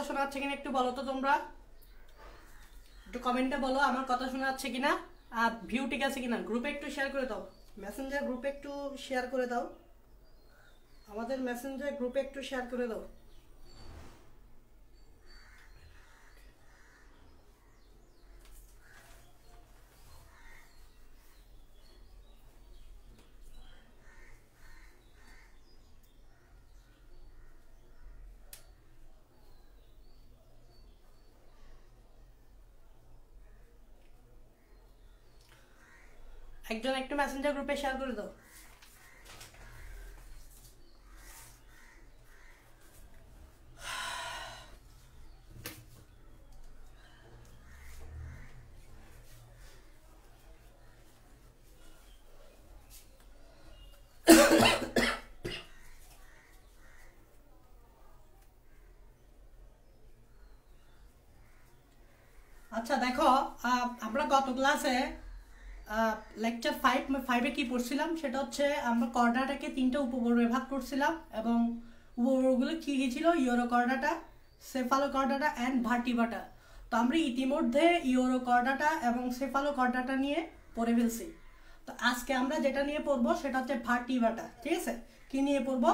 শোনা যাচ্ছে কিনা একটু বলো তো তোমরা, একটু কমেন্টে বলো আমার কথা শোনা যাচ্ছে কিনা, আর ভিউ ঠিক আছে কিনা। গ্রুপে একটু শেয়ার করে দাও, মেসেঞ্জার গ্রুপে একটু শেয়ার করে দাও, আমাদের মেসেঞ্জার গ্রুপে একটু শেয়ার করে দাও। একজন একটু মেসেঞ্জার গ্রুপে শেয়ার করে দাও। আচ্ছা দেখো, আমরা গত ক্লাসে লেকচার 5-এ কি পড়ছিলাম, সেটা হচ্ছে আমরা কর্ডাটাকে 3টা উপপর্বে ভাগ করছিলাম এবং উপপর্বগুলো কি কি ছিল, ইউরোকর্ডাটা, সেফালোকর্ডাটা অ্যান্ড ভার্টিবাটা। তো আমরা ইতিমধ্যে ইউরোকর্ডাটা এবং সেফালোকর্ডাটা নিয়ে পড়ে ফেলছি। তো আজকে আমরা যেটা নিয়ে পড়বো সেটা হচ্ছে ভার্টিবাটা। ঠিক আছে, কি নিয়ে পড়বো?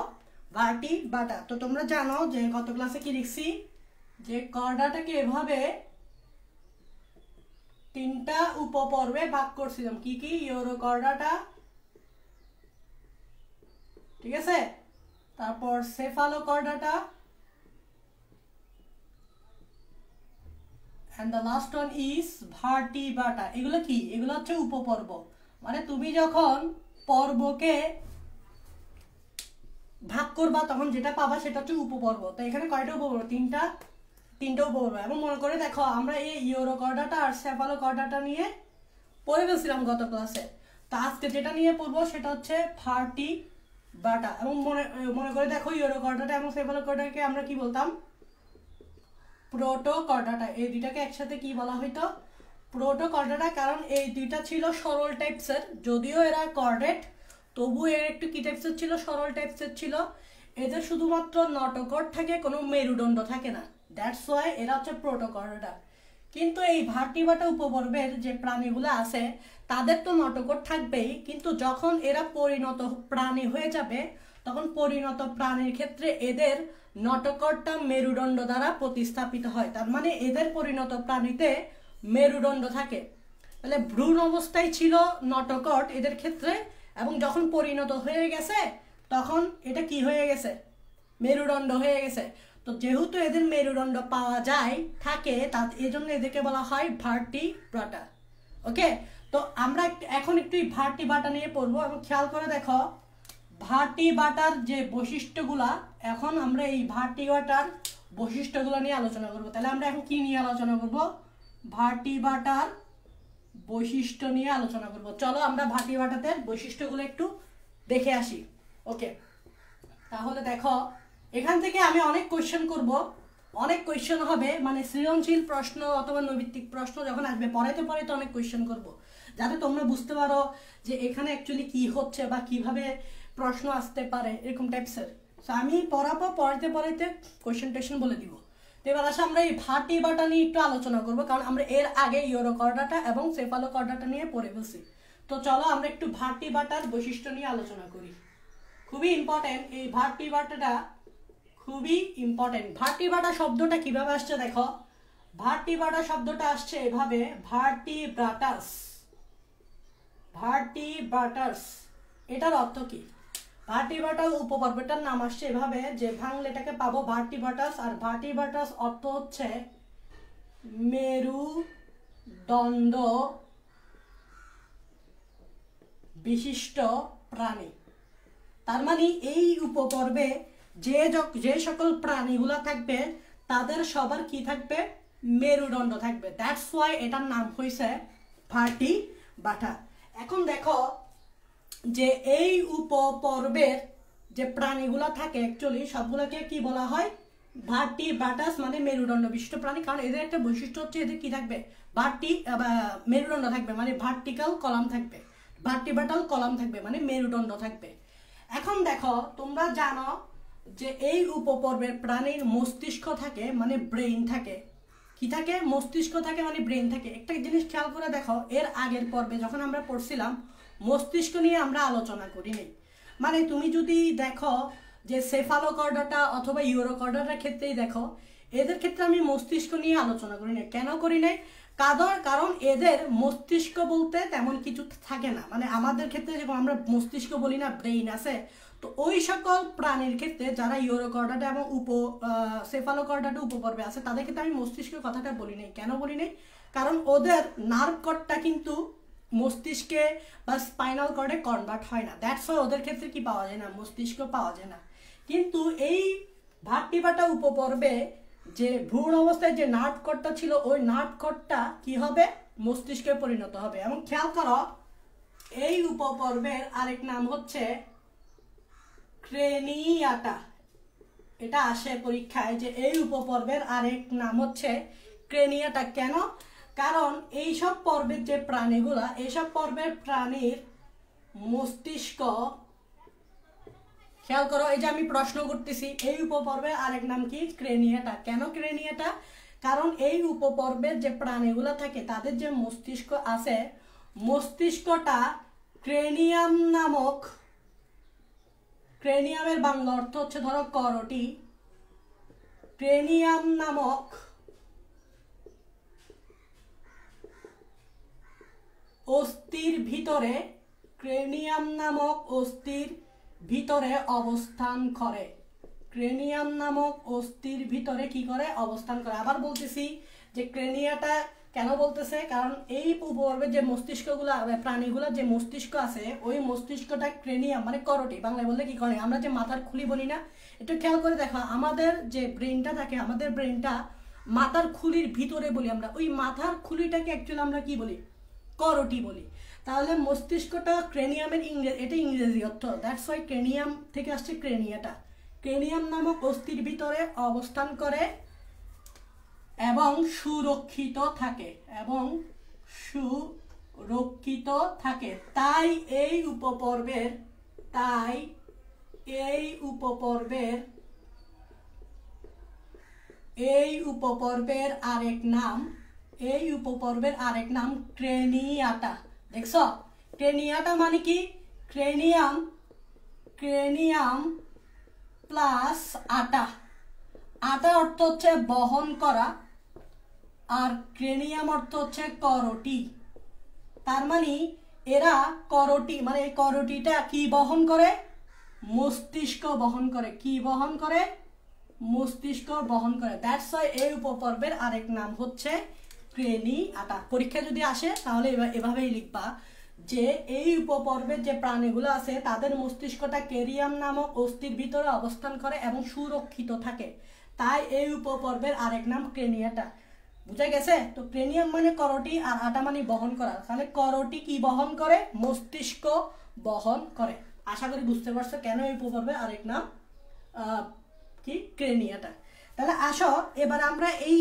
ভার্টিবাটা। তো তোমরা জানো যে গত ক্লাসে কি লিখছি, যে কর্ডাটাকে এভাবে 3টা উপপর্বে ভাগ করছিলাম। কি কি? ইউরোকর্ডাটা, ঠিক আছে, তারপর Cephalochordata, and the last one is ভার্টিবাটা। এগুলো কি? এগুলো হচ্ছে উপপর্ব। মানে তুমি যখন পর্বকে ভাগ করবা তখন যেটা পাবা সেটা হচ্ছে উপপর্ব। তো এখানে কয়টা উপপর্ব? 3টা উপপর্ব। এবং মনে করে দেখো, আমরা এই ইউরোকর্ডাটা আর সেফালোকর্ডাটা নিয়ে পড়ে ফেলছিলাম গত ক্লাসে। তো আজকে যেটা নিয়ে পড়বো সেটা হচ্ছে ভার্টিবাটা। এবং মনে করে দেখো, ইউরোকর্ডাটা এবং সেফালোকর্ডাটাকে আমরা কি বলতাম? প্রোটোকর্ডাটা। এই দুইটাকে একসাথে কি বলা হইতো? প্রোটোকর্ডাটা। কারণ এই দুইটা ছিল সরল টাইপসের, যদিও এরা কর্ডেট তবু এর একটু কি টাইপসের ছিল? সরল টাইপসের ছিল। এদের শুধুমাত্র নটোকর্ড থাকে, কোনো মেরুদণ্ড থাকে না, দ্যাটস ওয়াই এরা হচ্ছে প্রোটোকর্ডাটা। কিন্তু এই ভার্টিবাটা উপপর্বের যে প্রাণীগুলো আছে তাদের তো নটোকর্ড থাকবেই, কিন্তু যখন এরা পরিণত প্রাণী হয়ে যাবে তখন পরিণত প্রাণীর ক্ষেত্রে এদের নটোকর্ডটা মেরুদণ্ড দ্বারা প্রতিস্থাপিত হয়। তার মানে এদের পরিণত প্রাণীতে মেরুদণ্ড থাকে। তাহলে ভ্রূণ অবস্থায় ছিল নটোকর্ড এদের ক্ষেত্রে, এবং যখন পরিণত হয়ে গেছে তখন এটা কি হয়ে গেছে? মেরুদণ্ড হয়ে গেছে। তো যেহেতু এদের মেরুদণ্ড পাওয়া যায় থাকে, এই জন্য এদেরকে বলা হয় ভার্টিবাটা। ওকে, তো আমরা এখন একটু ভার্টিবাটা নিয়ে পড়বো। এবং খেয়াল করে দেখো, ভার্টিবাটার যে বৈশিষ্ট্যগুলা, এখন আমরা এই ভার্টিবাটার বৈশিষ্ট্যগুলো নিয়ে আলোচনা করব। তাহলে আমরা এখন কি নিয়ে আলোচনা করব? ভার্টিবাটার বৈশিষ্ট্য নিয়ে আলোচনা করব। চলো আমরা ভার্টিবাটাতে বৈশিষ্ট্যগুলো একটু দেখে আসি। ওকে, তাহলে দেখো, এখান থেকে আমি অনেক কোয়েশ্চেন করব, অনেক কোয়েশ্চেন হবে, মানে সৃজনশীল প্রশ্ন অথবা নৈবিত্তিক প্রশ্ন যখন আসবে পড়াইতে পড়াইতে অনেক কোয়েশ্চেন করব, যাতে তোমরা বুঝতে পারো যে এখানে অ্যাকচুয়ালি কি হচ্ছে বা কিভাবে প্রশ্ন আসতে পারে, এরকম টাইপসের। সো আমি পড়াইতে কোয়েশ্চেন বলে দিব। তো এবার আসলে আমরা এই ভার্টিবাটা নিয়ে একটু আলোচনা করব, কারণ আমরা এর আগে ইউরোকর্ডাটা এবং সেফালোকর্ডাটা নিয়ে পড়ে ফেলছি। তো চলো আমরা একটু ভার্টিবাটার বৈশিষ্ট্য নিয়ে আলোচনা করি। খুবই ইম্পর্টেন্ট এই ভার্টিবাটাটা, খুবই ইম্পর্টেন্ট। ভার্টিবাটা শব্দটা কিভাবে আসছে দেখো, ভার্টিবাটা শব্দটা আসছে এভাবে, ভার্টিব্রাটাস। ভার্টিব্রাটাস এটার অর্থ কি? ভার্টিবাটা উপপর্বটার নাম আসছে এভাবে, যে ভাঙলে এটাকে পাবো ভার্টিবাটাস। আর ভার্টিবাটাস অর্থ হচ্ছে মেরুদণ্ড বিশিষ্ট প্রাণী। তার মানে এই উপপর্বে যে সকল প্রাণীগুলা থাকবে তাদের সবার কি থাকবে? মেরুদণ্ড থাকবে। দ্যাটস ওয়াই এটার নাম হয়েছে ভার্টিবাটা। এখন দেখো যে এই উপপর্বের যে প্রাণীগুলা থাকে অ্যাকচুয়ালি সবগুলোকে কি বলা হয়? ভার্টিব্রাটাস, মানে মেরুদণ্ড বিশিষ্ট প্রাণী। কারণ এদের একটা বৈশিষ্ট্য হচ্ছে এদের কি থাকবে? মেরুদণ্ড থাকবে, মানে ভার্টিক্যাল কলাম থাকবে, ভার্টিব্রাটাল কলাম থাকবে, মানে মেরুদণ্ড থাকবে। এখন দেখো, তোমরা জানো যে এই উপপর্বের প্রাণীর মস্তিষ্ক থাকে, মানে ব্রেইন থাকে। কি থাকে? মস্তিষ্ক থাকে, মানে ব্রেইন থাকে। একটা জিনিস খেয়াল করে দেখো, এর আগের পর্বে যখন আমরা পড়ছিলাম মস্তিষ্ক নিয়ে আমরা আলোচনা করিনি। মানে তুমি যদি দেখো যে সেফালোকর্ডাটা অথবা ইউরোকর্ডাটার ক্ষেত্রেই দেখো, এদের ক্ষেত্রে আমি মস্তিষ্ক নিয়ে আলোচনা করি নাই। কেন করি নাই? কারণ এদের মস্তিষ্ক বলতে তেমন কিছু থাকে না। মানে আমাদের ক্ষেত্রে যখন আমরা মস্তিষ্ক বলি না, ব্রেইন আছে, তো ওই সকল প্রাণীর ক্ষেত্রে যারা ইউরোকর্ডাটা এবং সেফালোকর্ডাটা উপপর্বে আছে, তাদের ক্ষেত্রে আমি মস্তিষ্কের কথাটা বলি নাই। কেন বলি নাই? কারণ ওদের নার্ভ কর্ডটা কিন্তু মস্তিষ্কে বা স্পাইনাল কর্ডে কনভার্ট হয় না। দ্যাটস ওয়াই ওদের ক্ষেত্রে কি পাওয়া যায় না? মস্তিষ্ক পাওয়া যায় না। কিন্তু এই ভার্টিব্রাটা উপপর্বে যে ভ্রূণ অবস্থায় যে নার্ভ কর্ডটা ছিল, ওই নার্ভ কর্ডটা কি হবে? মস্তিষ্কে পরিণত হবে। এবং খেয়াল করো, এই উপপর্বের আরেক নাম হচ্ছে ক্রেনিয়াটা। এটা আসে পরীক্ষায় যে এই উপপর্বের আরেক নাম হচ্ছে ক্রেনিয়াটা। কেন? কারণ এইসব পর্বের যে প্রাণীগুলা, এইসব পর্বের প্রাণীর মস্তিষ্ক, খেয়াল করো, এই যে আমি প্রশ্ন করতেছি, এই উপপর্বের আরেক নাম কি? ক্রেনিয়াটা। কেন ক্রেনিয়াটা? কারণ এই উপপর্বের যে প্রাণীগুলা থাকে তাদের যে মস্তিষ্ক আছে, মস্তিষ্কটা ক্রেনিয়াম নামক, ক্রেনিয়ামের বাংলা অর্থ হচ্ছে ধরো করটি, ক্রেনিয়াম নামক অস্থির ভিতরে, ক্রেনিয়াম নামক অস্থির ভিতরে অবস্থান করে। ক্রেনিয়াম নামক অস্থির ভিতরে কি করে? অবস্থান করে। আবার বলতেছি যে ক্রেনিয়াটা কেন বলতেছে? কারণ এই উপপর্বের যে মস্তিষ্কগুলা, প্রাণীগুলা যে মস্তিষ্ক আছে, ওই মস্তিষ্কটা ক্রেনিয়াম মানে করটি, বাংলায় বললে কি করে, আমরা যে মাথার খুলি বলি না, একটু খেয়াল করে দেখো, আমাদের যে ব্রেনটা থাকে, আমাদের ব্রেনটা মাথার খুলির ভিতরে বলি আমরা। ওই মাথার খুলিটাকে অ্যাকচুয়ালি আমরা কি বলি? করটি বলি। তাহলে মস্তিষ্কটা ক্রেনিয়ামের এটা ইংরেজি অর্থ। দ্যাটস ওয়াই ক্রেনিয়াম থেকে আসছে ক্রেনিয়াটা। ক্রেনিয়াম নামক অস্থির ভিতরে অবস্থান করে এবং সুরক্ষিত থাকে, এবং সুরক্ষিত থাকে। তাই এই উপপর্বের আরেক নাম ক্রেনিয়াটা। দেখছো, ক্রেনিয়াটা মানে কি? ক্রেনিয়াম প্লাস আটা। আটা অর্থ হচ্ছে বহন করা, আর ক্রেনিয়াম অর্থ হচ্ছে করটি। তার মানে এরা করটি, মানে এই করটিটা কি বহন করে? মস্তিষ্ক বহন করে। কি বহন করে? মস্তিষ্ক বহন করে। দ্যাটস ওয়াই এই উপপর্বের আরেক নাম হচ্ছে ক্রেনিয়াটা। পরীক্ষা যদি আসে তাহলে এভাবেই লিখবা যে এই উপপর্বের যে প্রাণীগুলো আছে তাদের মস্তিষ্কটা ক্রেনিয়াম নামক অস্থির ভিতরে অবস্থান করে এবং সুরক্ষিত থাকে। তাই এই উপপর্বের আরেক নাম ক্রেনিয়াটা। বুঝা গেছে? তো ক্রেনিয়াম মানে করটি, আর আটা মানে বহন করা। তাহলে করটি কি বহন করে? মস্তিষ্ক বহন করে। আশা করি বুঝতে পারছো কেন এই উপপর্বের আরেক নাম কি? ক্রেনিয়াটা। তাহলে আসো এবার আমরা এই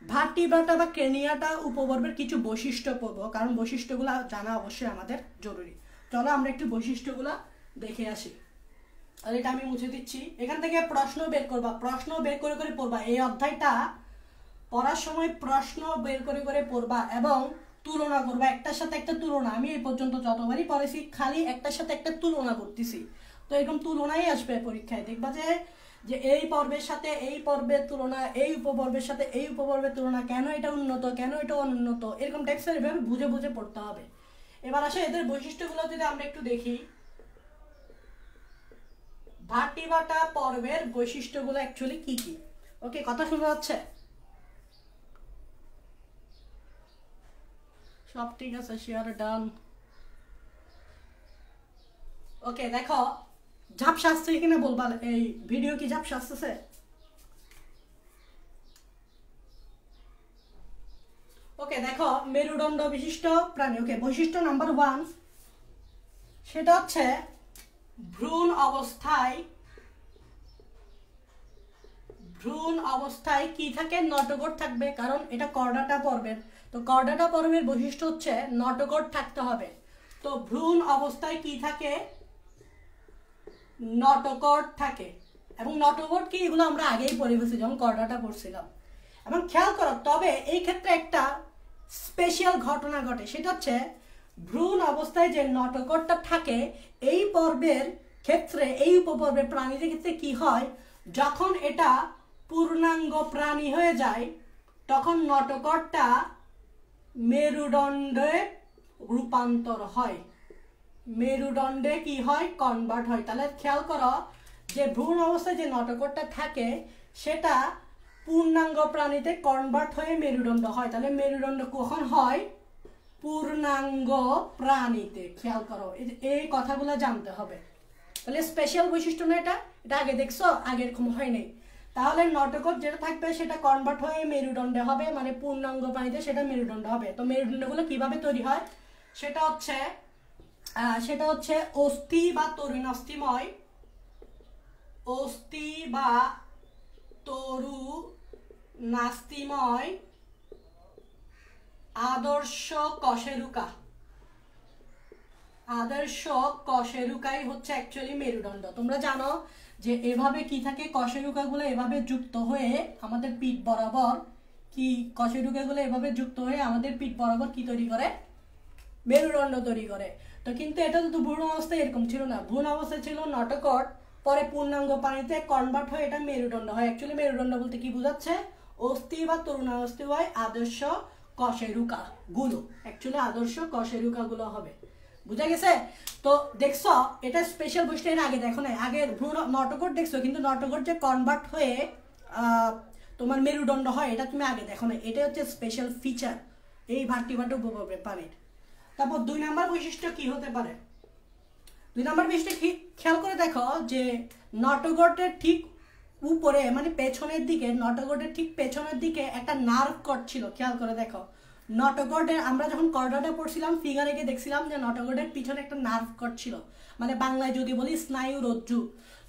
ভার্টিব্রাটা বা ক্রেনিয়াটা উপপর্বের কিছু বৈশিষ্ট্য পড়বো, কারণ বৈশিষ্ট্যগুলো জানা অবশ্যই আমাদের জরুরি। চলো আমরা একটু বৈশিষ্ট্যগুলো দেখে আসি। আর এটা আমি মুছে দিচ্ছি। এখান থেকে প্রশ্ন বের করবা, প্রশ্ন বের করে করে পড়বা। এই অধ্যায়টা পড়ার সময় প্রশ্ন বের করে করে পড়বা এবং তুলনা করবা, একটার সাথে একটা তুলনা। আমি এই পর্যন্ত যতবারই পড়েছি খালি একটার সাথে একটা তুলনা করতেছি। তো এরকম তুলনাই আসবে পরীক্ষায়। দেখবা যে এই পর্বের সাথে এই পর্বের তুলনা, এই উপপর্বের সাথে এই উপপর্বের তুলনা, কেন এটা উন্নত, কেন এটা অনুন্নত, এরকম টাইপসের এভাবে বুঝে বুঝে পড়তে হবে। এবার আসে এদের বৈশিষ্ট্যগুলো যদি আমরা একটু দেখি। ভার্টিব্রাটা পর্বের বৈশিষ্ট্যগুলো অ্যাকচুয়ালি কি কি? ওকে, কথা শোনা যাচ্ছে? সব ঠিক আছে, শেয়ার ডান। ওকে, দেখো ঝাপসা আসছে কিনা বলবা। এই ভিডিও কি ঝাপসা আসতেছে? ওকে, দেখো মেরুদণ্ড বিশিষ্ট প্রাণী। ওকে, বৈশিষ্ট্য নাম্বার 1 সেটা হচ্ছে ভ্রূণ অবস্থায় কি থাকে? নটকট থাকবে, কারণ এটা কর্ডাটা পর্বের। তো কর্ডাটা পর্বের বৈশিষ্ট্য হচ্ছে নটকট থাকতে হবে। তো ভ্রূণ অবস্থায় কি থাকে? নটকট থাকে। এবং নটগট কি এগুলো আমরা আগেই পড়ে ফেলছি যখন কর্ডাটা পড়ছিলাম। এবং খেয়াল করো, তবে এই ক্ষেত্রে একটা স্পেশাল ঘটনা ঘটে, সেটা হচ্ছে ভ্রূণ অবস্থায় যে নটগটটা থাকে এই পর্বের ক্ষেত্রে, এই উপপর্বের প্রাণীদের ক্ষেত্রে কি হয়, যখন এটা পূর্ণাঙ্গ প্রাণী হয়ে যায় তখন নটগটটা মেরুদণ্ডে রূপান্তর হয়, মেরুদণ্ডে কি হয়, কনভার্ট হয়। তাহলে খেয়াল করো যে ভ্রূণ অবস্থায় যে নটগটটা থাকে সেটা পূর্ণাঙ্গ প্রাণীতে কনভার্ট হয়ে মেরুদণ্ড হয়। তাহলে মেরুদণ্ড কখন হয়, পূর্ণাঙ্গ প্রাণীতে। খেয়াল করো, এই কথাগুলো জানতে হবে। তাহলে স্পেশাল বৈশিষ্ট্য না এটা, এটা আগে দেখছো, আগে এরকম হয় নাই। তাহলে নটগট যেটা থাকবে সেটা কনভার্ট হয়ে মেরুদণ্ডে হবে, মানে পূর্ণাঙ্গ প্রাণীতে সেটা মেরুদণ্ড হবে। তো মেরুদণ্ডগুলো কিভাবে তৈরি হয়, সেটা হচ্ছে অস্থি বা তরুণাস্থিময়, অস্থি বা তরুণাস্থিময় আদর্শ কশেরুকা। আদর্শ কশেরুকাই হচ্ছে অ্যাকচুয়ালি মেরুদণ্ড। তোমরা জানো যে এভাবে কি থাকে, কশেরুকাগুলো এভাবে যুক্ত হয়ে আমাদের পিঠ বরাবর কি, কশেরুকাগুলো এভাবে যুক্ত হয়ে আমাদের পিঠ বরাবর কি তৈরি করে, মেরুদণ্ড তৈরি করে। তো কিন্তু এটা তো ভ্রূণ অবস্থায় এরকম ছিল না, ভ্রূণ অবস্থায় ছিল নটগট, পরে পূর্ণাঙ্গ প্রাণীতে কনভার্ট হয়ে এটা মেরুদণ্ড হয়। অ্যাকচুয়ালি মেরুদণ্ড বলতে কি বোঝাচ্ছে, অস্থি বা তরুণাস্থি হয় আদর্শ কশেরুকা গুলো, অ্যাকচুয়ালি আদর্শ কশেরুকা গুলো হবে। বুঝা গেছে? তো দেখছো এটা স্পেশাল বৈশিষ্ট্য, এর আগে দেখো না, আগে ভ্রূণ নটগট দেখছো, কিন্তু নটগট যে কনভার্ট হয়ে তোমার মেরুদণ্ড হয় এটা তুমি আগে দেখো না, এটা হচ্ছে স্পেশাল ফিচার এই ভার্টিব্রাট উপপর্বের প্রাণীর। তারপর 2 নম্বর বৈশিষ্ট্য কি হতে পারে, 2 নম্বর বৈশিষ্ট্য খেয়াল করে দেখো যে নটগটের ঠিক উপরে মানে পেছনের দিকে, নটগটের ঠিক পেছনের দিকে একটা নার্ভ কট ছিল। খেয়াল করে দেখো, নটগটের আমরা যখন কর্ডাটা পড়ছিলাম ফিগারে গিয়ে দেখছিলাম যে নটগটের পিছনে একটা নার্ভ কট ছিল, মানে বাংলায় যদি বলি স্নায়ু রজ্জু।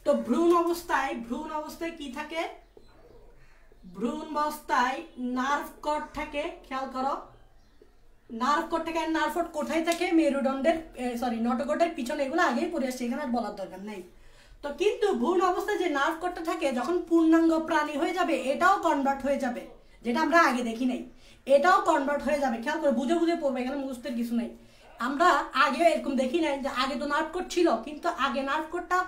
তো ভ্রূণ অবস্থায় কি থাকে, ভ্রূণ অবস্থায় নার্ভ কট থাকে। খেয়াল করো, নার্ভ কট থাকে, নার্ভ কট কোথায় থাকে, মেরুদণ্ডের নটগটের পিছনে। এগুলো আগেই পড়ে আসছে, এখানে আর বলার দরকার নাই। তো কিন্তু ভ্রূণ অবস্থায় যে নার্ভ কটটা থাকে যখন পূর্ণাঙ্গ প্রাণী হয়ে যাবে এটাও কনভার্ট হয়ে যাবে, যেটা আমরা আগে দেখি নাই, এটাও কনভার্ট হয়ে যাবে। খেয়াল করে বুঝে বুঝে পড়বে, এখানে মুখস্থের কিছু নাই। আমরা আগে এরকম দেখি নাই যে আগে তো নার্ভ কট ছিল, কিন্তু আগে নার্ভ কটটা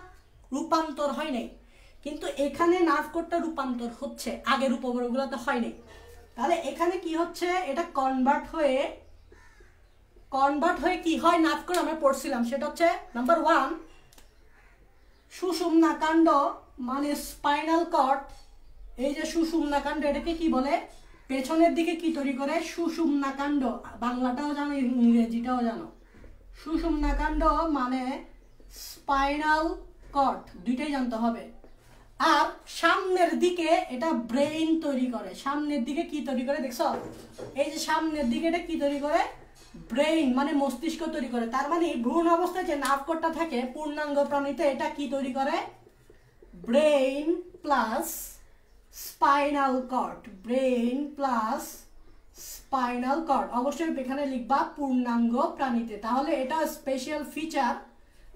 রূপান্তর হয় নাই, কিন্তু এখানে নার্ভ কটটা রূপান্তর হচ্ছে, আগের উপপর্বগুলোতে হয় নাই। তাহলে এখানে কি হচ্ছে, এটা কনভার্ট হয়ে কি হয়, নার্ভ কট আমরা পড়ছিলাম, সেটা হচ্ছে নাম্বার 1 সুষুম্নাকাণ্ড মানে স্পাইনাল কর্ড। এই যে সুষুম্নাকাণ্ড এটাকে কি বলে, পেছনের দিকে কি তৈরি করে, সুষুম্নাকাণ্ড। বাংলাটাও জানো ইংরেজিটাও জানো, সুষুম্নাকাণ্ড মানে স্পাইনাল কর্ড, দুইটাই জানতে হবে। আর সামনের দিকে এটা ব্রেইন তৈরি করে, সামনের দিকে কি তৈরি করে দেখছো, এই যে সামনের দিকে এটা কি তৈরি করে, ব্রেইন মানে মস্তিষ্ক তৈরি করে। তার মানে ভ্রূণ অবস্থায় যে নার্ভ কটটা থাকে পূর্ণাঙ্গ প্রাণীতে এটা কি তৈরি করে, brain plus spinal cord, brain plus spinal cord. অবশ্যই এখানে লিখবা পূর্ণাঙ্গ প্রাণীতে। তাহলে এটা স্পেশাল ফিচার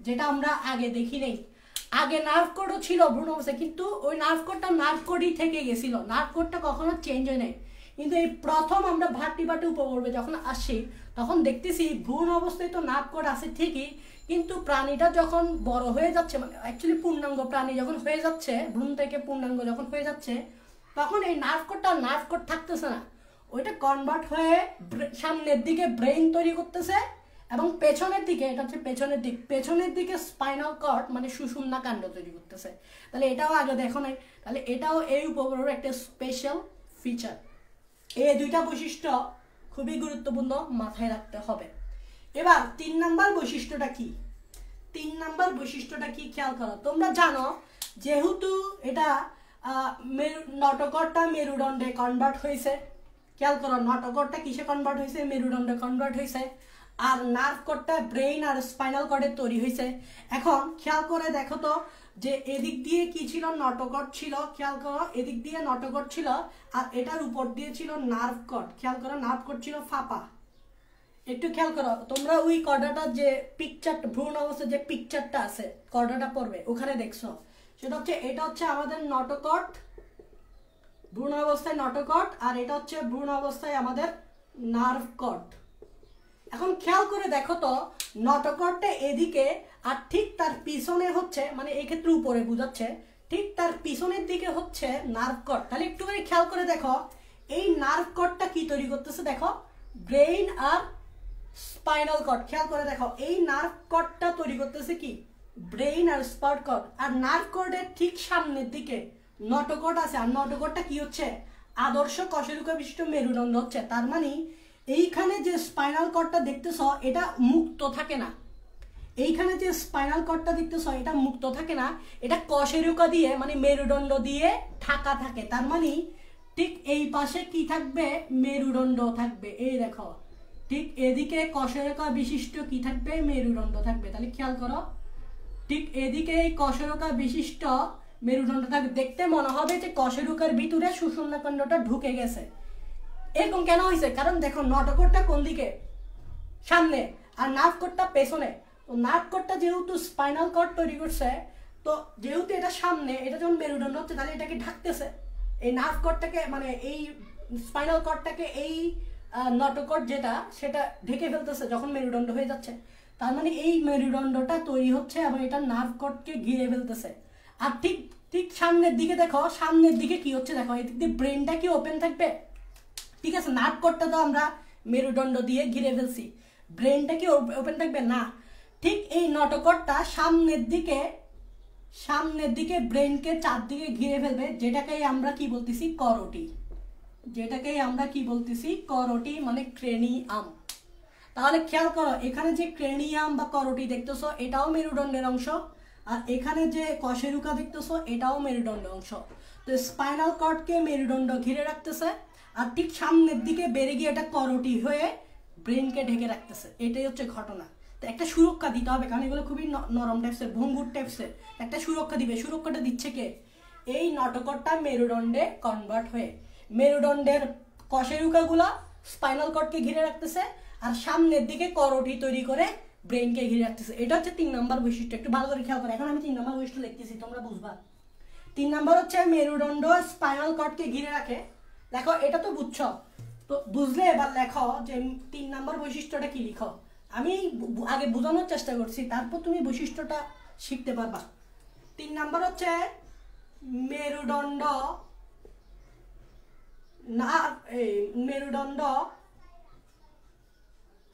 যেটা আমরা আগে দেখি নেই। আগে নার্ভ কোডও ছিল ভ্রূণ অবস্থায়, কিন্তু ওই নার্ভ কোডটা নার্ভ কোডই থেকে গেছিল, নার্ভ কোডটা কখনো চেঞ্জ হয় নাই। কিন্তু এই প্রথম আমরা ভার্টিব্রাট উপপর্বে যখন আসি তখন দেখতেছি ভ্রূণ অবস্থায় তো নার্ভ কোড আছে ঠিকই, কিন্তু প্রাণীটা যখন বড় হয়ে যাচ্ছে, মানে অ্যাকচুয়ালি পূর্ণাঙ্গ প্রাণী যখন হয়ে যাচ্ছে, ভ্রূণ থেকে পূর্ণাঙ্গ যখন হয়ে যাচ্ছে, তখন এই নার্ভ কোড থাকতেছে না, ওইটা কনভার্ট হয়ে সামনের দিকে ব্রেইন তৈরি করতেছে, এবং পেছনের দিকে, এটা হচ্ছে পেছনের দিকে স্পাইনাল কর্ড মানে সুষুম্নাকাণ্ড তৈরি করতেছে। তাহলে এটাও আগে দেখো নাই, তাহলে এটাও এই উপপর্বের একটা স্পেশাল ফিচার। এই 2টা বৈশিষ্ট্য খুবই গুরুত্বপূর্ণ, মাথায় রাখতে হবে। এবার 3 নাম্বার বৈশিষ্ট্যটা কি, 3 নাম্বার বৈশিষ্ট্যটা কি খেয়াল করো। তোমরা জানো যেহেতু এটা নটগটটা মেরুদণ্ডে কনভার্ট হয়েছে, খেয়াল করো নটগটটা কিসে কনভার্ট হয়েছে, মেরুদণ্ডে কনভার্ট হয়েছে, আর নার্ভ কর্ডটা ব্রেইন আর স্পাইনাল কর্ডে তৈরি হয়েছে। এখন খেয়াল করে দেখো তো যে এদিক দিয়ে কি ছিল, নটগট ছিল। খেয়াল করো এদিক দিয়ে নটগট ছিল, আর এটার উপর দিয়ে ছিল নার্ভ কর্ড। খেয়াল করো নার্ভ কর্ড ছিল ফাঁপা। একটু খেয়াল করো তোমরা ওই কর্ডাটা যে পিকচারটা, ভ্রূণ অবস্থায় যে পিকচারটা আছে কর্ডাটা পড়বে, ওখানে দেখছো সেটা হচ্ছে এটা হচ্ছে আমাদের নটোকট, ভ্রূণ অবস্থায় নটোকট, আর এটা হচ্ছে ভ্রূণ অবস্থায় আমাদের নার্ভ কট। এখন খেয়াল করে দেখো তো, নটোকটটা এদিকে আর ঠিক তার পিছনে হচ্ছে, মানে এই ক্ষেত্রে উপরে বোঝাচ্ছে, ঠিক তার পিছনের দিকে হচ্ছে নার্ভ কট। তাহলে একটুখানি খেয়াল করে দেখো, এই নার্ভ কটটা কি তৈরি করতেছে দেখো, ব্রেইন আর স্পাইনাল কট। খেয়াল করে দেখো, এই নার্ভ কটটা তৈরি করতেছে কি, ব্রেইন আর স্পাইনাল কট। আর নার্ভ কটের ঠিক সামনের দিকে নটোকট আছে, আর নটোকটটা কি হচ্ছে, আদর্শ কশেরুকা বিশিষ্ট মেরুদণ্ড হচ্ছে। তার মানে এইখানে যে স্পাইনাল কর্ডটা দেখতেছ এটা মুক্ত থাকে না, এইখানে যে স্পাইনাল কর্ডটা দেখতেছ এটা মুক্ত থাকে না, এটা কশেরুকা দিয়ে মানে মেরুদণ্ড দিয়ে ঢাকা থাকে। তার মানে ঠিক এই পাশে কি থাকবে, মেরুদণ্ড থাকবে। এই দেখো, ঠিক এদিকে কশেরুকা বিশিষ্ট কি থাকবে, মেরুদণ্ড থাকবে। তাহলে খেয়াল করো, ঠিক এদিকে এই কশেরুকা বিশিষ্ট মেরুদণ্ড থাকবে। দেখতে মনে হবে যে কশেরুকার ভিতরে সুষুম্নাখণ্ডটা ঢুকে গেছে। এরকম কেন হয়েছে, কারণ দেখো নটোকটটা কোন দিকে, সামনে, আর নার্ভ কটটা পেছনে। তো নার্ভ কটটা যেহেতু স্পাইনাল কর্ড তৈরি করছে, তো যেহেতু এটা সামনে, এটা যখন মেরুদণ্ড হচ্ছে তাহলে এটাকে ঢাকতেছে, এই নার্ভ কটটাকে, মানে এই স্পাইনাল কর্ডটাকে এই নটোকট যেটা সেটা ঢেকে ফেলতেছে যখন মেরুদণ্ড হয়ে যাচ্ছে। তার মানে এই মেরুদণ্ডটা তৈরি হচ্ছে এবং এটা নার্ভ কটকে ঘিরে ফেলতেছে। আর ঠিক ঠিক সামনের দিকে দেখো, সামনের দিকে কি হচ্ছে দেখো, এদিক দিয়ে ব্রেনটা কি ওপেন থাকবে, ঠিক আছে। নার্ভ কটটা তো আমরা মেরুদণ্ড দিয়ে ঘিরে ফেলছি, ব্রেনটা কি ওপেন থাকবে না। ঠিক এই নটোকটটা সামনের দিকে ব্রেনকে চারদিকে ঘিরে ফেলবে, যেটাকেই আমরা কি বলতেছি, করোটি। যেটাকেই আমরা কি বলতেছি, করোটি, মানে ক্রেনিয়াম। তাহলে খেয়াল করো, এখানে যে ক্রেনিয়াম বা করোটি দেখতেছো এটাও মেরুদণ্ডের অংশ, আর এখানে যে কশেরুকা দেখতেছো এটাও মেরুদণ্ডের অংশ। তো স্পাইনাল কর্ডকে মেরুদণ্ড ঘিরে রাখতেছে, আর ঠিক সামনের দিকে বেড়ে গিয়ে এটা করোটি হয়ে ব্রেনকে ঢেকে রাখতেছে। এটাই হচ্ছে ঘটনা। তো একটা সুরক্ষা দিতে হবে, কারণ এগুলো খুবই নরম টাইপসের, ভঙ্গুর টাইপসের। একটা সুরক্ষা দিবে, সুরক্ষাটা দিচ্ছে কে, এই নটোকটটা মেরুদণ্ডে কনভার্ট হয়ে মেরুদণ্ডের কশেরুকাগুলা স্পাইনাল কর্ডকে ঘিরে রাখতেছে, আর সামনের দিকে করোটি তৈরি করে ব্রেনকে ঘিরে রাখতেছে। এটা হচ্ছে 3 নম্বর বৈশিষ্ট্য। একটু ভালো করে খেয়াল করো, এখন আমি 3 নম্বর বৈশিষ্ট্য লিখতেছি, তোমরা বুঝবা। 3 নম্বর হচ্ছে মেরুদণ্ড স্পাইনাল কর্ডকে ঘিরে রাখে। দেখো এটা তো বুঝছো, তো বুঝলে এবার লেখো যে 3 নম্বর বৈশিষ্ট্যটা কি লিখো। আমি আগে বোঝানোর চেষ্টা করছি, তারপর তুমি বৈশিষ্ট্যটা শিখতে পারবা। 3 নম্বর হচ্ছে মেরুদণ্ড মেরুদণ্ড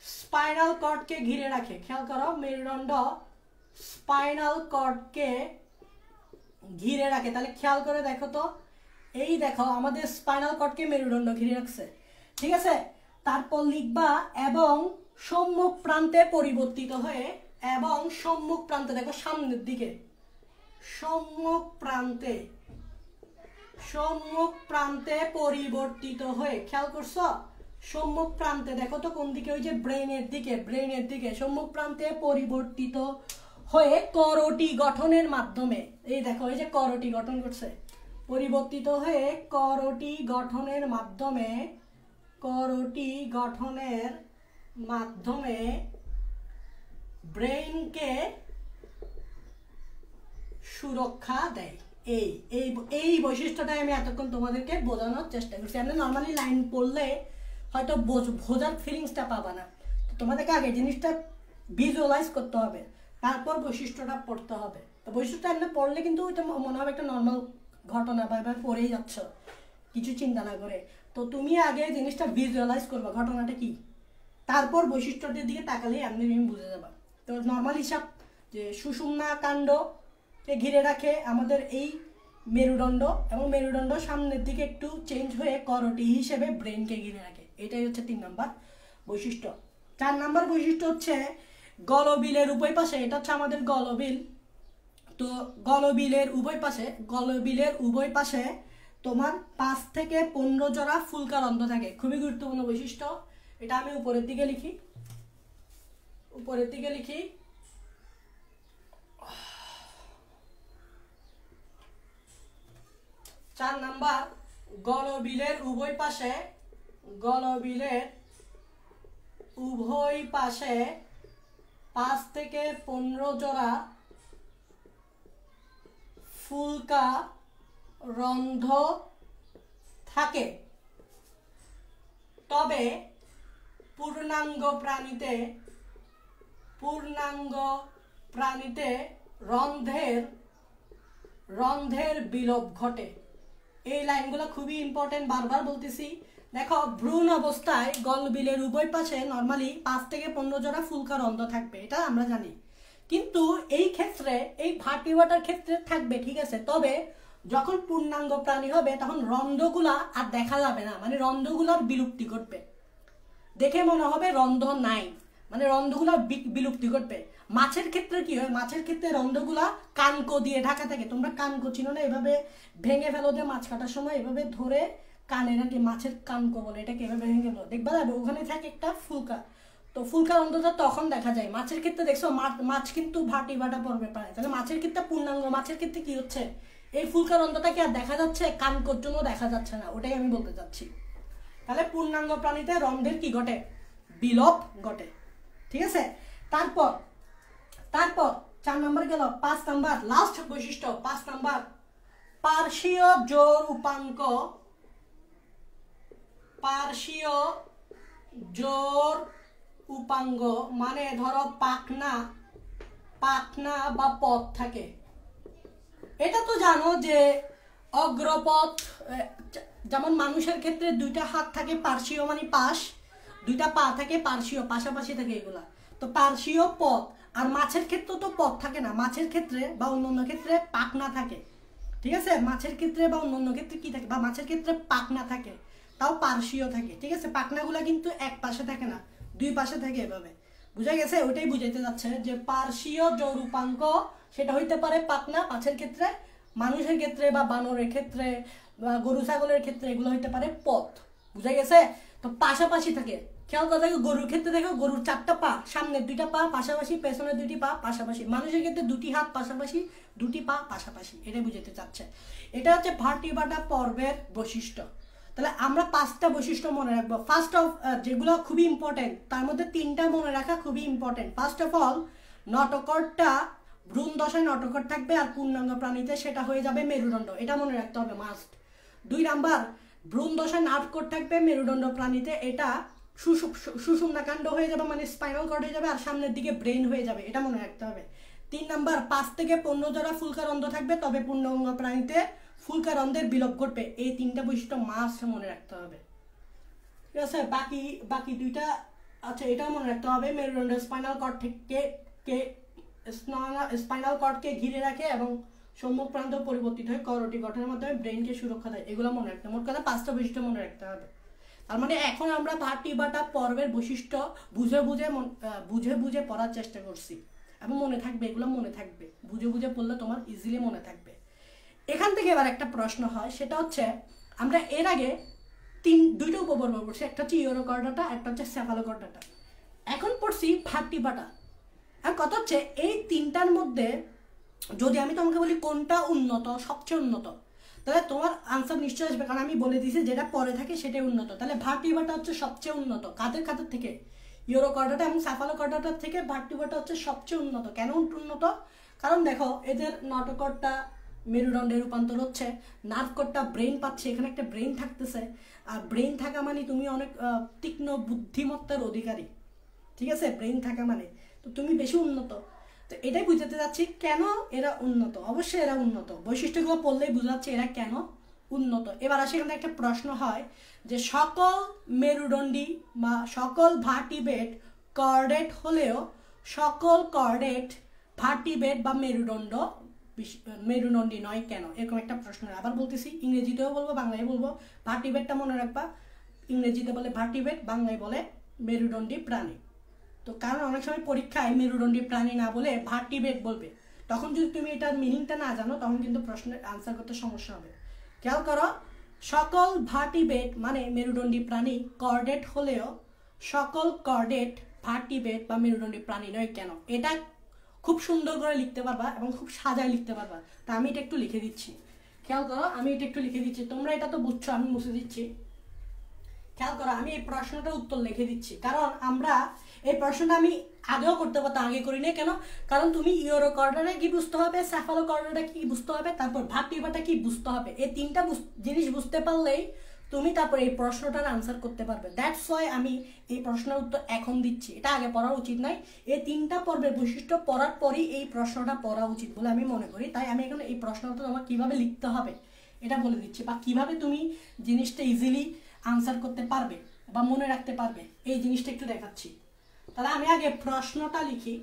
স্পাইনাল কর্ডকে ঘিরে রাখে। খেয়াল করো, মেরুদণ্ড স্পাইনাল কর্ডকে ঘিরে রাখে। তাহলে খেয়াল করে দেখো তো, এই দেখো আমাদের স্পাইনাল কর্ডকে মেরুদণ্ড ঘিরে রাখছে, ঠিক আছে। তারপর লিখবা এবং সম্মুখ প্রান্তে পরিবর্তিত হয়ে, এবং সম্মুখ প্রান্তে দেখো সামনের দিকে, সম্মুখ প্রান্তে পরিবর্তিত হয়ে। খেয়াল করছো, সম্মুখ প্রান্তে দেখো তো কোন দিকে, ওই যে ব্রেনের দিকে সম্মুখ প্রান্তে পরিবর্তিত হয়ে করোটি গঠনের মাধ্যমে, এই দেখো এই যে করোটি গঠন করছে, পরিবর্তিত হয়ে করোটি গঠনের মাধ্যমে ব্রেইনকে সুরক্ষা দেয়। এই বৈশিষ্ট্যটাই আমি এতক্ষণ তোমাদেরকে বোঝানোর চেষ্টা করছি। আমি নর্মালি লাইন পড়লে হয়তো বোঝার ফিলিংসটা পাবা না, তোমাদেরকে আগে জিনিসটা ভিজুয়ালাইজ করতে হবে, তারপর বৈশিষ্ট্যটা পড়তে হবে। তো বৈশিষ্ট্যটা এমনি পড়লে কিন্তু ওইটা মনে হবে একটা নর্মাল ঘটনা, বা এবার পড়েই যাচ্ছ কিছু চিন্তা না করে। তো তুমি আগে জিনিসটা ভিজুয়ালাইজ করবা ঘটনাটা কি, তারপর বৈশিষ্ট্যটির দিকে তাকালে এমনি তুমি বুঝে যাবা। তো নর্মাল হিসাব যে সুষুম্না কাণ্ডকে ঘিরে রাখে আমাদের এই মেরুদণ্ড, এবং মেরুদণ্ড সামনের দিকে একটু চেঞ্জ হয়ে করোটি হিসেবে ব্রেনকে ঘিরে রাখে। এটাই হচ্ছে 3 নম্বর বৈশিষ্ট্য। 4 নম্বর বৈশিষ্ট্য হচ্ছে গলবিলের উভয় পাশে, এটা হচ্ছে আমাদের গলবিল। তো গলবিলের উভয় পাশে তোমার 5 থেকে 15 জোড়া ফুলকারন্ধ্র থাকে। খুবই গুরুত্বপূর্ণ বৈশিষ্ট্য। এটা আমি উপরের দিকে লিখি। 4 নাম্বার, গলবিলের উভয় পাশে 5 থেকে 15 জোড়া ফুলকা রন্ধ্র থাকে, তবে পূর্ণাঙ্গ প্রাণীতে রন্ধ্রের বিলোপ ঘটে। এই লাইনগুলো খুবই ইম্পর্টেন্ট, বারবার বলতেছি। দেখো, ভ্রূণ অবস্থায় গলবিলের উভয় পাশে নর্মালি 5 থেকে 15 জোড়া ফুলকা রন্ধ্র থাকবে, এটা আমরা জানি। কিন্তু এই ক্ষেত্রে, এই ভার্টিব্রাটার ক্ষেত্রে থাকবে, ঠিক আছে। তবে যখন পূর্ণাঙ্গ প্রাণী হবে তখন রন্ধ্রগুলা আর দেখা যাবে না, মানে রন্ধ্রগুলার বিলুপ্তি ঘটবে। দেখে মনে হবে রন্ধ্র নাই, মানে রন্ধ্রগুলা বিলুপ্তি ঘটবে। মাছের ক্ষেত্রে কি হয়? মাছের ক্ষেত্রে রন্ধ্রগুলা কানকো দিয়ে ঢাকা থাকে। তোমরা কানকো চিনো না? এভাবে ভেঙে ফেলো, যে মাছ কাটার সময় এভাবে ধরে কানের আর কি, মাছের কানকো বলে এটাকে, এভাবে ভেঙে ফেলো, দেখবা যাবে ওখানে থাকে একটা ফুলকা। তো ফুলকা রন্ধ্রটা তখন দেখা যায়। মাছের ক্ষেত্রে দেখছো, মাছ কিন্তু ভার্টিব্রাটা পর্বে পায়। তাহলে মাছের ক্ষেত্রে পূর্ণাঙ্গ মাছের ক্ষেত্রে কি হচ্ছে? এই ফুলকা রন্ধ্রটা কি আর দেখা যাচ্ছে? কানকোর জন্য দেখা যাচ্ছে না, ওটাই আমি বলতে চাচ্ছি। তাহলে পূর্ণাঙ্গ প্রাণীতে রন্ধ্রের কি ঘটে? বিলোপ ঘটে, ঠিক আছে। তারপর 4 নম্বর গেল। 5 নম্বর লাস্ট বৈশিষ্ট্য, 5 নম্বর পার্শ্বীয় জোর উপাঙ্গ। পার্শ্বীয় জোর উপাঙ্গ মানে ধরো পাখনা বা পথ থাকে। এটা তো জানো যে অগ্রপথ, যেমন মানুষের ক্ষেত্রে 2টা হাত থাকে পার্শ্বীয় মানে পাশ, 2টা পা থাকে পার্শ্বীয়, পাশাপাশি থাকে এগুলা, তো পার্শ্বীয় পথ। আর মাছের ক্ষেত্রে তো পথ থাকে না, মাছের ক্ষেত্রে বা অন্যান্য ক্ষেত্রে পাখনা থাকে, ঠিক আছে। মাছের ক্ষেত্রে বা অন্যান্য ক্ষেত্রে কি থাকে? বা মাছের ক্ষেত্রে পাখনা থাকে, তাও পার্শ্বীয় থাকে, ঠিক আছে। পাখনাগুলা কিন্তু এক পাশে থাকে না, 2 পাশে থাকে, এভাবে বুঝা গেছে? ওইটাই বুঝাইতে যাচ্ছে যে পার্শ্বীয় জোর উপাঙ্গ সেটা হইতে পারে পাখনা মাছের ক্ষেত্রে, মানুষের ক্ষেত্রে বা বানরের ক্ষেত্রে বা গরু ছাগলের ক্ষেত্রে এগুলো হইতে পারে পথ, বুঝা গেছে? তো পাশাপাশি থাকে। খেয়াল করে দেখো, গরুর ক্ষেত্রে দেখো, গরুর 4টা পা, সামনে 2টা পা পাশাপাশি, পেছনে 2টি পা পাশাপাশি। মানুষের ক্ষেত্রে 2টি হাত পাশাপাশি, 2টি পা পাশাপাশি, এটাই বুঝাতে চাচ্ছে। এটা হচ্ছে ভার্টিব্রাটা পর্বের বৈশিষ্ট্য। তাহলে আমরা 5টা বৈশিষ্ট্য মনে রাখবো। ফার্স্ট অফ, যেগুলো খুবই ইম্পর্টেন্ট, তার মধ্যে 3টা মনে রাখা খুবই ইম্পর্টেন্ট। ফার্স্ট অফ অল, নটকটটা ভ্রূণ দশায় নটকট থাকবে, আর পূর্ণাঙ্গ প্রাণীতে সেটা হয়ে যাবে মেরুদণ্ড, এটা মনে রাখতে হবে মাস্ট। 2 নাম্বার, ভ্রূণ দশায় নাটকট থাকবে, মেরুদণ্ড প্রাণীতে এটা সুষুম্নাকাণ্ড হয়ে যাবে, মানে স্পাইনাল কর্ড হয়ে যাবে, আর সামনের দিকে ব্রেন হয়ে যাবে, এটা মনে রাখতে হবে। 3 নাম্বার, 5 থেকে 15 জোড়া ফুলকা রন্ধ্র থাকবে, তবে পূর্ণাঙ্গ প্রাণীতে ফুলকা রন্ধ্রের বিলোপ ঘটবে। এই 3টা বৈশিষ্ট্য মাস্ট মনে রাখতে হবে, ঠিক আছে। বাকি 2টা আচ্ছা, এটাও মনে রাখতে হবে। মেরুদণ্ড স্পাইনাল কর্ডকে ঘিরে রাখে এবং সম্মুখ প্রান্ত পরিবর্তিত হয় করোটি গঠনের মাধ্যমে ব্রেনকে সুরক্ষা দেয়, এগুলো মনে রাখতে হবে। মোট কথা 5টা বৈশিষ্ট্য মনে রাখতে হবে। তার মানে এখন আমরা ভার্টিব্রাটা পর্বের বৈশিষ্ট্য বুঝে বুঝে পড়ার চেষ্টা করছি, এবং মনে থাকবে, এগুলো মনে থাকবে, বুঝে পড়লে তোমার ইজিলি মনে থাকবে। এখান থেকে এবার একটা প্রশ্ন হয়, সেটা হচ্ছে আমরা এর আগে 2টা উপপর্ব পড়ছি, একটা হচ্ছে ইউরোকর্ডাটা, একটা হচ্ছে সেফালোকর্ডাটা। এখন পড়ছি ভার্টিব্রাটা। আর কথা হচ্ছে এই 3টার মধ্যে যদি আমি তোমাকে বলি কোনটা উন্নত, সবচেয়ে উন্নত, তাহলে তোমার আনসার নিশ্চয় আসবে, কারণ আমি বলে দিয়েছি যেটা পরে থাকে সেটাই উন্নত। তাহলে ভার্টিব্রাটা হচ্ছে সবচেয়ে উন্নত। কাদের থেকে? ইউরোকর্ডাটা এবং সেফালোকর্ডাটার থেকে ভার্টিব্রাটা হচ্ছে সবচেয়ে উন্নত। কেন উন্নত? কারণ দেখো, এদের নটকটটা মেরুদণ্ডে রূপান্তর হচ্ছে, নার্ভ কর্ডটা ব্রেন পাচ্ছে, এখানে একটা ব্রেন থাকতেছে, আর ব্রেন থাকা মানে তুমি অনেক তীক্ষ্ণ বুদ্ধিমত্তার অধিকারী, ঠিক আছে। ব্রেন থাকা মানে তো তুমি বেশি উন্নত। তো এটাই বুঝাতে যাচ্ছি কেন এরা উন্নত। অবশ্যই এরা উন্নত, বৈশিষ্ট্যগুলো পড়লেই বোঝাচ্ছে এরা কেন উন্নত। এবার আসে, এখানে একটা প্রশ্ন হয় যে সকল মেরুদণ্ডী বা সকল ভার্টিব্রেট কর্ডেট হলেও সকল কর্ডেট ভার্টিব্রেট বা মেরুদণ্ডী নয় কেন? এরকম একটা প্রশ্ন। আবার বলতেছি, ইংরেজিতেও বলবো, বাংলায় বলবো। ভার্টিব্রেটটা মনে রাখবা, ইংরেজিতে বলে ভার্টিব্রেট, বাংলায় বলে মেরুদণ্ডী প্রাণী। তো কারণ অনেক সময় পরীক্ষায় মেরুদণ্ডী প্রাণী না বলে ভার্টিব্রেট বলবে, তখন যদি তুমি এটার মিনিংটা না জানো তখন কিন্তু প্রশ্নের আনসার করতে সমস্যা হবে। খেয়াল করো, সকল ভার্টিব্রেট মানে মেরুদণ্ডী প্রাণী কর্ডেট হলেও সকল কর্ডেট ভার্টিব্রেট বা মেরুদণ্ডী প্রাণী নয় কেন? এটা খুব সুন্দর করে লিখতে পারবা এবং খুব সাজায় লিখতে পারবা। তা আমি এটা একটু লিখে দিচ্ছি, খেয়াল করো, আমি এটা একটু লিখে দিচ্ছি। তোমরা এটা তো বুঝছো, আমি মুছে দিচ্ছি। খেয়াল করো, আমি এই প্রশ্নটার উত্তর লিখে দিচ্ছি, কারণ আমরা এই প্রশ্নটা আমি আগেও করতে পারতাম, আগে করি না কেন? কারণ তুমি ইউরোকর্ডাটা কি বুঝতে হবে, সেফালোকর্ডাটা কি বুঝতে হবে, তারপর ভার্টিব্রাটা কি বুঝতে হবে। এই তিনটা জিনিস বুঝতে পারলেই তুমি তারপর এই প্রশ্নটার আনসার করতে পারবে। দ্যাটস ওয়াই আমি এই প্রশ্নের উত্তর এখন দিচ্ছি, এটা আগে পড়া উচিত নয়। এই তিনটা পর্বের বৈশিষ্ট্য পড়ার পরই এই প্রশ্নটা পড়া উচিত বলে আমি মনে করি। তাই আমি এখন এই প্রশ্নটা তোমার কীভাবে লিখতে হবে এটা বলে দিচ্ছি, বা কিভাবে তুমি জিনিসটা ইজিলি আনসার করতে পারবে বা মনে রাখতে পারবে এই জিনিসটা একটু দেখাচ্ছি। তাহলে আমি আগে প্রশ্নটা লিখি।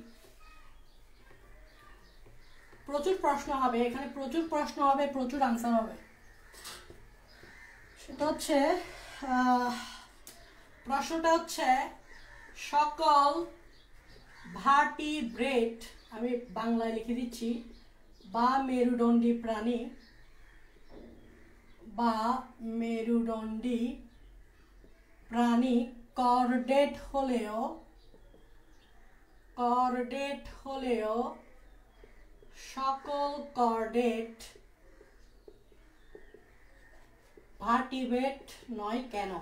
প্রচুর প্রশ্ন হবে এখানে, প্রচুর প্রশ্ন হবে, প্রচুর আনসার হবে। সেটা হচ্ছে প্রশ্নটা হচ্ছে সকল ভার্টিব্রেট, আমি বাংলায় লিখে দিচ্ছি, বা মেরুদণ্ডী প্রাণী বা মেরুদণ্ডী প্রাণী কর্ডেট হলেও সকল কর্ডেট ভার্টিব্রেট নয় কেন?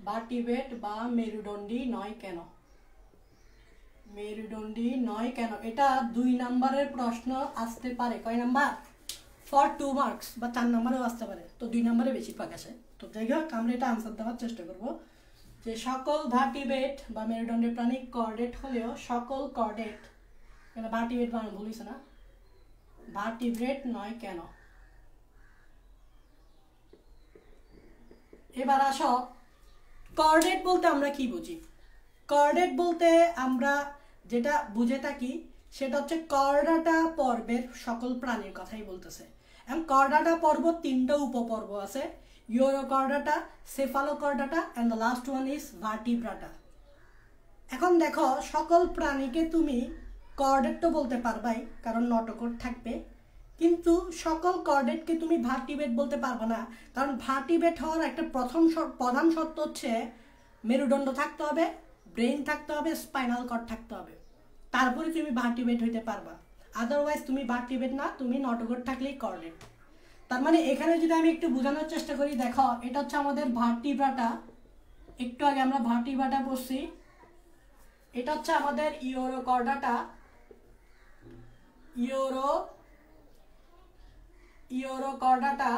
ভার্টিব্রেট বা মেরুদণ্ডী নয় কেন? মেরুদণ্ডী নয় কেন? এটা 2 নম্বরের প্রশ্ন আসতে পারে। কয় নাম্বার? ফর 2 মার্কস বা 4 নম্বরেও আসতে পারে, তো 2 নম্বরে বেশিরভাগ আসে। তো যাই হোক আমরা এটা আনসার দেওয়ার চেষ্টা করব যে সকল ভার্টিব্রেট বা মেরুদণ্ডী প্রাণী কর্ডেট হলেও সকল কর্ডেট, এটা ভার্টিব্রেট বানানো ভুলিস না, ভার্টিব্রেট নয় কেন? এবার আসো, কর্ডেট বলতে আমরা কি বুঝি? কর্ডেট বলতে আমরা যেটা বুঝে থাকি সেটা হচ্ছে কর্ডাটা পর্বের সকল প্রাণীর কথাই বলতেছে। এবং কর্ডাটা পর্ব 3টা উপপর্ব আছে, urochordata, cephalochordata and the last one is vertebrata. এখন দেখো, সকল প্রাণীকে তুমি কর্ডেট তো বলতে পারবাই, কারণ নটোকর্ড থাকবে, কিন্তু সকল কর্ডেটকে তুমি ভার্টিব্রেট বলতে পারবে না, কারণ ভার্টিব্রেট হওয়ার একটা প্রধান শর্ত হচ্ছে মেরুদণ্ড থাকতে হবে, ব্রেন থাকতে হবে, স্পাইনাল কর্ড থাকতে হবে, তারপরে তুমি ভার্টিব্রেট হইতে পারবা। আদারওয়াইজ তুমি ভার্টিব্রেট না, তুমি নটোকর্ড থাকলেই কর্ডেট। তার মানে এখানে যদি আমি একটু বোঝানোর চেষ্টা করি, দেখো এটা হচ্ছে আমাদের ভার্টিব্রাটা, একটু আগে আমরা ভার্টিব্রাটা পড়ছি, এটা হচ্ছে আমাদের ইউরোকর্ডাটা, ইউরোকর্ডাটা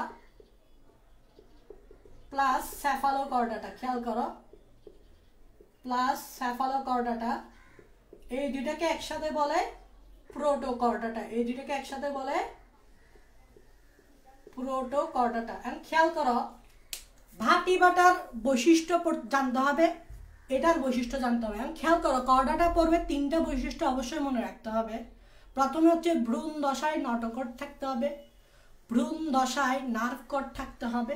প্লাস সেফালোকর্ডাটা, খেয়াল করো, প্লাস সেফালোকর্ডাটা, এই দুটাকে একসাথে বলে প্রোটোকর্ডাটা, এই দুটাকে একসাথে বলে প্রোটোকর্ডাটা। এন্ড খেয়াল করো, ভার্টিব্রাটার বৈশিষ্ট্য জানতে হবে, এটার বৈশিষ্ট্য জানতে হবে। এবং খেয়াল করো, কর্ডাটা পড়বে 3টা বৈশিষ্ট্য অবশ্যই মনে রাখতে হবে। প্রথমে হচ্ছে ভ্রূণ দশায় নটোকর্ড থাকতে হবে, ভ্রূণ দশায় নার্ভ কর্ড থাকতে হবে,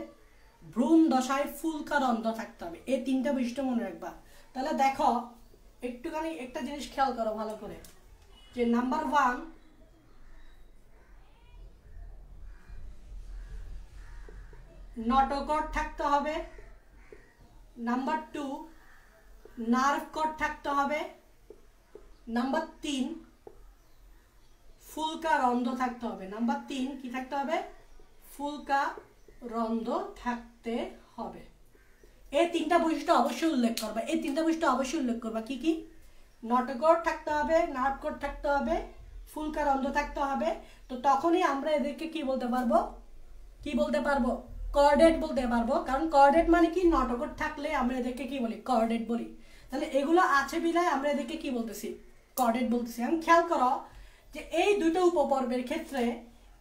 ভ্রূণ দশায় ফুলকারন্ধ্র থাকতে হবে। এই 3টা বৈশিষ্ট্য মনে রাখবা। তাহলে দেখো, একটুখানি একটা জিনিস খেয়াল করো ভালো করে, যে নাম্বার 1 নটোকর্ড থাকতে হবে, নাম্বার 2 নার্ভ কর্ড থাকতে হবে, নাম্বার 3 ফুলকারন্ধ্র থাকতে হবে। নাম্বার 3 কি থাকতে হবে? ফুলকারন্ধ্র থাকতে হবে। এই 3টা বৈশিষ্ট্য অবশ্যই উল্লেখ করবা, এই 3টা বৈশিষ্ট্য অবশ্যই উল্লেখ করবা। কি কি? নটোকর্ড থাকতে হবে, নার্ভ কর্ড থাকতে হবে, ফুলকারন্ধ্র থাকতে হবে। তো তখনই আমরা এদেরকে কি বলতে পারবো? কর্ডেট বলতে পারবো। কারণ কর্ডেট মানে কি? নটোকর্ড থাকলে আমরা এদেরকে কি বলি? কর্ডেট বলি। তাহলে এগুলো আছে বিধায় আমরা এদেরকে কি বলতেছি? কর্ডেট বলতেছি। আমি খেয়াল করো যে এই দুটো উপপর্বের ক্ষেত্রে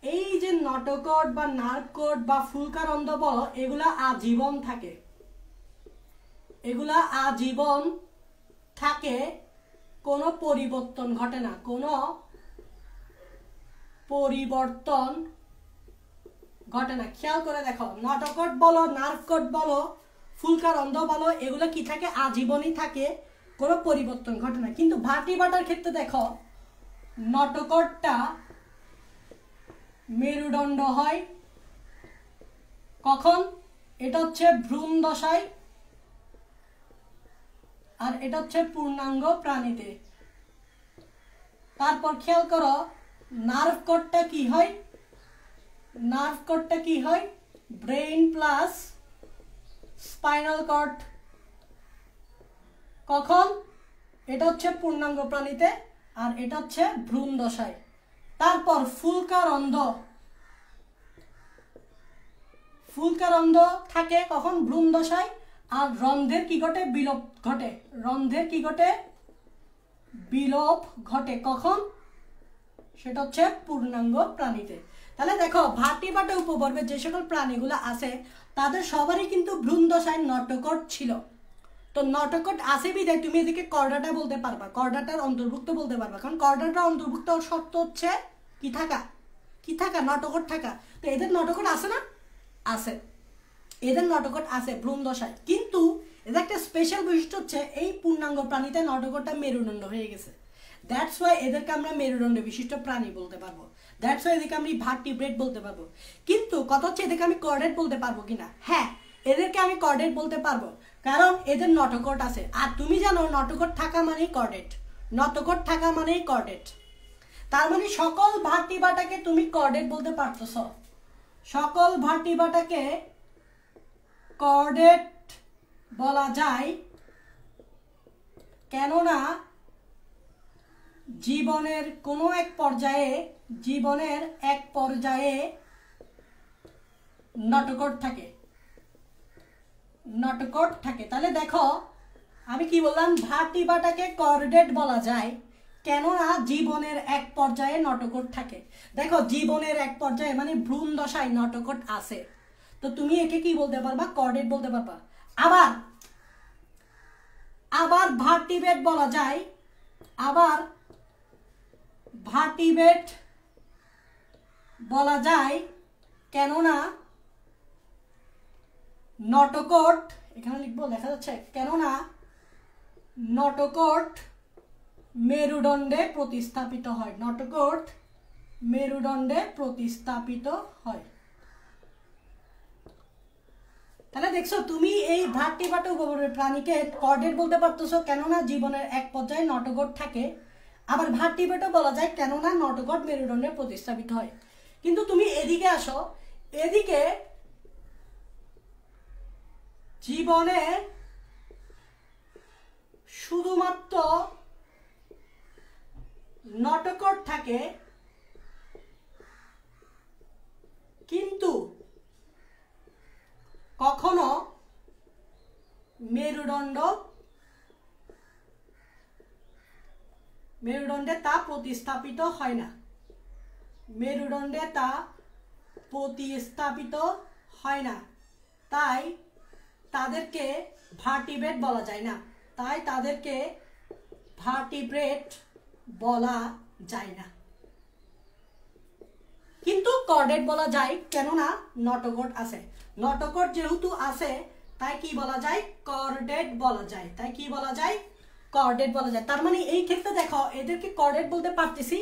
এই যে নটোকর্ড বা নার্ভ কর্ড বা ফুলকারন্ধ্র বলো, এগুলা আজীবন থাকে, এগুলা আজীবন থাকে, কোনো পরিবর্তন ঘটে না, কোনো পরিবর্তন ঘটে না। খেয়াল করে দেখো, নটোকর্ড বলো, নার্ভ কর্ড বলো, ফুলকারন্ধ্র বলো, এগুলো কি থাকে? আজীবনই থাকে, কোনো পরিবর্তন ঘটে না। কিন্তু ভার্টিব্রাটার ক্ষেত্রে দেখো, নটোকর্ডটা মেরুদণ্ড হয় কখন? এটা হচ্ছে ভ্রূণ দশায়, আর এটা হচ্ছে পূর্ণাঙ্গ প্রাণীতে। তারপর খেয়াল করো, নার্ভ কর্ডটা কি হয়? নার্ভ কর্ডটা কি হয়? Brain plus spinal cord. কখন? এটা হচ্ছে পূর্ণাঙ্গ প্রাণীতে, আর এটা হচ্ছে ভ্রূণ দশায়। তারপর ফুলকারন্ধ, ফুলকারন্ধ থাকে কখন? ভ্রূণ দশায়। আর রন্ধ্রের কি ঘটে? বিলোপ ঘটে। রন্ধ্রের কি ঘটে? বিলোপ ঘটে কখন? সেটা হচ্ছে পূর্ণাঙ্গ প্রাণীতে। তাহলে দেখো ভার্টিব্রাটা উপবর্গের যে সকল প্রাণীগুলো আছে তাদের সবারই কিন্তু ভ্রূণ দশায় নটোকট ছিল। তো নটোকট আছে বিধায় তুমি এদিকে কর্ডাটা বলতে পারবা, কর্ডাটার অন্তর্ভুক্ত বলতে পারবা, কারণ কর্ডাটার অন্তর্ভুক্ত শর্ত হচ্ছে কি থাকা? কি থাকা? নটোকট থাকা। তো এদের নটোকট আছে না? আছে, এদের নটোকট আছে ভ্রূণ দশায়। কিন্তু এদের একটা স্পেশাল বৈশিষ্ট্য হচ্ছে এই পূর্ণাঙ্গ প্রাণীতে নটোকটটা মেরুদণ্ড হয়ে গেছে। দ্যাটস ওয়াই এদেরকে আমরা মেরুদণ্ড বিশিষ্ট প্রাণী বলতে পারবো। দ্যাটস ওয়াই এদেরকে আমি ভার্টিব্রেট বলতে পারবো। কিন্তু কথা হচ্ছে এদেরকে আমি কর্ডেট বলতে পারবো কিনা? হ্যাঁ, এদেরকে আমি কর্ডেট বলতে পারবো, কারণ এদের নটোকট আছে। আর তুমি জানো নটোকট থাকা মানেই কর্ডেট, নটোকট থাকা মানেই কর্ডেট। তার মানে সকল ভার্টিব্রাটাকে তুমি কর্ডেট বলতে পারতেছ, সকল ভার্টিব্রাটাকে কর্ডেট বলা যায়। কেননা জীবনের কোনো এক পর্যায়ে, জীবনের এক পর্যায়ে নটোকট থাকে, নটোকট থাকে। তাহলে দেখো আমি কি বললাম? ভার্টিব্রাটাকে কর্ডেট বলা যায় কেননা জীবনের এক পর্যায়ে নটোকট থাকে। দেখো জীবনের এক পর্যায়ে মানে ভ্রূণ দশায় নটোকট আছে, তো তুমি একে কি বলতে পারবা? কর্ডেট বলতে পারবা। আবার আবার ভার্টিব্রেট বলা যায়, আবার ভার্টিব্রেট বলা যায় কেননা নটোকট, এখানে লিখবো, লেখা যাচ্ছে, কেননা নটোকট মেরুদণ্ডে প্রতিস্থাপিত হয়, নটোকট মেরুদণ্ডে প্রতিস্থাপিত হয়। তাহলে দেখছো তুমি এই ভার্টিব্রাটা উপবর্গের প্রাণীকে কর্ডেট বলতে পারতেছো কেননা জীবনের এক পর্যায়ে নটোকট থাকে। আবার ভার্টিব্রেটও বলা যায় কেননা নটোকট মেরুদণ্ডে প্রতিস্থাপিত হয়। কিন্তু তুমি এদিকে আসো, এদিকে জীবনে শুধুমাত্র নটোকট থাকে, কিন্তু কখনো মেরুদণ্ডে তা প্রতিস্থাপিত হয় না, মেরুদণ্ডে তা প্রতিস্থাপিত হয় না। তাই তাদেরকে ভার্টিব্রেট বলা যায় না, তাই তাদেরকে ভার্টিব্রেট বলা যায় না। কিন্তু কর্ডেট বলা যায় কেননা নটোকট আছে। নটোকট যেহেতু আছে তাই কি বলা যায়? কর্ডেট বলা যায়। তাই কি বলা যায়? কর্ডেট বলা যায়। তার মানে এই ক্ষেত্রে দেখো এদেরকে কর্ডেট বলতে পারতেছি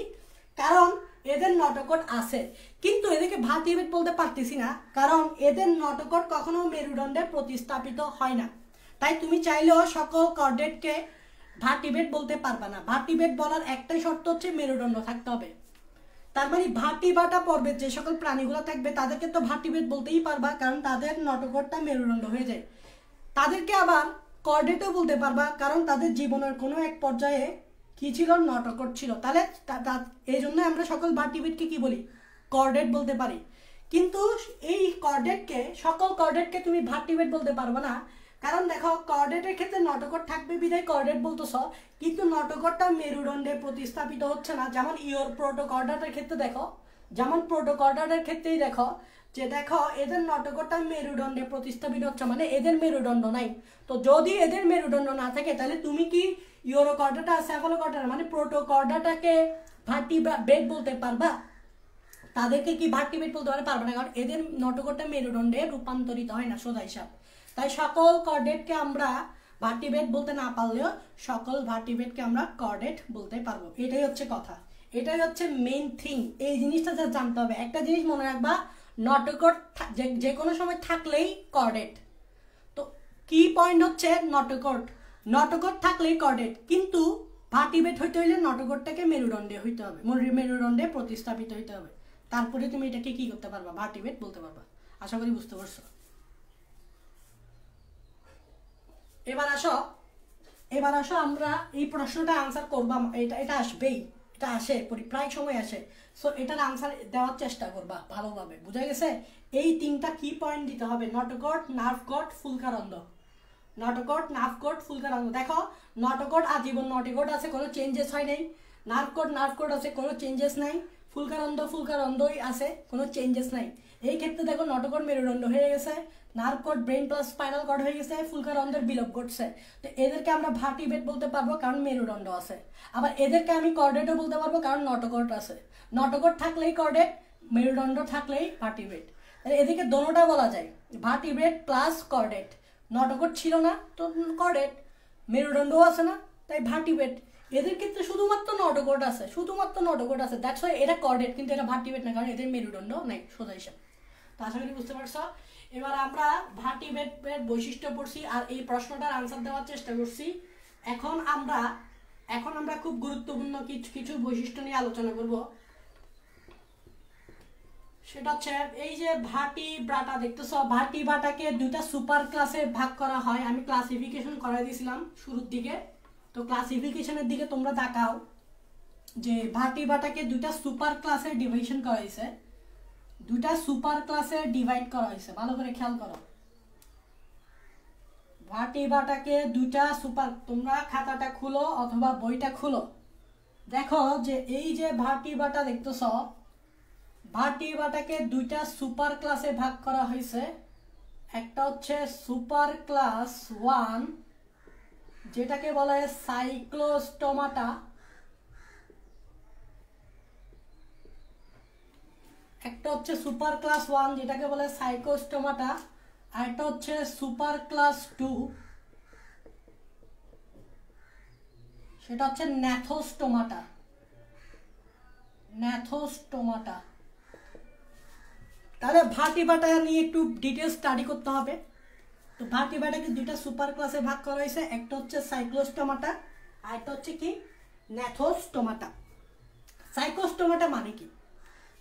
কারণ এদের নটোকট আছে, কিন্তু এদেরকে ভার্টিব্রেট বলতে পারতেছি না কারণ এদের নটোকট কখনো মেরুদণ্ডে প্রতিস্থাপিত হয় না। তাই তুমি চাইলেও সকল কর্ডেটকে ভার্টিব্রেট বলতে পারবে না। ভার্টিব্রেট বলার একটাই শর্ত হচ্ছে মেরুদণ্ড থাকতে হবে। তার মানে ভার্টিব্রাটা পর্বের যে সকল প্রাণীগুলো থাকবে তাদেরকে তো ভার্টিব্রেট বলতেই পারবা কারণ তাদের নটোকটটা মেরুদণ্ড হয়ে যায়। তাদেরকে আবার কর্ডেটও বলতে পারবা কারণ তাদের জীবনের কোনো এক পর্যায়ে কি ছিল? নটোকট ছিল। তাহলে এই জন্য আমরা সকল ভার্টিব্রেটকে কি বলি? কর্ডেট বলতে পারি। কিন্তু এই কর্ডেটকে, সকল কর্ডেটকে তুমি ভার্টিব্রেট বলতে পারবে না কারণ দেখো কর্ডেটের ক্ষেত্রে নটোকট থাকবে বিধায় কর্ডেট বলতেছ, কিন্তু নটোকটটা মেরুদণ্ডে প্রতিস্থাপিত হচ্ছে না। যেমন প্রোটোকর্ডাটের ক্ষেত্রে দেখো, যেমন প্রোটোকর্ডাটের ক্ষেত্রেই দেখো যে দেখো এদের নটোকটটা মেরুদণ্ডে প্রতিস্থাপিত হচ্ছে, মানে এদের মেরুদণ্ড নাই। তো যদি এদের মেরুদণ্ড না থাকে তাহলে তুমি কি ইউরোকর্ডাটা, সেফালোকর্ডাটা মানে প্রোটোকর্ডাটাকে ভার্টিব্রেট বলতে পারবা? তাদেরকে কি ভার্টিব্রেট বলতে পারবে না কারণ এদের নটোকটটা মেরুদণ্ডে রূপান্তরিত হয় না, সোজা হিসাব। তাই সকল কর্ডেটকে আমরা ভার্টিব্রেট বলতে না পারলেও সকল ভার্টিব্রেটকে আমরা কর্ডেট বলতে পারবো। এটাই হচ্ছে কথা, এটাই হচ্ছে মেইন থিং। এই জিনিসটা যা জানতে হবে। একটা জিনিস মনে রাখবা, নটোকট যে কোনো সময় থাকলেই কর্ডেট। তো কি পয়েন্ট হচ্ছে নটোকট, নটোকট থাকলেই কর্ডেট, কিন্তু ভার্টিব্রেট হইতে হইলে নটোকটটাকে মেরুদণ্ডে হইতে হবে, মেরুদণ্ডে প্রতিস্থাপিত হইতে হবে। তারপরে তুমি এটাকে কি করতে পারবা? ভার্টিব্রেট বলতে পারবা। আশা করি বুঝতে পারছো। এবার আসো এবার আসো আমরা এই প্রশ্নটা আনসার করবা, এটা এটা আসবেই, এটা আসে প্রায় সময় আসে। সো এটার আনসার দেওয়ার চেষ্টা করবা ভালোভাবে, বুঝা গেছে? এই তিনটা কি পয়েন্ট দিতে হবে, নটগট, নার্ভগট, ফুলকারন্দ। নটগট, নার্ভগট, ফুলকারন্দ। দেখো নটগট আজীবন নটগট আছে, কোনো চেঞ্জেস হয় নাই। নার্ভগট, নার্ভগট আছে, কোনো চেঞ্জেস নাই। ফুলকারন্দ, ফুলকারন্দই আছে, কোনো চেঞ্জেস নাই। এই ক্ষেত্রে দেখো নটগট মেরুদণ্ড হয়ে গেছে, নার্ভগট ব্রেন প্লাস স্পাইনাল কর্ড হয়ে গেছে, ফুলকারন্দের বিলোপ ঘটছে। তো এদেরকে আমরা ভার্টিব্রেট বলতে পারবো কারণ মেরুদণ্ড আছে। আবার এদেরকে আমি কর্ডেটও বলতে পারবো কারণ নটগট আছে। নটগট থাকলেই কর্ডেট, মেরুদণ্ড থাকলেই ভার্টিব্রেট। এদিকে দোনোটা বলা যায়, ভার্টিব্রেট প্লাস কর্ডেট। নটগট ছিল না তো কর্ডেট, মেরুদণ্ডও আছে না তাই ভার্টিব্রেট। এদের ক্ষেত্রে শুধুমাত্র নটগট আছে, শুধুমাত্র নটগট আছে, দ্যাটস ওয়াই এটা কর্ডেট, কিন্তু এটা ভার্টিব্রেট না কারণ এদের মেরুদণ্ড নাই, সোজা হিসাব। তো আশা করি বুঝতে পারছো। এবার আমরা ভার্টিব্রেটের বৈশিষ্ট্য পড়ছি আর এই প্রশ্নটার আনসার দেওয়ার চেষ্টা করছি। এখন আমরা খুব গুরুত্বপূর্ণ কিছু বৈশিষ্ট্য নিয়ে আলোচনা করব। সেটা হচ্ছে এই যে ভার্টিব্রাটা দেখতেছ, ভার্টিব্রাটাকে দুইটা সুপার ক্লাসে ভাগ করা হয়। আমি ক্লাসিফিকেশন করাই দিয়েছিলাম শুরুর দিকে, তো ক্লাসিফিকেশনের দিকে তোমরা তাকাও যে ভার্টিব্রাটাকে দুইটা সুপার ক্লাসে ডিভিশন করা হয়েছে, দুইটা সুপার ক্লাসে ডিভাইড করা হয়েছে, ভালো করে খেয়াল করো। ভার্টিব্রাটাকে দুইটা সুপার, তোমরা খাতাটা খুলো অথবা বইটা খুলো, দেখো যে এই যে ভার্টিব্রাটা দেখতেছ, ভার্টিব্রাটাকে দুইটা সুপার ক্লাসে ভাগ করা হয়েছে। একটা হচ্ছে সুপার ক্লাস 1 যেটাকে বলা হয় সাইক্লোস্টোমাটা, একটা হচ্ছে সুপার ক্লাস 1 যেটাকে বলে সাইক্লোস্টোমাটা, আর একটা হচ্ছে সুপার ক্লাস 2 সেটা হচ্ছে ন্যাথোস্টোমাটা। ন্যাথোস্টোমাটা। তাহলে ভার্টিব্রাটা নিয়ে একটু ডিটেলস স্টাডি করতে হবে। তো ভার্টিব্রাটাকে দুইটা সুপার ক্লাসে ভাগ করা হয়েছে, একটা হচ্ছে সাইক্লোস্টোমাটা আর একটা হচ্ছে কি ন্যাথোস্টোমাটা। সাইক্লোস্টোমাটা মানে কি?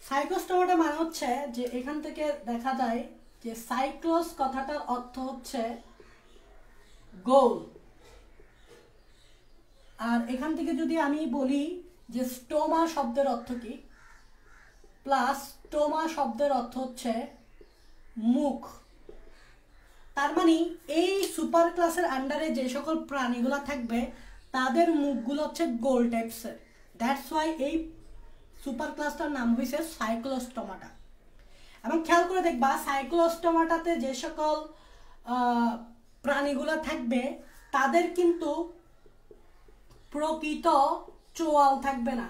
সাইক্লোস্টোমাটা মানে হচ্ছে যে এখান থেকে দেখা যায় যে সাইক্লোস কথাটার অর্থ হচ্ছে গোল, আর এখান থেকে যদি আমি বলি যে স্টোমা শব্দের অর্থ কি, প্লাস স্টোমা শব্দের অর্থ হচ্ছে মুখ। তার মানে এই সুপার ক্লাসের আন্ডারে যে সকল প্রাণীগুলো থাকবে তাদের মুখগুলো হচ্ছে গোল টাইপসের, দ্যাটস ওয়াই এই সুপার ক্লাসটার নাম হয়েছে সাইক্লোস্টোমাটা। এবং খেয়াল করে দেখবা সাইক্লোস্টোমাটাতে যে সকল প্রাণীগুলো থাকবে তাদের কিন্তু প্রকৃত চোয়াল থাকবে না,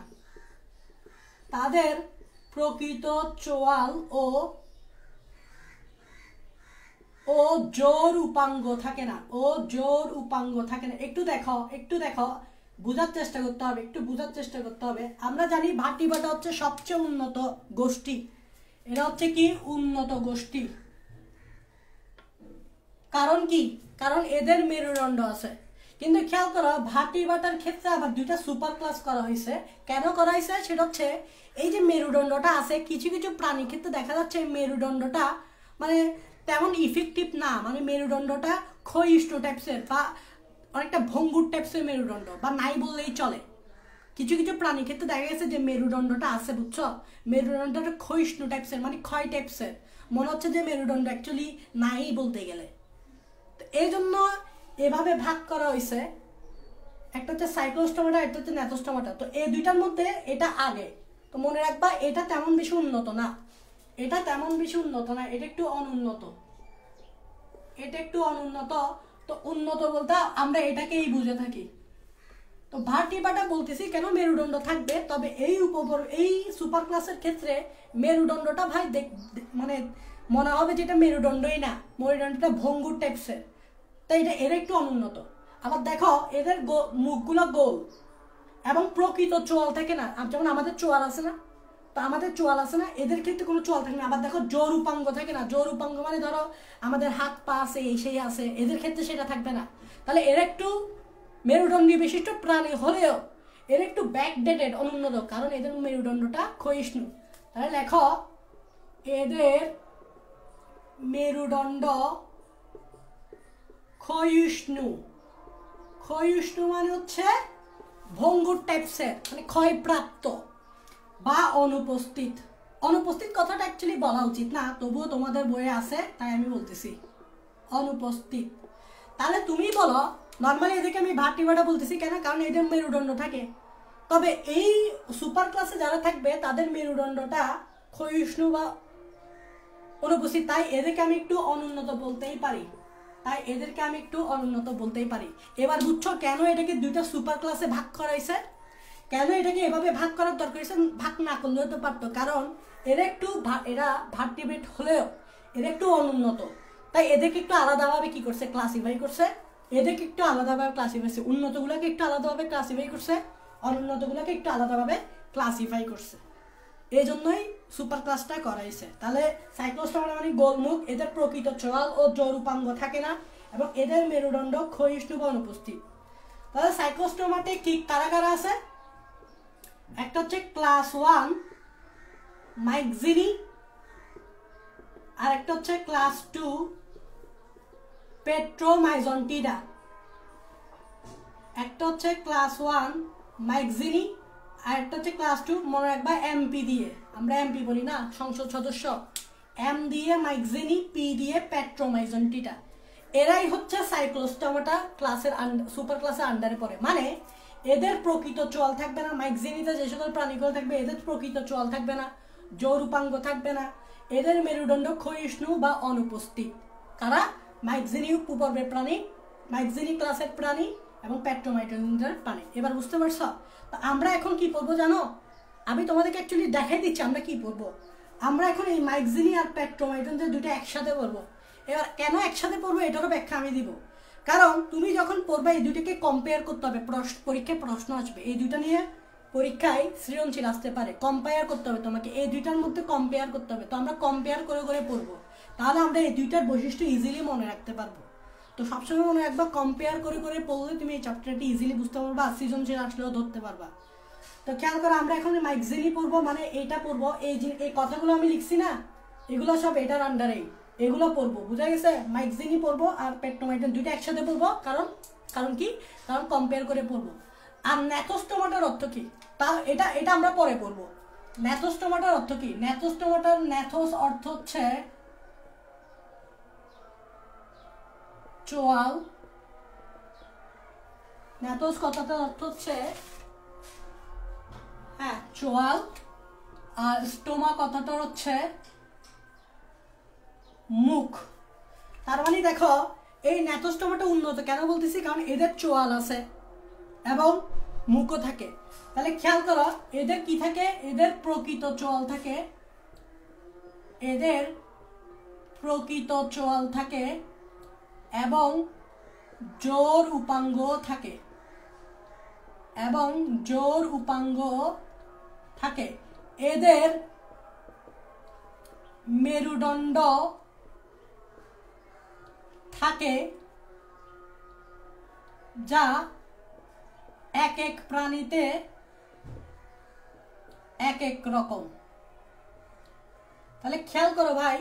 তাদের প্রকৃত চোয়াল ও জোর উপাঙ্গ থাকে না, ও জোর উপাঙ্গ থাকে না। একটু দেখো বুঝার চেষ্টা করতে হবে, একটু বুঝার চেষ্টা করতে হবে। আমরা জানি ভার্টিব্রাটা হচ্ছে সবচেয়ে উন্নত গোষ্ঠী, এরা হচ্ছে কি উন্নত গোষ্ঠী। কারণ কি? কারণ এদের মেরুদণ্ড আছে। কিন্তু খেয়াল করো ভার্টিব্রাটার ক্ষেত্রে আবার দুইটা সুপার ক্লাস করা হয়েছে। কেন করা হয়েছে? সেটা হচ্ছে এই যে মেরুদণ্ডটা আছে, কিছু কিছু প্রাণীর ক্ষেত্রে দেখা যাচ্ছে মেরুদণ্ডটা মানে তেমন ইফেক্টিভ না, মানে মেরুদণ্ডটা ক্ষয়িষ্ণু টাইপসের বা অনেকটা ভঙ্গুর টাইপসের মেরুদণ্ড, বা নাই বললেই চলে। কিছু কিছু প্রাণীর ক্ষেত্রে দেখা গেছে যে মেরুদণ্ডটা আছে, বুঝছো, মেরুদণ্ডটা ক্ষয়িষ্ণু টাইপসের মানে ক্ষয় টাইপসের, মনে হচ্ছে যে মেরুদণ্ড অ্যাকচুয়ালি নাই বলতে গেলে। তো এই জন্য এভাবে ভাগ করা হয়েছে, একটা হচ্ছে সাইক্লোস্টোমাটা, একটা হচ্ছে ন্যাথোস্টোমাটা। তো এই দুইটার মধ্যে এটা আগে, তো মনে রাখবা এটা তেমন বেশি উন্নত না, এটা তেমন বেশি উন্নত না, এটা একটু অনুন্নত, এটা একটু অনুন্নত। তো উন্নত বলতে আমরা এটাকেই বুঝে থাকি। তো ভার্টিব্রাটা বলতেছি কেন, মেরুদণ্ড থাকবে, তবে এই সুপার ক্লাসের ক্ষেত্রে মেরুদণ্ডটা ভাই মানে মনে হবে যে এটা মেরুদণ্ডই না, মেরুদণ্ডটা ভঙ্গুর টাইপসের, তাই এরা একটু অনুন্নত। আবার দেখো এদের মুখগুলো গোল এবং প্রকৃত চোয়াল থাকে না, যেমন আমাদের চোয়াল আছে না, তো আমাদের চোয়াল আছে না, এদের ক্ষেত্রে কোনো চোয়াল থাকে না। আবার দেখো জোর উপাঙ্গ থাকে না, জোর উপাঙ্গ মানে ধরো আমাদের হাত পা আছে এই সেই আছে, এদের ক্ষেত্রে সেটা থাকবে না। তাহলে এরা একটু মেরুদণ্ডী বিশিষ্ট প্রাণী হলেও এরা একটু ব্যাকডেটেড, অনুন্নত, কারণ এদের মেরুদণ্ডটা ক্ষয়িষ্ণু। তাহলে লেখো এদের মেরুদণ্ড ক্ষয়িষ্ণু, ক্ষয়িষ্ণু মানে হচ্ছে ভঙ্গুর টাইপসের, মানে ক্ষয়প্রাপ্ত বা অনুপস্থিত। অনুপস্থিত কথাটা অ্যাকচুয়ালি বলা উচিত না, তবুও তোমাদের বইয়ে আছে তাই আমি বলতেছি অনুপস্থিত। তাহলে তুমি বলো, নর্মালি এদেরকে আমি ভার্টিব্রেটা বলতেছি কেন, কারণ এদের মেরুদণ্ড থাকে। তবে এই সুপার ক্লাসে যারা থাকবে তাদের মেরুদণ্ডটা ক্ষয়িষ্ণু বা অনুপস্থিত, তাই এদেরকে আমি একটু অনুন্নত বলতেই পারি। এবার বুঝছো কেন এটাকে দুইটা সুপার ক্লাসে ভাগ করা হয়েছে, কেন এটাকে এভাবে ভাগ করার দরকার হয়েছে। ভাগ না করলেও তো পারতো, কারণ এরা ভার্টিব্রেট হলেও এরা একটু অনুন্নত, তাই এদেরকে একটু আলাদাভাবে কি করছে, ক্লাসিফাই করছে। এদেরকে একটু আলাদাভাবে ক্লাসিফাই করছে, উন্নতগুলোকে একটু আলাদাভাবে ক্লাসিফাই করছে, অনুন্নতগুলোকে একটু আলাদাভাবে ক্লাসিফাই করছে। এই জন্যই সুপার ক্লাসটা করাইছে। তাহলে সাইক্লোস্টোমা মানে গোলমুখ, এদের প্রকৃত চোয়াল ও জরূপাঙ্গ থাকে না এবং এদের মেরুদণ্ড ক্ষয়িষ্ণু বা অনুপস্থিত। তাহলে সাইক্লোস্টোমাতে কি কারা কারা আছে? একটা হচ্ছে ক্লাস 1 মাইক্সিনি, আর একটা হচ্ছে ক্লাস 2 পেট্রোমাইজন্টিডা। একটা হচ্ছে ক্লাস 1 মাইক্সিনি, আর একটা হচ্ছে ক্লাস 2, মনে রাখবা এমপি দিয়ে, আমরা এমপি বলি না সংসদ সদস্য, এম দিয়ে মাইক্সিনি, পি দিয়ে পেট্রোমাইজন্টিডা। এরাই হচ্ছে সাইক্লোস্টোমাটা ক্লাসের সুপার ক্লাসের আন্ডারে পড়ে। মানে এদের প্রকৃত চোয়াল থাকবে না, মাইক্সিনিতে যে সকল প্রাণীগুলো থাকবে এদের প্রকৃত চোয়াল থাকবে না, জরূপাঙ্গ থাকবে না, এদের মেরুদণ্ড ক্ষয়িষ্ণু বা অনুপস্থিত। কারা? মাইক্সিনি উপপর্বের প্রাণী, মাইক্সিনি ক্লাসের প্রাণী এবং পেট্রোমাইজন্টিডার প্রাণী। এবার বুঝতে পারছো? তো আমরা এখন কি পড়বো জানো? আমি তোমাদেরকে অ্যাকচুয়ালি দেখাই দিচ্ছি আমরা কি পড়বো। আমরা এখন এই মাইক্সিনি আর পেট্রোমাইজন্টিডা দুটো একসাথে পড়বো। এবার কেন একসাথে পড়বো এটারও ব্যাখ্যা আমি দিব। কারণ তুমি যখন পড়বে এই দুটোকে কম্পেয়ার করতে হবে, পরীক্ষায় প্রশ্ন আসবে এই দুটো নিয়ে, পরীক্ষায় সৃজনশীল আসতে পারে, কম্পেয়ার করতে হবে তোমাকে, এই দুইটার মধ্যে কম্পেয়ার করতে হবে। তো আমরা কম্পেয়ার করে করে পড়বো, তাহলে আমরা এই দুইটার বৈশিষ্ট্য ইজিলি মনে রাখতে পারবো। তো সবসময় মনে রাখবা কম্পেয়ার করে করে পড়লে তুমি এই চ্যাপ্টারটি ইজিলি বুঝতে পারবা, আর সৃজনশীল আসলেও ধরতে পারবা। তো খেয়াল করো, আমরা এখন মাইক্সিনি পড়বো, মানে এইটা পড়বো, এই কথাগুলো আমি লিখছি না, এগুলো সব এটার আন্ডারেই, এগুলো পড়বো, বুঝা গেছে? মাইক্সিনি পড়বো আর পেট্রোমাইজন্টিডা দুইটা একসাথে পড়বো, কারণ কি, কারণ কম্পেয়ার করে পড়বো। আর ন্যাথোস্টোমাটার অর্থ কি তা এটা আমরা পরে পড়বো। ন্যাথোস্টোমাটার অর্থ কি? ন্যাথোস অর্থ হচ্ছে চোয়াল, ন্যাথোস কথাটার অর্থ হচ্ছে চোয়াল, আর স্টোমা কথাটার হচ্ছে মুখ। তার মানে দেখো এই ন্যাথোস্টোমাটা উন্নত কেন বলতেছি, কারণ এদের চোয়াল আছে এবং মুখও থাকে। তাহলে খেয়াল করো এদের কি থাকে, এদের প্রকৃত চোয়াল থাকে, এদের প্রকৃত চোয়াল থাকে এবং জোর উপাঙ্গ থাকে, এদের মেরুদণ্ড থাকে যা এক এক প্রাণীতে এক এক রকম। তাহলে খেয়াল করো ভাই,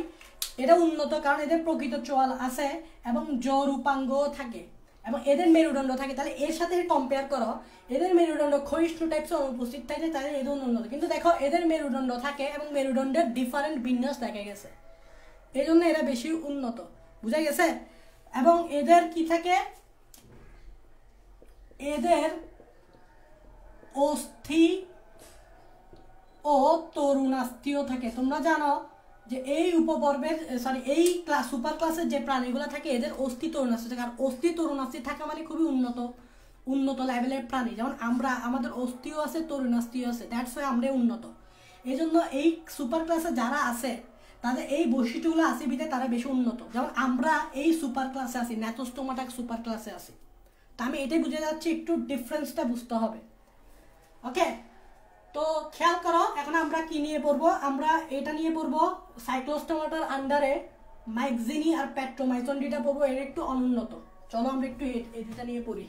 এটা উন্নত কারণ এদের প্রকৃত চোয়াল আছে এবং জরূপাঙ্গ থাকে এবং এদের মেরুদণ্ড থাকে। তাহলে এর সাথে কম্পেয়ার করো, এদের মেরুদণ্ড ক্ষয়িষ্ণু টাইপস অনুপস্থিত থাকে, তাহলে এদের উন্নত। কিন্তু দেখো এদের মেরুদণ্ড থাকে এবং মেরুদণ্ডের ডিফারেন্ট বিন্যাস দেখা গেছে, এই জন্য এরা বেশি উন্নত, বুঝা গেছে? এবং এদের কি থাকে, এদের অস্থি ও তরুণাস্থিও থাকে। তোমরা জানো যে এই উপপর্বের এই সুপার ক্লাসের যে প্রাণীগুলো থাকে এদের অস্থি তরুণাস্থি থাকে, আর অস্থি তরুণাস্থি থাকা মানে খুবই উন্নত লেভেলের প্রাণী। যেমন আমাদের অস্থিও আছে, তরুণাস্থিও আছে, দ্যাটস ওয়াই আমরা উন্নত। এই জন্য এই সুপার ক্লাসে যারা আছে তাদের এই বৈশিষ্ট্যগুলো আছে বিধায় তারা বেশি উন্নত। যেমন আমরা এই সুপার ক্লাসে আছি, ন্যাথোস্টোমাটা সুপার ক্লাসে আছি। তা আমি এটাই বুঝে যাচ্ছি, একটু ডিফারেন্সটা বুঝতে হবে। ওকে, তো খেয়াল করো এখন আমরা কি নিয়ে পড়বো, আমরা এটা নিয়ে পড়বো সাইক্লোস্টোমাটার আন্ডারে মাইক্সিনি আর পেট্রোমাইজন্টিডা পড়বো, এর একটু অনুন্নত। চলো আমরা একটু এই দুটা নিয়ে পড়ি।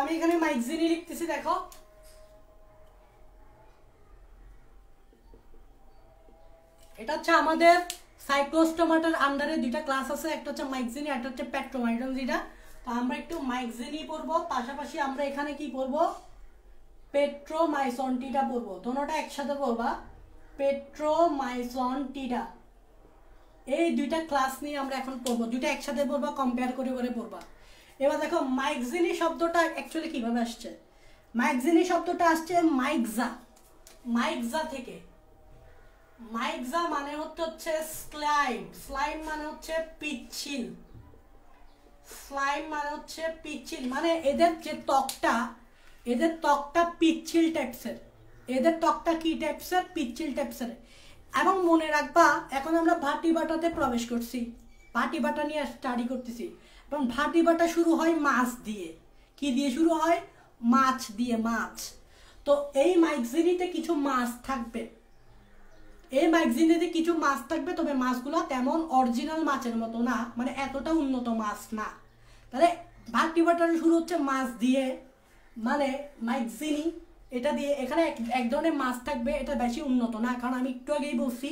আমি এখানে মাইক্সিনি লিখতেছি, দেখো এটা হচ্ছে আমাদের সাইক্লোস্টোমাটার আন্ডারে দুইটা ক্লাস আছে, একটা হচ্ছে মাইক্সিনি, একটা হচ্ছে পেট্রোমাইটোনজিটা। তো আমরা একটু মাইক্সিনি পড়বো, পাশাপাশি আমরা এখানে কি পড়বো, পেট্রোমাইসনটিডা পড়বো। দোনোটা একসাথে পড়বা, পেট্রোমাইসনটিডা। এই দুইটা ক্লাস নিয়ে আমরা এখন পড়বো, দুইটা একসাথে পড়বা, কম্পেয়ার করে করে পড়বা। এবার দেখো মাইক্সিনি শব্দটা অ্যাকচুয়ালি কিভাবে আসছে। মাইক্সিনি শব্দটা আসছে মাইকজা, মাইকজা থেকে। মাইকজা মানে হচ্ছে স্লাইম, স্লাইম মানে হচ্ছে পিচ্ছিল, স্লাইম মানে হচ্ছে পিচ্ছিল, মানে এদের যে ত্বকটা, এদের ত্বকটা পিচ্ছিল টাইপসের, এদের ত্বকটা কি টাইপসের, পিচ্ছিল টাইপসের। এবং মনে রাখবা এখন আমরা ভাটিবাটাতে প্রবেশ করছি, ভাটিবাটা নিয়ে স্টাডি করতেছি, এবং ভাটিবাটা শুরু হয় মাছ দিয়ে। কি দিয়ে শুরু হয়, মাছ দিয়ে, মাছ। তো এই মাইক্সিনিতে কিছু মাছ থাকবে, এই ম্যাগজিনেতে কিছু মাছ থাকবে, তবে মাছগুলো তেমন অরিজিনাল মাছের মতো না, মানে এতটা উন্নত মাছ না। তাহলে ভাটিবাটার শুরু হচ্ছে মাছ দিয়ে, মানে মাইক্সিনি এটা দিয়ে। এখানে এক ধরনের মাছ থাকবে, এটা বেশি উন্নত না, কারণ আমি একটু আগেই বলছি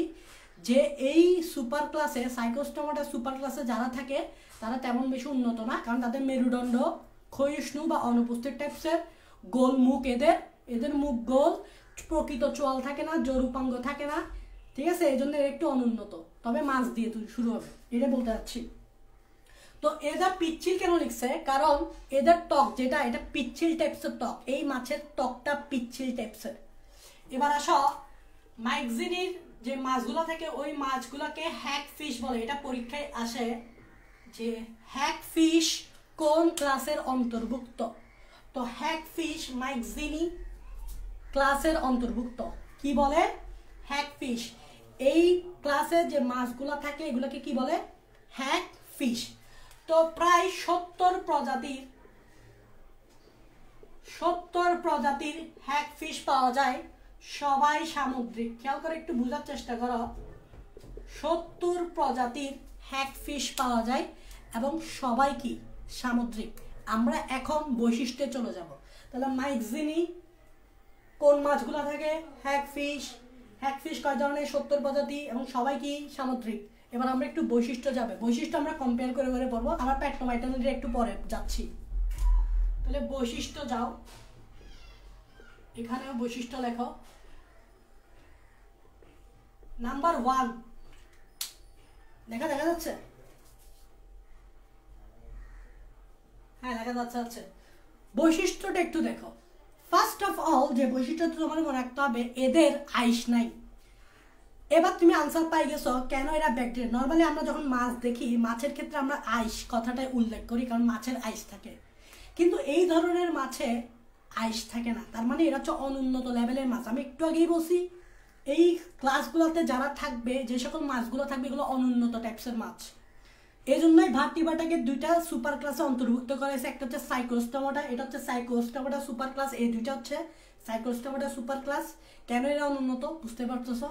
যে এই সুপার ক্লাসে, সাইক্লোস্টোমাটা সুপার ক্লাসে যারা থাকে তারা তেমন বেশি উন্নত না, কারণ তাদের মেরুদণ্ড ক্ষয়িষ্ণু বা অনুপস্থিত টাইপসের, গোল মুখ এদের, এদের মুখ গোল, প্রকৃত চোয়াল থাকে না, জরুপাঙ্গ থাকে না, ঠিক আছে, এই জন্য একটু অনুন্নত। তবে মাছ দিয়ে তুই শুরু হবে, এটা বলতে চাচ্ছি। তো এদের পিচ্ছিল কেন লিখছে, কারণ এদের ত্বক যেটা, এটা পিচ্ছিল টাইপসের ত্বক, এই মাছের ত্বকটা পিচ্ছিল টাইপসের। এবার আসো মাইক্সিনির যে মাছগুলো থাকে ওই মাছগুলোকে হ্যাক ফিশ বলে। এটা পরীক্ষায় আসে যে হ্যাক ফিশ কোন ক্লাসের অন্তর্ভুক্ত। তো হ্যাক ফিশ মাইক্সিনি ক্লাসের অন্তর্ভুক্ত। কি বলে, হ্যাক ফিশ। এই ক্লাসে যে মাছগুলো থাকে এগুলোকে কি বলে, হ্যাক ফিশ। তো প্রায় 70 প্রজাতির হ্যাক ফিশ পাওয়া যায়, সবাই সামুদ্রিক। খেয়াল করে একটু বোঝার চেষ্টা করো, 70 প্রজাতির হ্যাক ফিশ পাওয়া যায় এবং সবাই কি সামুদ্রিক। আমরা এখন বৈশিষ্ট্যে চলে যাব। তাহলে মাইক্সিনি কোন মাছগুলো থাকে, হ্যাক ফিশ। হ্যাক ফিশ কয় ধরনের, 70 প্রজাতি, এবং সবাই কি সামুদ্রিক। এবার আমরা একটু বৈশিষ্ট্য যাবে, বৈশিষ্ট্য আমরা কম্পেয়ার করে করে পড়বো। আমরা পেট্রোমাইটোনজিটা একটু পরে যাচ্ছি। তাহলে বৈশিষ্ট্য যাও, এখানেও বৈশিষ্ট্য লেখো। নাম্বার 1 দেখা যাচ্ছে, হ্যাঁ দেখা যাচ্ছে। বৈশিষ্ট্যটা একটু দেখো। ফার্স্ট অফ অল যে বৈশিষ্ট্যটা তোমার মনে রাখতে হবে, এদের আইস নাই। এবার তুমি আনসার পাই গেছো কেন এরা ব্যাকটেরিয়া। নর্মালি আমরা যখন মাছ দেখি, মাছের ক্ষেত্রে আমরা আইস কথাটাই উল্লেখ করি, কারণ মাছের আইস থাকে, কিন্তু এই ধরনের মাছে আইস থাকে না। তার মানে এরা হচ্ছে অনুন্নত লেভেলের মাছ। আমি একটু আগেই বলছি এই ক্লাসগুলোতে যারা থাকবে, যে সকল মাছগুলো থাকবে এগুলো অনুন্নত টাইপসের মাছ। এই জন্যই ভাটিবাটাকে দুইটা সুপার ক্লাসে অন্তর্ভুক্ত করা হয়েছে। একটা হচ্ছে সাইক্লোস্টোমাটা, এটা হচ্ছে সাইক্লোস্টোমাটা সুপার ক্লাস। এই দুইটা হচ্ছে সাইক্লোস্টোমাটা সুপার ক্লাস। কেন এরা অনুন্নত বুঝতে পারতেছো।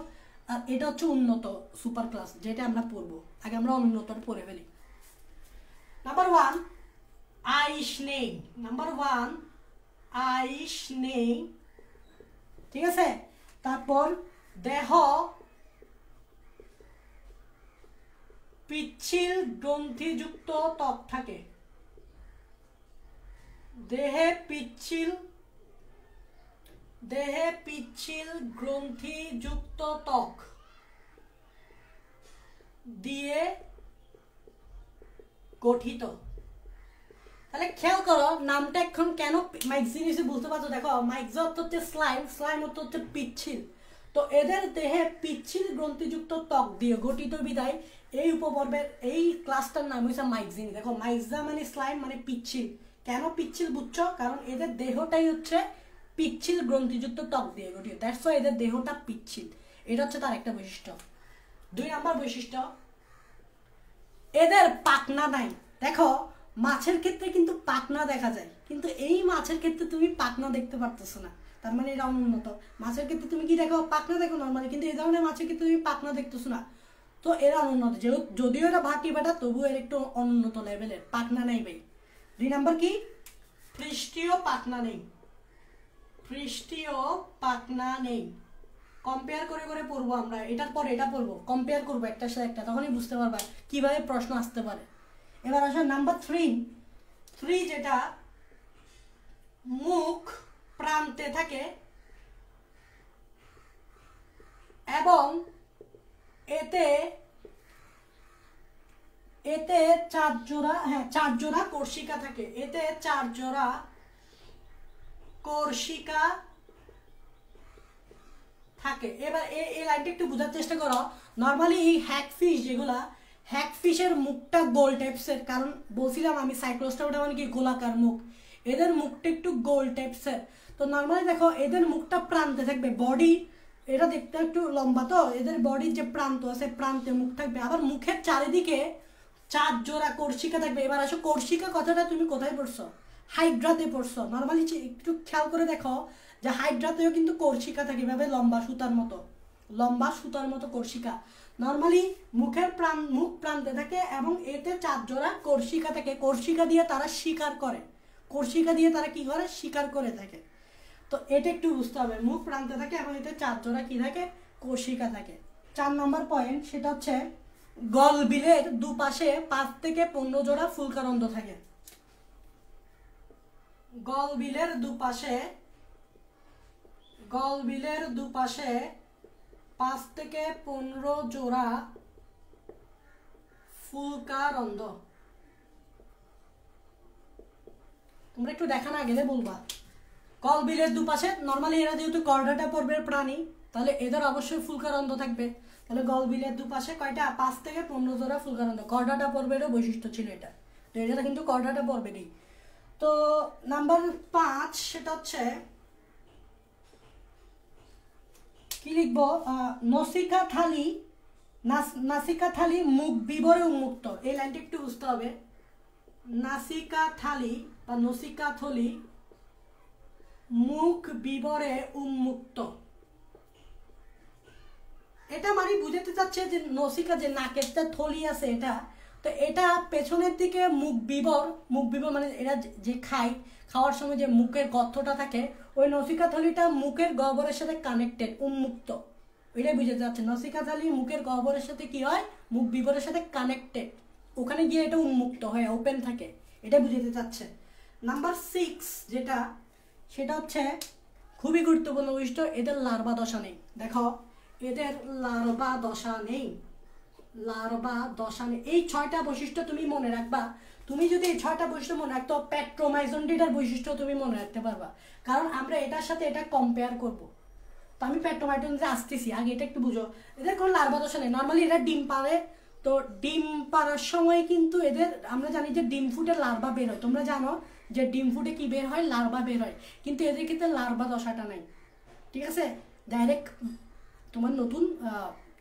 আর এটা হচ্ছে উন্নত সুপার ক্লাস, যেটা আমরা পড়বো। আগে আমরা অনুন্নতটা পড়ে ফেলি। নাম্বার 1 আইস নেই, নাম্বার 1 আইস নেই, ঠিক আছে। তারপর দেহ পিচ্ছিল গ্রন্থিযুক্ত ত্বক থাকে, দেহে পিচ্ছিল গ্রন্থিযুক্ত ত্বক দিয়ে গঠিত। তাহলে খেয়াল করো নামটা এখন কেন মাইক্সিনি বুঝতে পারছো। দেখো মাইক্সা অর্থ হচ্ছে স্লাইম, স্লাইম অর্থ হচ্ছে পিচ্ছিল। তো এদের দেহে পিচ্ছিল গ্রন্থিযুক্ত ত্বক দিয়ে গঠিত বিদায় এই উপপর্বের এই ক্লাসটার নাম হয়েছে মাইক্সিনি। দেখো মাইক্সা মানে স্লাইম মানে পিচ্ছিল। কেন পিচ্ছিল বুঝছো, কারণ এদের দেহটাই হচ্ছে পিচ্ছিল গ্রন্থিযুক্ত ত্বক দিয়ে গঠিত, দ্যাটস ওয়াই এদের দেহটা পিচ্ছিল। এটা হচ্ছে তার একটা বৈশিষ্ট্য। 2 নাম্বার বৈশিষ্ট্য, এদের পাখনা নাই। দেখো মাছের ক্ষেত্রে কিন্তু পাখনা দেখা যায়, কিন্তু এই মাছের ক্ষেত্রে তুমি পাখনা দেখতে পারতেছো না, তার মানে এরা অনুন্নত। মাছের ক্ষেত্রে তুমি কি দেখো, পাখনা দেখো নর্মালি, কিন্তু এই ধরনের মাছের ক্ষেত্রে তুমি পাখনা দেখতেছো না, তো এরা অনুন্নত। যদিও এরা ভাটিবাটা, তবুও এর একটু অনুন্নত লেভেলের, পাখনা নাই ভাই। 2 নাম্বার কি পৃষ্ঠীয় পাখনা নেই, পৃষ্ঠীয় পাখনা নেই। কম্পেয়ার করে করে পড়বো আমরা, এটার পর এটা পড়বো, কম্পেয়ার করবো একটার সাথে একটা, তখনই বুঝতে পারবা কিভাবে প্রশ্ন আসতে পারে। এবার আসে নাম্বার 3 যেটা মুখ প্রান্তে থাকে এবং এতে এতে 4 জোড়া, হ্যাঁ 4 জোড়া কর্ষিকা থাকে, এতে 4 জোড়া কর্ষিকা থাকে। এবার এই লাইনটা একটু বোঝার চেষ্টা করো। নর্মালি এই হ্যাগফিশ যেগুলা, হ্যাগফিশের মুখটা গোল টাইপসের, কারণ বলছিলাম আমি সাইক্লোস্টোমা মানে কি গোলাকার মুখ, এদের মুখটা একটু গোল টাইপসের। তো নর্মালি দেখো এদের মুখটা প্রান্তে থাকবে, বডি এটা দেখতে একটু লম্বা, তো এদের বডির যে প্রান্ত আছে প্রান্তে মুখ থাকবে, আবার মুখের চারিদিকে 4 জোড়া কর্ষিকা থাকবে। এবার আসো কর্ষিকা কথাটা তুমি কোথায় পড়ছো? হাইড্রাতে পড়ছো। নর্মালি একটু খেয়াল করে দেখো যে হাইড্রাতেও কিন্তু কর্ষিকা থাকে, এভাবে লম্বা সুতার মতো, লম্বা সুতার মতো কর্ষিকা। নর্মালি মুখ প্রান্তে থাকে এবং এতে 4 জোড়া কর্ষিকা থাকে। কর্ষিকা দিয়ে তারা শিকার করে, কর্ষিকা দিয়ে তারা কি করে? শিকার করে থাকে। তো এটা একটু বুঝতে হবে, মুখ প্রান্তে থাকে এবং এতে 4 জোড়া কি থাকে? কর্ষিকা থাকে। 4 নম্বর পয়েন্ট সেটা হচ্ছে গলবিলের দুপাশে 5 থেকে 15 জোড়া ফুলকারন্দ থাকে। গলবিলের দুপাশে 5 থেকে 15 জোড়া ফুলকারন্দ। তোমরা একটু দেখা না গেলে বলবা। গলবিলের দুপাশে, নর্মালি এরা যেহেতু কর্ডাটা পর্বের প্রাণী, তাহলে এদের অবশ্যই ফুলকারন্দ থাকবে। তাহলে গলবিলের দুপাশে কয়টা? 5 থেকে 15 জোড়া ফুলকারন্দ। কর্ডাটা পর্বেরও বৈশিষ্ট্য ছিল এটা, তো এটা কিন্তু কর্ডাটা পর্বেরই। তো নাম্বার 5 সেটা হচ্ছে কি লিখবো? নাসিকা থালি মুখ বিবরে উন্মুক্ত। এই লাইনটা একটু বুঝতে হবে। নাসিকা থালি বা নসিকা থলি মুখ বিবরে উন্মুক্ত। এটা মানে বুঝাতে চাচ্ছে যে নসিকা যে নাকের থলি আছে এটা, তো এটা পেছনের দিকে মুখ বিবর মানে এরা যে খাওয়ার সময় যে মুখের গর্তটা থাকে, ওই নসিকা থলিটা মুখের গহ্বরের সাথে কানেক্টেড, উন্মুক্ত। এটাই বুঝাতে চাচ্ছে নসিকা থলি মুখের গহ্বরের সাথে কি হয়? মুখ বিবরের সাথে কানেক্টেড, ওখানে গিয়ে এটা উন্মুক্ত হয়, ওপেন থাকে, এটা বুঝাতে চাচ্ছে। নাম্বার 6 যেটা, সেটা হচ্ছে খুবই গুরুত্বপূর্ণ বৈশিষ্ট্য, এদের লার্ভা দশা নেই। দেখো এদের লার্ভা দশা নেই, লার্ভা দশা নেই। এই 6টা বৈশিষ্ট্য তুমি মনে রাখবা। তুমি যদি এই 6টা বৈশিষ্ট্য মনে রাখতো, পেট্রোমাইজনটিটার বৈশিষ্ট্য তুমি মনে রাখতে পারবা, কারণ আমরা এটার সাথে এটা কম্পেয়ার করব। তো আমি পেট্রোমাইজনটিতে আসতেছি, আগে এটা একটু বুঝো। এদের কোনো লার্ভা দশা নেই। নর্মালি এরা ডিম পারে, তো ডিম পাড়ার সময় কিন্তু এদের, আমরা জানি যে ডিম ফুটে লার্ভা বের হয়, তোমরা জানো যে ডিম ফুটে কি বের হয়? লার্ভা বের হয়। কিন্তু এদের ক্ষেত্রে লার্ভা দশাটা নাই, ঠিক আছে? ডাইরেক্ট তোমার নতুন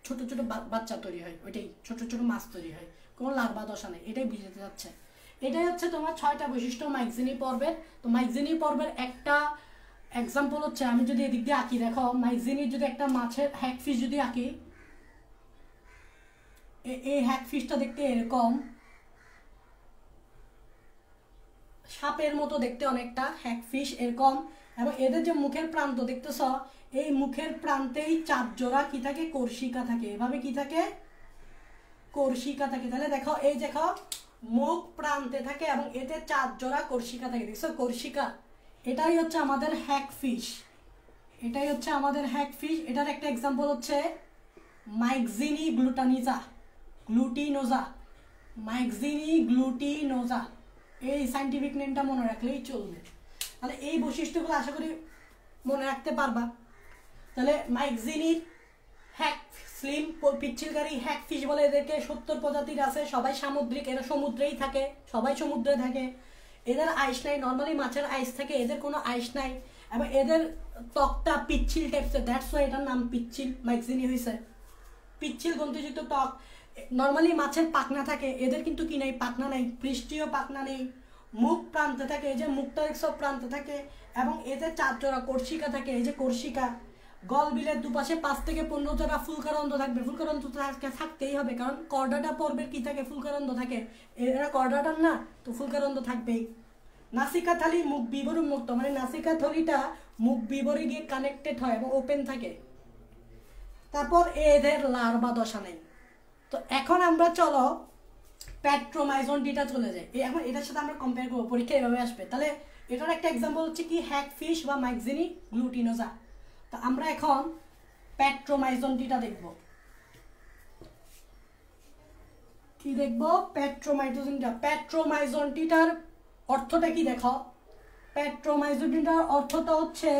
ছোট ছোট বাচ্চা তৈরি হয়, ওইটাই ছোট ছোট মাছ তৈরি হয়, কোনো লার্ভা দশা নেই। এটাই বুঝতে যাচ্ছে। এটাই হচ্ছে তোমার 6টা বৈশিষ্ট্য মাইক্সিনি পর্বের। তো মাইক্সিনি পর্বের একটা এক্সাম্পল হচ্ছে, আমি যদি এদিক দিয়ে আঁকি, দেখো মাইক্সিনির যদি একটা মাছের হ্যাগফিশ যদি আঁকি, এই হ্যাগফিশটা দেখতে এরকম সাপের মতো দেখতে অনেকটা, হ্যাগফিশ এরকম। এবং এদের যে মুখের প্রান্ত দেখতেছ, এই মুখের প্রান্তেই 4 জোড়া কি থাকে? কর্ষিকা থাকে। এভাবে কি থাকে? কর্ষিকা থাকে। তাহলে দেখো এই দেখো মুখ প্রান্তে থাকে এবং এতে 4 জোড়া কর্ষিকা থাকে, দেখছো কর্ষিকা। এটাই হচ্ছে আমাদের হ্যাগফিশ, এটাই হচ্ছে আমাদের হ্যাগফিশ। এটার একটা এক্সাম্পল হচ্ছে মাইক্সিনি গ্লুটিনোজা, মাইক্সিনি গ্লুটিনোজা। এই সাইন্টিফিক নেমটা মনে রাখলেই চলবে। তাহলে এই বৈশিষ্ট্যগুলো আশা করি মনে রাখতে পারবা। তাহলে মাইক্সিনির স্লিম পিচ্ছিলকারী হ্যাগফিশ বলে এদেরকে। 70 প্রজাতির আছে, সবাই সামুদ্রিক, এরা সমুদ্রেই থাকে, সবাই সমুদ্রে থাকে। এদের আইস নাই, নর্মালি মাছের আইস থাকে, এদের কোনো আইস নাই। এবং এদের ত্বকটা পিচ্ছিল টাইপসের, দ্যাটস ওয়াই এটার নাম পিচ্ছিল, মাইক্সিনি হয়েছে। পিচ্ছিল গ্রন্থিযুক্ত ত্বক। নর্মালি মাছের পাখনা থাকে, এদের কিন্তু কি নাই? পাখনা নাই, পৃষ্ঠীয় পাখনা নেই। মুখ প্রান্তে থাকে, এই যে মুখটা সব প্রান্তে থাকে এবং এতে 4 জোড়া কর্ষিকা থাকে, এই যে কর্ষিকা। গলবিলের দুপাশে 5 থেকে 15 জোড়া ফুলকারন্দ থাকবে। ফুলকারন্দ তো থাকতেই হবে, কারণ কর্ডাটা পর্বের কি থাকে? ফুলকারন্দ থাকে। এরা কর্ডাটার না, তো ফুলকারন্দ থাকবেই। নাসিকা থলি মুখ বিবর উন্মুক্ত, মানে নাসিকা থলিটা মুখ বিবরে গিয়ে কানেক্টেড হয় এবং ওপেন থাকে। তারপর এদের লার্ভা দশা নেই। তো এখন আমরা চলো প্যাট্রোমাইজনটিটা চলে যাই। এখন এটার সাথে আমরা কম্পেয়ার করবো, পরীক্ষা এভাবে আসবে। তাহলে এটার একটা এক্সাম্পল হচ্ছে কি হ্যাগফিশ বা ম্যাগজিনি গ্লুটিনোজা। তো আমরা এখন প্যাট্রোমাইজনটিটা দেখব। কি দেখবো? প্যাট্রোমাইজনটিটা। প্যাট্রোমাইজনটিটার অর্থটা কি দেখো? প্যাট্রোমাইজনটিটার অর্থটা হচ্ছে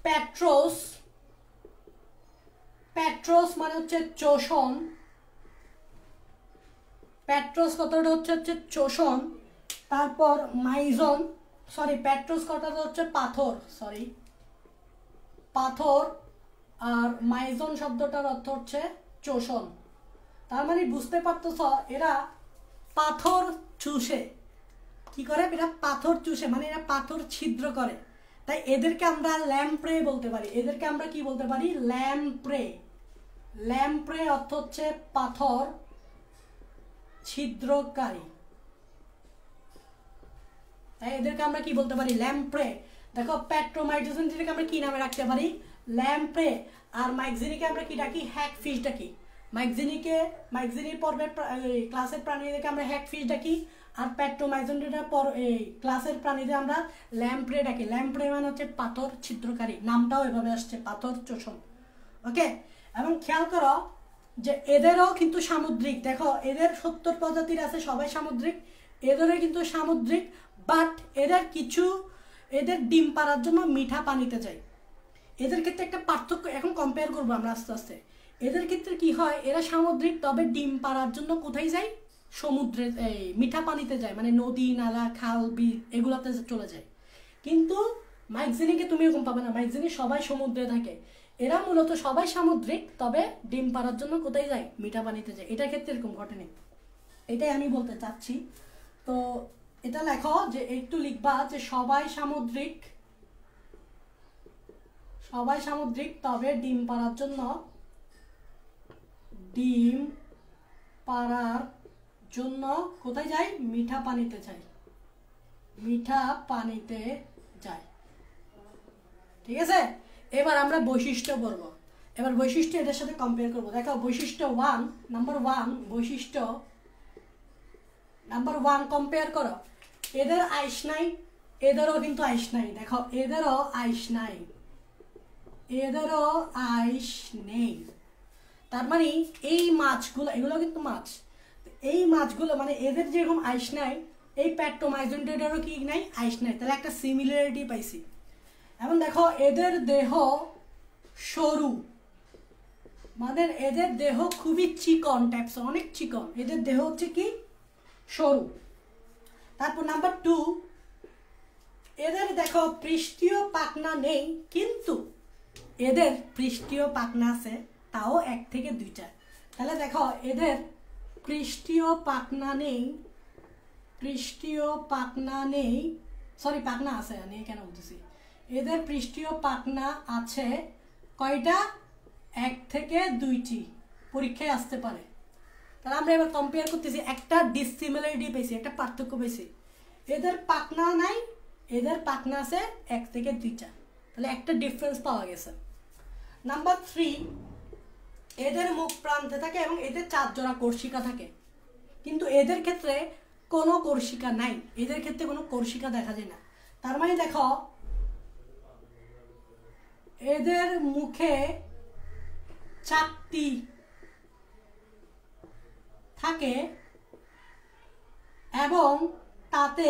প্যাট্রোস, প্যাট্রোস মানে হচ্ছে চোষণ, প্যাট্রোস কথাটা হচ্ছে চোষণ। তারপর মাইজন, সরি প্যাট্রোস কথাটা হচ্ছে পাথর, সরি পাথর, আর মাইজন শব্দটার অর্থ হচ্ছে চোষণ। তার মানে বুঝতে পারতেছ এরা পাথর চুষে। কি করে? এরা পাথর চুষে, মানে এরা পাথর ছিদ্র করে। তাই এদেরকে আমরা ল্যাম্প্রে বলতে পারি। এদেরকে আমরা কি বলতে পারি? ল্যাম্প্রে। ল্যাম্প্রে অর্থ হচ্ছে পাথর ছিদ্রকারী। তাই এদেরকে আমরা কি বলতে পারি? ল্যাম্প্রে। দেখো প্যাট্রোমাইজনটিকে আমরা কি নামে রাখতে পারি? ল্যাম্প্রে। আর ম্যাগজিনিকে আমরা কি ডাকি? হ্যাগফিশ ডাকি। ম্যাগজিনি পর্বের ক্লাসের প্রাণীদেরকে আমরা হ্যাগফিশ ডাকি, আর প্যাট্রোমাইজনটিটা ক্লাসের প্রাণীদের আমরা ল্যাম্প্রে ডাকি। ল্যাম্প্রে মানে হচ্ছে পাথর ছিদ্রকারী, নামটাও এভাবে আসছে, পাথর চোষণ। ওকে, এবং খেয়াল করো যে এদেরও কিন্তু সামুদ্রিক। দেখো এদের 70 প্রজাতির আছে, সবাই সামুদ্রিক। এদেরও কিন্তু সামুদ্রিক, বাট এদের ডিম পাড়ার জন্য মিঠা পানিতে যায়। এদের ক্ষেত্রে একটা পার্থক্য এখন কম্পেয়ার করবো আমরা আস্তে আস্তে। এদের ক্ষেত্রে কি হয়? এরা সামুদ্রিক, তবে ডিম পাড়ার জন্য কোথায় যায়? সমুদ্রে, মিঠা পানিতে যায়, মানে নদী নালা খাল বিল এগুলোতে চলে যায়। কিন্তু ম্যাগজিনিকে তুমি এরকম পাবে না, ম্যাগজিনি সবাই সমুদ্রে থাকে। এরা মূলত সবাই সামুদ্রিক, তবে ডিম পাড়ার জন্য কোথায় যায়? মিঠা পানিতে যায়। এটার ক্ষেত্রে এরকম ঘটেনি, এটাই আমি বলতে চাচ্ছি। তো এটা লেখো, যে একটু লিখবা যে সবাই সামুদ্রিক, সবাই সামুদ্রিক, তবে ডিম পাড়ার জন্য, ডিম পাড়ার জন্য কোথায় যায়? মিঠা পানিতে যায়, মিঠা পানিতে যায়। ঠিক আছে, এবার আমরা বৈশিষ্ট্য পড়ব। এবার বৈশিষ্ট্য এদের সাথে কম্পেয়ার করব। দেখো বৈশিষ্ট্য নাম্বার ওয়ান, বৈশিষ্ট্য নাম্বার ওয়ান কম্পেয়ার করো। এদের আইস নাই, এদেরও কিন্তু আইস নাই। দেখো এদেরও আইস নাই, এদেরও আইস নেই। তার মানে এই মাছগুলো, এগুলো কিন্তু মাছ, এই মাছগুলো মানে এদের যেরকম আইস নাই, এই প্যাট্রোমাইজনটিটারও কি নাই? আইস নাই। তাহলে একটা সিমিলারিটি পাইছি। এখন দেখো এদের দেহ সরু, মানে এদের দেহ খুবই চিকন টাইপস, অনেক চিকন। এদের দেহ হচ্ছে কি? সরু। তারপর নাম্বার টু, এদের দেখো পৃষ্ঠীয় পাখনা নেই, কিন্তু এদের পৃষ্ঠীয় পাখনা আছে, তাও 1 থেকে 2টা। তাহলে দেখো এদের পৃষ্ঠীয় পাখনা নেই, পৃষ্ঠীয় পাখনা নেই, সরি পাখনা আছে, আমি কেন বলতেছি, এদের পৃষ্ঠীয় পাখনা আছে কয়টা? 1 থেকে 2টি, পরীক্ষায় আসতে পারে। তাহলে আমরা এবার কম্পেয়ার করতেছি, একটা ডিসিমিলারিটি পেয়েছি, একটা পার্থক্য পেয়েছি। এদের পাখনা নাই, এদের পাখনা আছে 1 থেকে 2টা, তাহলে একটা ডিফারেন্স পাওয়া গেছে। নাম্বার 3, এদের মুখ প্রান্তে থাকে এবং এদের 4 জোড়া কর্ষিকা থাকে, কিন্তু এদের ক্ষেত্রে কোনো কর্ষিকা নাই, এদের ক্ষেত্রে কোনো কর্ষিকা দেখা যায় না। তার মানে দেখো এদের মুখে চাকতি থাকে এবং তাতে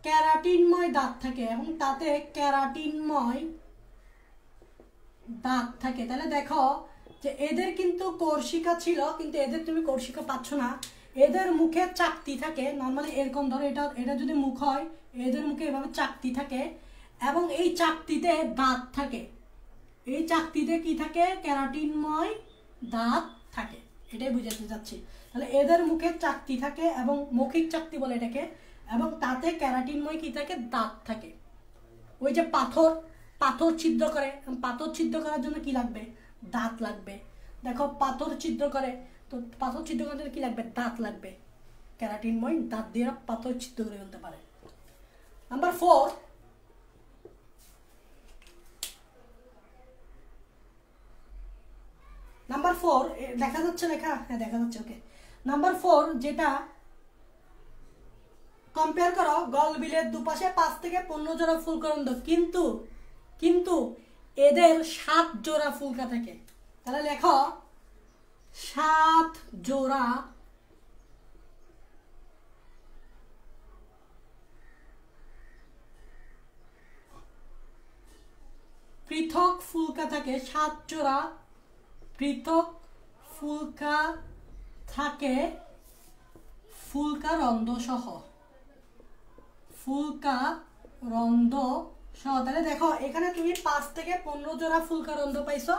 ক্যারাটিনময় দাঁত থাকে, এবং তাতে ক্যারাটিনময় দাঁত থাকে। তাহলে দেখো যে এদের কিন্তু কর্ষিকা ছিল, কিন্তু এদের তুমি কর্ষিকা পাচ্ছ না। এদের মুখে চাকতি থাকে, নর্মালি এরকম ধরো, এটা যদি মুখ হয়, এদের মুখে এভাবে চাকতি থাকে, এবং এই চাকতিতে দাঁত থাকে। এই চাকতিতে কি থাকে? ক্যারাটিনময় দাঁত থাকে। এটাই বুঝাতে চাচ্ছি। তাহলে এদের মুখে চাকতি থাকে, এবং মৌখিক চাকতি বলে এটাকে, এবং তাতে ক্যারাটিনময় কি থাকে? দাঁত থাকে। ওই যে পাথর ছিদ্র করে, পাথর ছিদ্র করার জন্য কি লাগবে? দাঁত লাগবে। দেখো পাথর ছিদ্র করে, তো পাথর ছিদ্র করার জন্য কি লাগবে? দাঁত লাগবে। ক্যারাটিনময়, দাঁত দিয়ে পাথর ছিদ্র করে ফেলতে পারে। নাম্বার 4, দেখা যাচ্ছে লেখা? হ্যাঁ দেখা যাচ্ছে, ওকে। নাম্বার 4 যেটা কম্পেয়ার করো, গলবিলের দুপাশে 5 থেকে 15 জোড়া ফুলকরন্দ, কিন্তু এদের 7 জোড়া ফুলকা থাকে। তাহলে লেখো 7 জোড়া পৃথক ফুলকা থাকে, 7 জোড়া পৃথক ফুলকা থাকে ফুলকারন্দ সহ। তাহলে দেখো এখানে তুমি 5 থেকে 15 জোড়া ফুলকারন্দ পাইছো,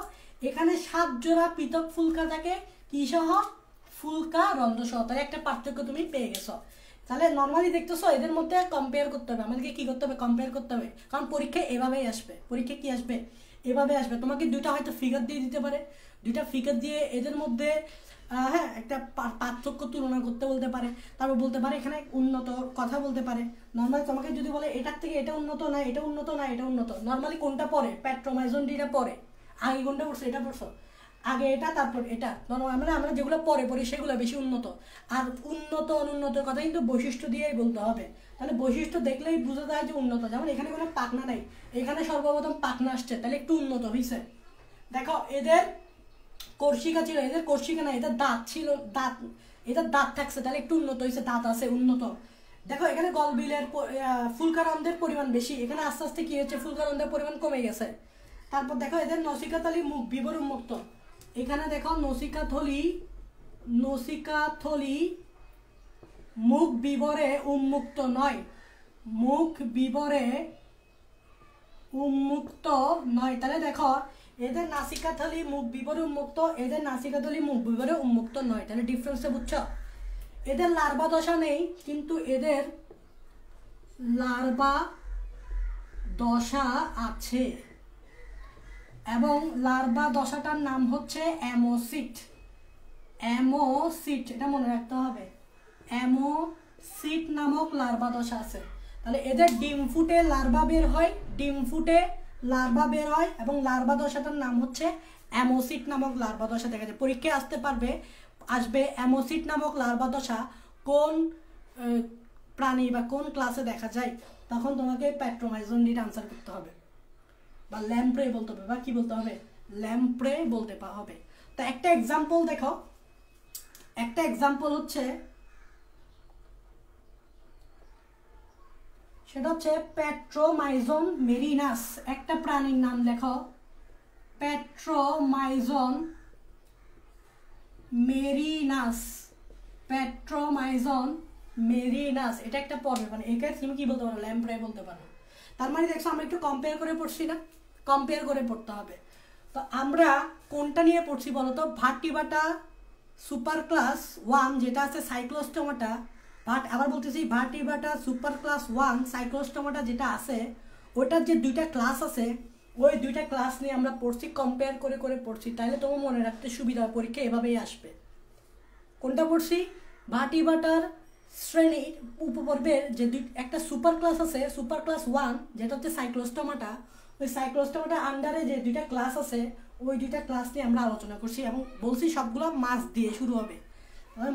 এখানে 7 জোড়া পৃথক ফুলকা থাকে কি সহ? ফুলকারন্দ সহ। তাহলে একটা পার্থক্য তুমি পেয়ে গেছো। তাহলে নর্মালি দেখতেছো এদের মধ্যে কম্পেয়ার করতে হবে, আমাদেরকে কি করতে হবে? কম্পেয়ার করতে হবে, কারণ পরীক্ষায় এভাবেই আসবে। পরীক্ষা কি আসবে? এভাবে আসবে। তোমাকে দুইটা হয়তো ফিগার দিয়ে দিতে পারে, দুইটা ফিগার দিয়ে এদের মধ্যে হ্যাঁ একটা পার্থক্য তুলনা করতে বলতে পারে, তারপর বলতে পারে এখানে উন্নত কথা বলতে পারে। নর্মালি তোমাকে যদি বলে এটার থেকে এটা উন্নত না, এটা উন্নত না, এটা উন্নত, নর্মালি কোনটা পড়ে? প্যাট্রোমাইজন ডিটা পড়ে। আগে কোনটা পড়ছো? এটা পড়ছো আগে, এটা তারপর এটা। আমরা যেগুলো পড়ি সেগুলো বেশি উন্নত। আর উন্নত অনুন্নতের কথা কিন্তু বৈশিষ্ট্য দিয়েই বলতে হবে। তাহলে বৈশিষ্ট্য দেখলেই বোঝা যায় যে উন্নত। যেমন এখানে কোনো পাখনা নাই, এখানে সর্বপ্রথম পাখনা আসছে, তাহলে একটু উন্নত হয়েছে। দেখো এদের কর্ষিকা ছিল, এদের কর্ষিকা নাই, এদের দাঁত ছিল, এদের দাঁত থাকছে, তাহলে একটু উন্নত হয়েছে, দাঁত আছে, উন্নত। দেখো এখানে গলবিলের ফুলকারন্দের পরিমাণ বেশি, এখানে আস্তে আস্তে কি হচ্ছে? ফুলকারন্দের পরিমাণ কমে গেছে। তারপর দেখো এদের নসিকাথলি মুখ বিবর উন্মুক্ত, এখানে দেখো নসিকাথলি মুখ বিবরে উন্মুক্ত নয়, মুখ বিবরে উন্মুক্ত নয়। তাহলে দেখো এদের নাসিকাথলি মুখ বিবরে উন্মুক্ত, এদের নাসিকাথলি মুখ বিবরে উন্মুক্ত নয়। তাহলে ডিফারেন্সটা বুঝছো? এদের লার্ভা দশা নেই, কিন্তু এদের লার্ভা দশা আছে, এবং লার্ভা দশাটার নাম হচ্ছে অ্যামোসিট। এটা মনে রাখতে হবে, অ্যামোসিট নামক লার্ভা দশা আছে। তাহলে এদের ডিম ফুটে লার্ভা বের হয়, এবং লার্ভা দশাটার নাম হচ্ছে অ্যামোসিট নামক লার্ভা দশা। দেখা যায় পরীক্ষায় আসবে অ্যামোসিট নামক লার্ভা দশা কোন প্রাণী বা কোন ক্লাসে দেখা যায়, তখন তোমাকে প্যাট্রোমাইজন ডিট আনসার করতে হবে, বা ল্যাম্প্রে বলতে হবে, বা কি বলতে হবে? ল্যাম্প্রে বলতে হবে। তো একটা এক্সাম্পল দেখো, একটা এক্সাম্পল হচ্ছে, সেটা হচ্ছে প্যাট্রোমাইজন মেরিনাস। একটা প্রাণীর নাম লেখো, প্যাট্রোমাইজন মেরিনাস। এটা একটা পর্বে, মানে একে তুমি কি বলতে পারো? ল্যাম্প্রে বলতে পারো। তার মানে দেখছো আমরা একটু কম্পেয়ার করে পড়ছি না? কম্পেয়ার করে পড়তে হবে। তো আমরা কোনটা নিয়ে পড়ছি বলতো? ভার্টিবাটা সুপার ক্লাস 1 যেটা আছে সাইক্লোস্টোমাটা, আবার বলতেছি ভার্টিবাটা সুপার ক্লাস 1 সাইক্লোস্টোমাটা যেটা আছে, ওটার যে দুইটা ক্লাস আছে, ওই দুইটা ক্লাস নিয়ে আমরা পড়ছি, কম্পেয়ার করে করে পড়ছি। তাহলে তোমার মনে রাখতে সুবিধা, পরীক্ষা এভাবেই আসবে। কোনটা পড়ছি? ভার্টিবাটার শ্রেণীর উপপর্বের যে একটা সুপার ক্লাস আছে, সুপার ক্লাস 1 যেটা হচ্ছে সাইক্লোস্টোমাটা, ওই সাইক্লোস্টোমাটা আন্ডারে যে দুইটা ক্লাস আছে, ওই দুইটা ক্লাস নিয়ে আমরা আলোচনা করছি, এবং বলছি সবগুলো মাছ দিয়ে শুরু হবে।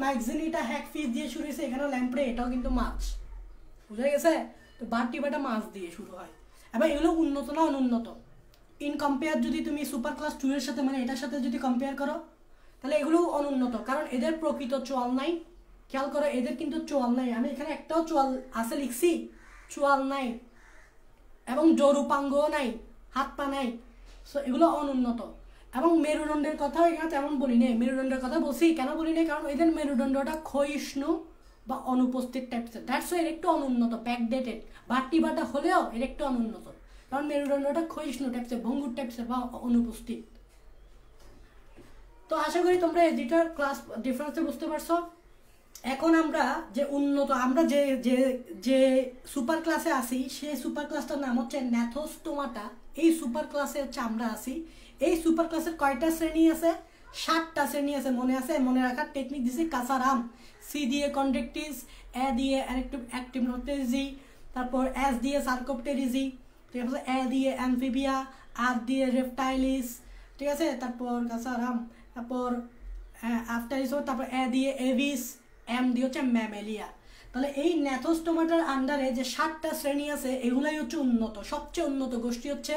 ম্যাক্সিনিটা হ্যাকফিশ দিয়ে শুরু হয়েছে, এখানে ল্যাম্প্রে এটাও কিন্তু মাছ, বুঝা গেছে? তো ভার্টিবাটা মাছ দিয়ে শুরু হয়। এবার এগুলো উন্নত না অনুন্নত? ইন কম্পেয়ার যদি তুমি সুপার ক্লাস 2 এর সাথে, মানে এটার সাথে যদি কম্পেয়ার করো, তাহলে এগুলো অনুন্নত, কারণ এদের প্রকৃত চোয়াল নাই। খেয়াল করো এদের কিন্তু চোয়াল নাই, আমি এখানে একটাও চোয়াল আছে লিখছি? চোয়াল নাই, এবং জরুপাঙ্গও নাই, হাত পা নাই। সো এগুলো অনুন্নত। এবং মেরুদণ্ডের কথা এখানে তেমন বলি নেই, মেরুদণ্ডের কথা বলছি কেন বলি নেই? কারণ এদের মেরুদণ্ডটা ক্ষয়িষ্ণু বা অনুপস্থিত টাইপসের, দ্যাটস এর একটু অনুন্নত, ব্যাকডেটেড। ভার্টিবাটা হলেও এর একটু অনুন্নত, কারণ মেরুদণ্ডটা ক্ষয়িষ্ণু টাইপসের, ভঙ্গুর টাইপসের বা অনুপস্থিত। তো আশা করি তোমরা এই দুইটার ক্লাস ডিফারেন্সটা বুঝতে পারছো। এখন আমরা যে উন্নত, আমরা যে যে যে সুপার ক্লাসে আসি, সেই সুপার ক্লাসটার নাম হচ্ছে ন্যাথোস্টোমাটা। এই সুপার ক্লাসে হচ্ছে আমরা আসি। এই সুপার ক্লাসের কয়টা শ্রেণী আছে? 7টা শ্রেণী আছে, মনে আছে? মনে রাখার টেকনিক দিছি। কাঁচারাম, সি দিয়ে কন্ড্রেক্টিস, এ দিয়ে অ্যাক্টিনোপটেরিজি, তারপর এস দিয়ে সার্কোপটেরিজি, ঠিক আছে, এ দিয়ে অ্যামফিবিয়া, আর দিয়ে রেপটাইলিস, ঠিক আছে, তারপর কাঁচারাম, তারপর আফটারিস, তারপর এ দিয়ে এভিস, এম দিয়ে হচ্ছে ম্যামেলিয়া। তাহলে এই ন্যাথোস্টোমাটার আন্ডারে যে 7টা শ্রেণী আছে এগুলাই হচ্ছে উন্নত, সবচেয়ে উন্নত গোষ্ঠী হচ্ছে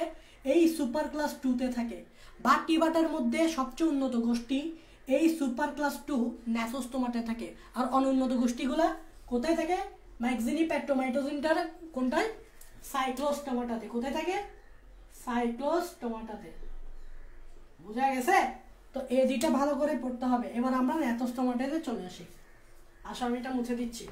এই সুপার ক্লাস 2-তে থাকে। বাটিবাটার মধ্যে সবচেয়ে উন্নত গোষ্ঠী এই সুপার ক্লাস 2 ন্যাথোস্টোমাটে থাকে। আর অনুন্নত গোষ্ঠীগুলা কোথায় থাকে? ম্যাক্সিনি পেট্রোমাইটোজিনটার কোনটায়? সাইক্লোস্টোমাটাতে। কোথায় থাকে? সাইক্লোস্টোমাটাতে। বুঝা গেছে? তো এই দুইটা ভালো করে পড়তে হবে। এবার আমরা ন্যাথোস্টোমাটাতে চলে আসি। আসো আমি এটা মুছে দিচ্ছি।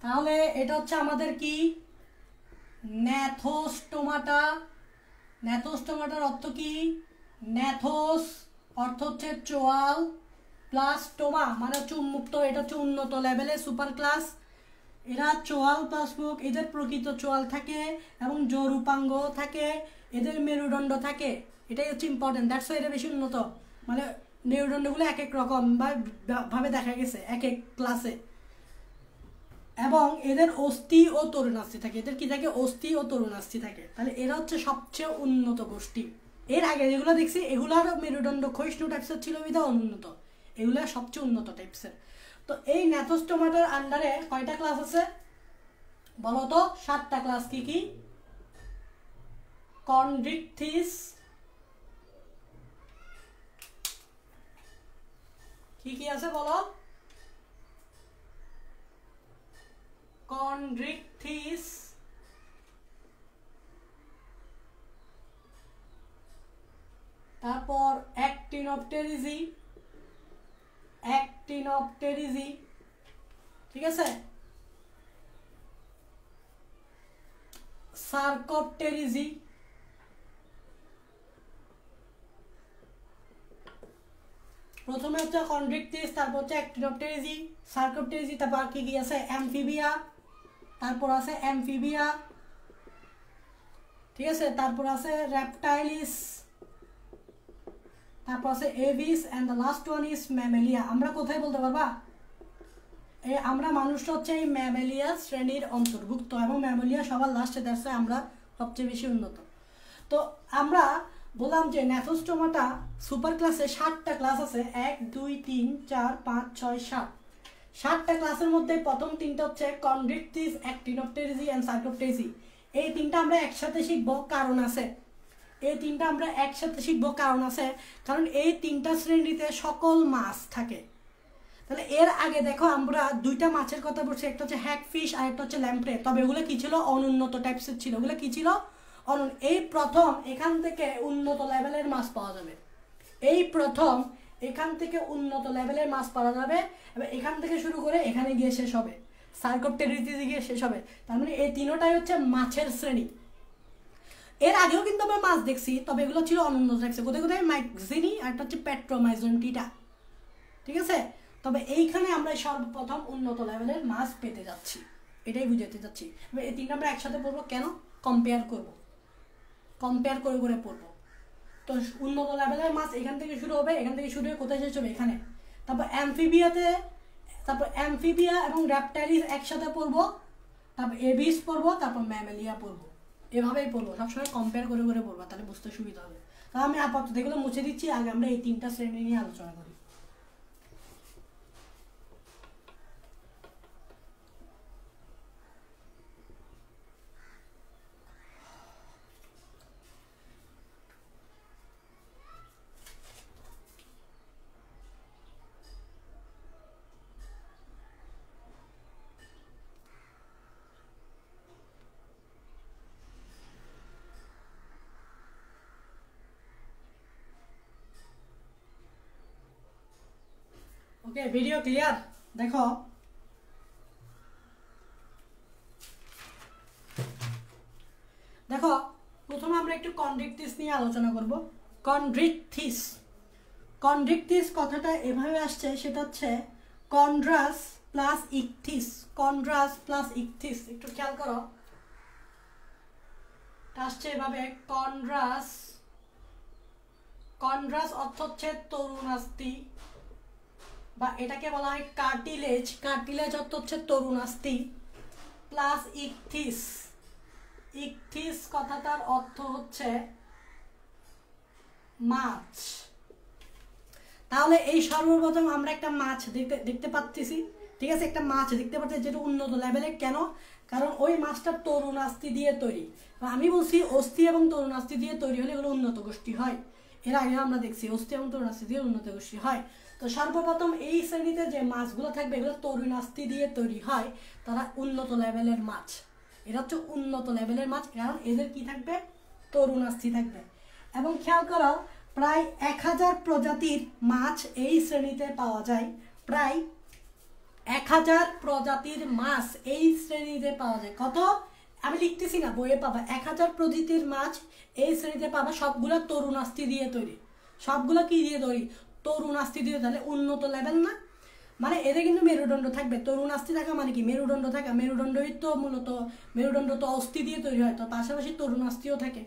তাহলে এটা হচ্ছে আমাদের কি? ন্যাথোস্টোমাটা। ন্যাথোস্টোমাটার অর্থ কি? ন্যাথোস অর্থ হচ্ছে চোয়াল, প্লাস টোমা মানে হচ্ছে উন্মুক্ত। এটা হচ্ছে উন্নত লেভেলের সুপার ক্লাস। এরা চোয়াল প্লাস মুখ, এদের প্রকৃত চোয়াল থাকে এবং জরুপাঙ্গ থাকে, এদের মেরুদণ্ড থাকে। এটাই হচ্ছে ইম্পর্টেন্ট, দ্যাটস এটা বেশি উন্নত। মানে মেরুদণ্ডগুলো এক এক রকম ভাবে দেখা গেছে এক এক ক্লাসে। এবং এদের অস্থি ও তরুণাস্থি থাকে। এদের কি থাকে? অস্থি ও তরুণাস্থি থাকে। তাহলে এরা হচ্ছে সবচেয়ে উন্নত গোষ্ঠী। এর আগে যেগুলো দেখছি এগুলার মেরুদণ্ড ক্ষয়িষ্ণু টাইপসের ছিল, বিধা অনুন্নত। এগুলা সবচেয়ে উন্নত টাইপসের। তো এই ন্যাথোস্টোমাটার আন্ডারে কয়টা ক্লাস আছে বলো তো? 7টা ক্লাস। কি কি? কন্ড্রিকথিস, কি কি আছে বলো? কন্ড্রিকথিস, তারপর অ্যাক্টিনোপটেরিজি, অ্যাক্টিনোপটেরিজি, ঠিক আছে, সার্কোপটেরিজি, প্রথমে হচ্ছে কন্ড্রিকথিস, তারপর হচ্ছে অ্যাক্টিনোপটেরিজি, সার্কোপটেরিজি, তারপর কি কি আছে? অ্যামফিবিয়া, তারপর আছে অ্যামফিবিয়া, ঠিক আছে, তারপর আছে রেপটাইলিস, তারপর আছে aves, and the last one is mammalia. আমরা কোথায় বলতে পারবা? আমরা মানুষটা হচ্ছে এই ম্যামেলিয়া শ্রেণীর অন্তর্ভুক্ত, এবং ম্যামেলিয়া সবার লাস্টে দেখছে আমরা সবচেয়ে বেশি উন্নত। তো আমরা বললাম যে ন্যাথোস্টোমাটা সুপার ক্লাসে 7টা ক্লাস আছে। 1 2 3 4 5 6 7। 7টা ক্লাসের মধ্যে প্রথম 3টা হচ্ছে কন্ড্রিকথিস, অ্যাক্টিনোপটেরিজি এন্ড সার্কোপটেরিজি। এই 3টা আমরা একসাথে শিখবো, কারণ আছে। এই 3টা আমরা একসাথে শিখবো, কারণ আছে। কারণ এই 3টা শ্রেণীতে সকল মাছ থাকে। তাহলে এর আগে দেখো আমরা 2টা মাছের কথা বলছি, একটা হচ্ছে হ্যাগফিশ আর একটা হচ্ছে ল্যাম্প্রে। তবে এগুলো কি ছিল? অনুন্নত টাইপসের ছিল। ওগুলো কি ছিল? এই প্রথম এখান থেকে উন্নত লেভেলের মাছ পাওয়া যাবে। এই প্রথম এখান থেকে উন্নত লেভেলের মাছ পাওয়া যাবে, এবং এখান থেকে শুরু করে এখানে গিয়ে শেষ হবে, সার্কোপটেরিজিতে গিয়ে শেষ হবে। তার মানে এই তিনটাই হচ্ছে মাছের শ্রেণী। এর আগেও কিন্তু আমরা মাছ দেখছি, তবে এগুলো ছিল অনুন্নত টাইপসের। কোথায় কোথায়? ম্যাক্সিনি আর একটা হচ্ছে পেট্রোমাইজনটিটা, ঠিক আছে। তবে এইখানে আমরা সর্বপ্রথম উন্নত লেভেলের মাছ পেতে যাচ্ছি, এটাই বুঝাতে যাচ্ছি। এই 3টা আমরা একসাথে পড়বো কেন? কম্পেয়ার করব, কম্পেয়ার করে করে পড়বো। তো উন্নত লেভেলের মাছ এখান থেকে শুরু হবে, এখান থেকে শুরু হয়ে কোথায় শেষ হবে? এখানে। তারপর অ্যামফিবিয়াতে, তারপর অ্যামফিবিয়া এবং রেপটাইলিস একসাথে পড়বো, তারপর এভিস পড়বো, তারপর ম্যামেলিয়া পড়বো। এভাবেই পড়বো, সবসময় কম্পেয়ার করে করে পড়বো, তাহলে বুঝতে সুবিধা হবে। তাহলে আমি আপাতত এগুলো মুছে দিচ্ছি, আগে আমরা এই 3টা শ্রেণী নিয়ে আলোচনা করি। ওকে, ভিডিও ক্লিয়ার? দেখো দেখো প্রথমে আমরা একটু কন্ড্রিকথিস নিয়ে আলোচনা করব। কন্ড্রিকথিস, কন্ড্রিকথিস কথাটা এভাবে আসছে, সেটা হচ্ছে কন্ড্রাস প্লাস ইকথিস। কন্ড্রাস প্লাস ইকথিস, একটু খেয়াল করো, আসছে এভাবে কন্ড্রাস। কন্ড্রাস অর্থ হচ্ছে তরুণাস্থি, বা এটাকে বলা হয় কার্টিলেজ। কার্টিলেজ অর্থ হচ্ছে তরুণাস্থি, প্লাস ইকথিস। ইকথিস কথাটার অর্থ হচ্ছে মাছ। তাহলে এই সর্বপ্রথম আমরা একটা মাছ দেখতে পাচ্ছি, ঠিক আছে? একটা মাছ দেখতে পাচ্ছি যেটা উন্নত লেভেলের। কেন? কারণ ওই মাছটা তরুণাস্থি দিয়ে তৈরি। আমি বলছি অস্থি এবং তরুণাস্থি দিয়ে তৈরি হলে এগুলো উন্নত গোষ্ঠী হয়। এর আগে আমরা দেখছি অস্থি এবং তরুণাস্থি দিয়ে উন্নত গোষ্ঠী হয়। তো সর্বপ্রথম এই শ্রেণীতে যে মাছগুলো থাকবে এগুলো তরুণাস্থি দিয়ে তৈরি হয়, তারা উন্নত লেভেলের মাছ। এরা হচ্ছে উন্নত লেভেলের মাছ, কারণ এদের কি থাকবে? তরুণাস্থি থাকবে। এবং খেয়াল করো, প্রায় 1000 প্রজাতির মাছ এই শ্রেণীতে পাওয়া যায়। প্রায় 1000 প্রজাতির মাছ এই শ্রেণীতে পাওয়া যায়। কত? আমি লিখতেছি না, বইয়ে পাবা। 1000 প্রজাতির মাছ এই শ্রেণীতে পাবা। সবগুলো তরুণাস্থি দিয়ে তৈরি। সবগুলো কি দিয়ে তৈরি? তরুণাস্থি দিয়ে। তাহলে উন্নত লেভেল না? মানে এদের কিন্তু মেরুদণ্ড থাকবে। তরুণাস্থি থাকা মানে কি? মেরুদণ্ড থাকা। মেরুদণ্ডই তো মূলত, মেরুদণ্ড তো অস্থি দিয়ে তৈরি হয়, তো পাশাপাশি তরুণাস্থিও থাকে।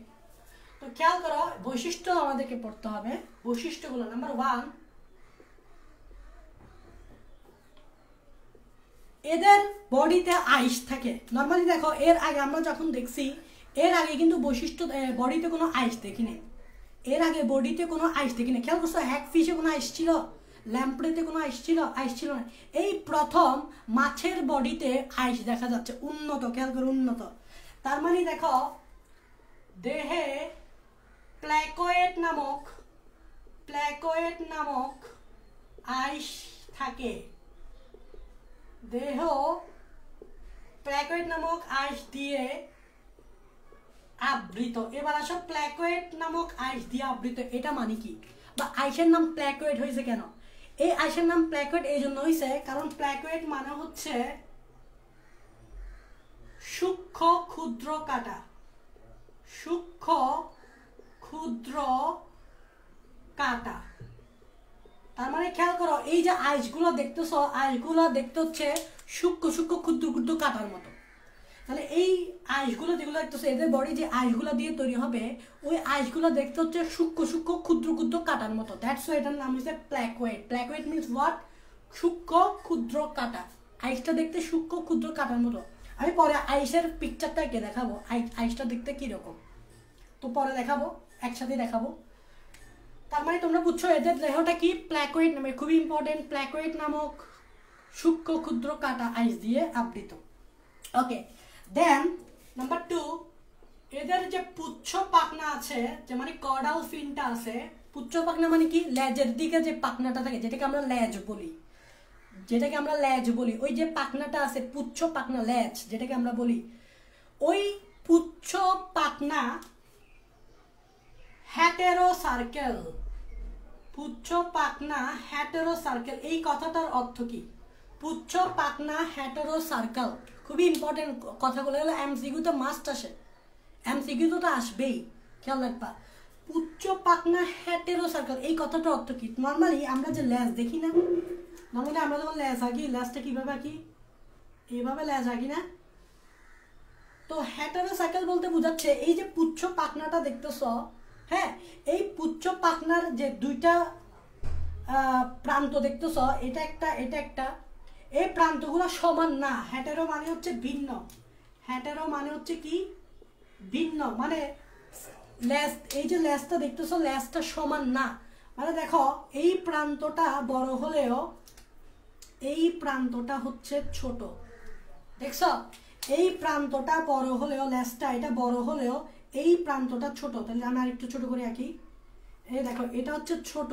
তো খেয়াল করো, বৈশিষ্ট্য আমাদেরকে পড়তে হবে। বৈশিষ্ট্যগুলো, নাম্বার 1, এদের বডিতে আইস থাকে। নর্মালি দেখো, এর আগে আমরা যখন দেখছি, এর আগে কিন্তু বৈশিষ্ট্য বডিতে কোনো আইস দেখিনি। এর আগে বডিতে কোনো আইস দেখিনি। খেয়াল করছো, হ্যাগফিশে কোনো আইস ছিল? ল্যাম্প্রেতে কোনো আইস ছিল? আইস ছিল না। এই প্রথম মাছের বডিতে আইস দেখা যাচ্ছে। উন্নত, খেয়াল করো, উন্নত। তার মানে দেখো, দেহে প্ল্যাকোয়েট নামক আইস থাকে। দেহ প্ল্যাকোয়েট নামক আইস দিয়ে আবৃত। এবার আসো, প্ল্যাকোয়েট নামক আইস দিয়ে আবৃত, এটা মানে কি? বা আইসের নাম প্ল্যাকোয়েট হয়েছে কেন? এই আইসের নাম প্ল্যাকোয়েট এই জন্য হয়েছে কারণ প্ল্যাকোয়েট মানে হচ্ছে সূক্ষ্ম ক্ষুদ্র কাটা। সূক্ষ্ম ক্ষুদ্র কাটা। তার মানে খেয়াল করো, এই যে আইসগুলো দেখতেছো, আইসগুলো দেখতে হচ্ছে সূক্ষ্ম সূক্ষ্ম ক্ষুদ্র ক্ষুদ্র কাটার মতো। তাহলে এই আইসগুলো যেগুলো দেখতেছো, এদের বডি যে আইসগুলো দিয়ে তৈরি হবে, ওই আইসগুলো দেখতে হচ্ছে সূক্ষ্ম সূক্ষ্ম ক্ষুদ্র ক্ষুদ্র কাটার মতো। দ্যাটস ওয়াই এটার নাম হচ্ছে প্ল্যাকোয়েট। প্ল্যাকোয়েট মিনস হোয়াট? সূক্ষ্ম ক্ষুদ্র কাটা। আইসটা দেখতে সূক্ষ্ম ক্ষুদ্র কাটার মতো। আমি পরে আইসের পিকচারটা এঁকে দেখাবো, আইসটা দেখতে কিরকম, তো পরে দেখাবো, একসাথে দেখাবো। তার মানে তোমরা বুঝছো এদের দেহটা কি? প্ল্যাকোয়েট নামে, খুবই ইম্পর্টেন্ট, প্ল্যাকোয়েট নামক সূক্ষ্ম ক্ষুদ্র কাটা আইস দিয়ে আবৃত। ওকে, দেন নাম্বার 2, এদের যে পুচ্ছ পাখনা আছে, যে মানে কর্ডাল ফিনটা আছে। পুচ্ছ পাখনা মানে কি? লেজের দিকে যে পাখনাটা থাকে, যেটাকে আমরা লেজ বলি, ওই যে পাখনাটা আছে, পুচ্ছ পাখনা, লেজ যেটাকে আমরা বলি, ওই পুচ্ছ পাখনা হ্যাটেরো সার্কেল। পুচ্ছ পাখনা হ্যাটেরো সার্কেল, এই কথাটার অর্থ কি? পুচ্ছ পাখনা হ্যাটেরো সার্কেল, খুবই ইম্পর্টেন্ট কথাগুলো। হলো এমসিকিউ তো মাস্ট আসে, এমসিকিউ তো আসবেই, খেয়াল রাখবা। পুচ্ছ পাখনা হ্যাটেরো সার্কেল, এই কথাটার অর্থ কি? নর্মালি আমরা যে লেজ দেখি না, নর্মালি আমরা যখন লেজ আঁকি, লেজটা কিভাবে আঁকি? এইভাবে লেজ আঁকি না? তো হ্যাটেরো সার্কেল বলতে বোঝাচ্ছে এই যে পুচ্ছ পাখনাটা দেখতেছ, হ্যাঁ, এই পুচ্ছ পাখনার যে দুইটা প্রান্ত দেখতেছ, এটা একটা, এই প্রান্তগুলো সমান না। হ্যাটেরো মানে হচ্ছে ভিন্ন। হ্যাটেরো মানে হচ্ছে কি? ভিন্ন। মানে লেজ, এই যে লেজটা দেখতেছ, লেজটা সমান না। মানে দেখো, এই প্রান্তটা বড় হলেও এই প্রান্তটা হচ্ছে ছোট। দেখছো, এই প্রান্তটা বড় হলেও, লেজটা এটা বড় হলেও এই প্রান্তটা ছোট। তাহলে আমি আরেকটু ছোট করে আঁকি। এই দেখো, এটা হচ্ছে ছোট।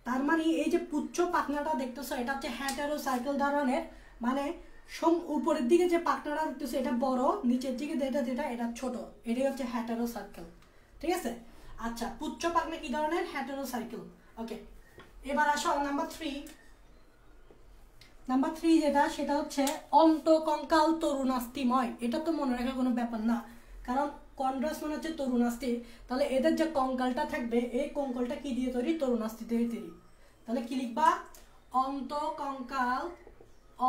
তার মানে এই যে পুচ্ছ পাখনাটা দেখতেছো, এটা হচ্ছে হ্যাটেরো সার্কেল ধরনের। মানে উপরের দিকে যে পাখনাটা দেখতেছো এটা বড়, নিচের দিকে এটা ছোট। এটাই হচ্ছে হ্যাটেরো সার্কেল, ঠিক আছে? আচ্ছা, পুচ্ছ পাখনা কি ধরনের? হ্যাটেরো সার্কেল। ওকে, এবার আসো নাম্বার 3, নাম্বার 3 যেটা সেটা হচ্ছে অন্তকঙ্কাল তরুণাস্থিময়। এটা তো মনে রাখার কোনো ব্যাপার না, কারণ কন্ড্রাস মানে হচ্ছে তরুণাস্থি। তাহলে এদের যে কঙ্কালটা থাকবে এই কঙ্কালটা কি দিয়ে তৈরি? তরুণাস্থি দিয়ে তৈরি। তাহলে কি লিখবা? অন্তকঙ্কাল,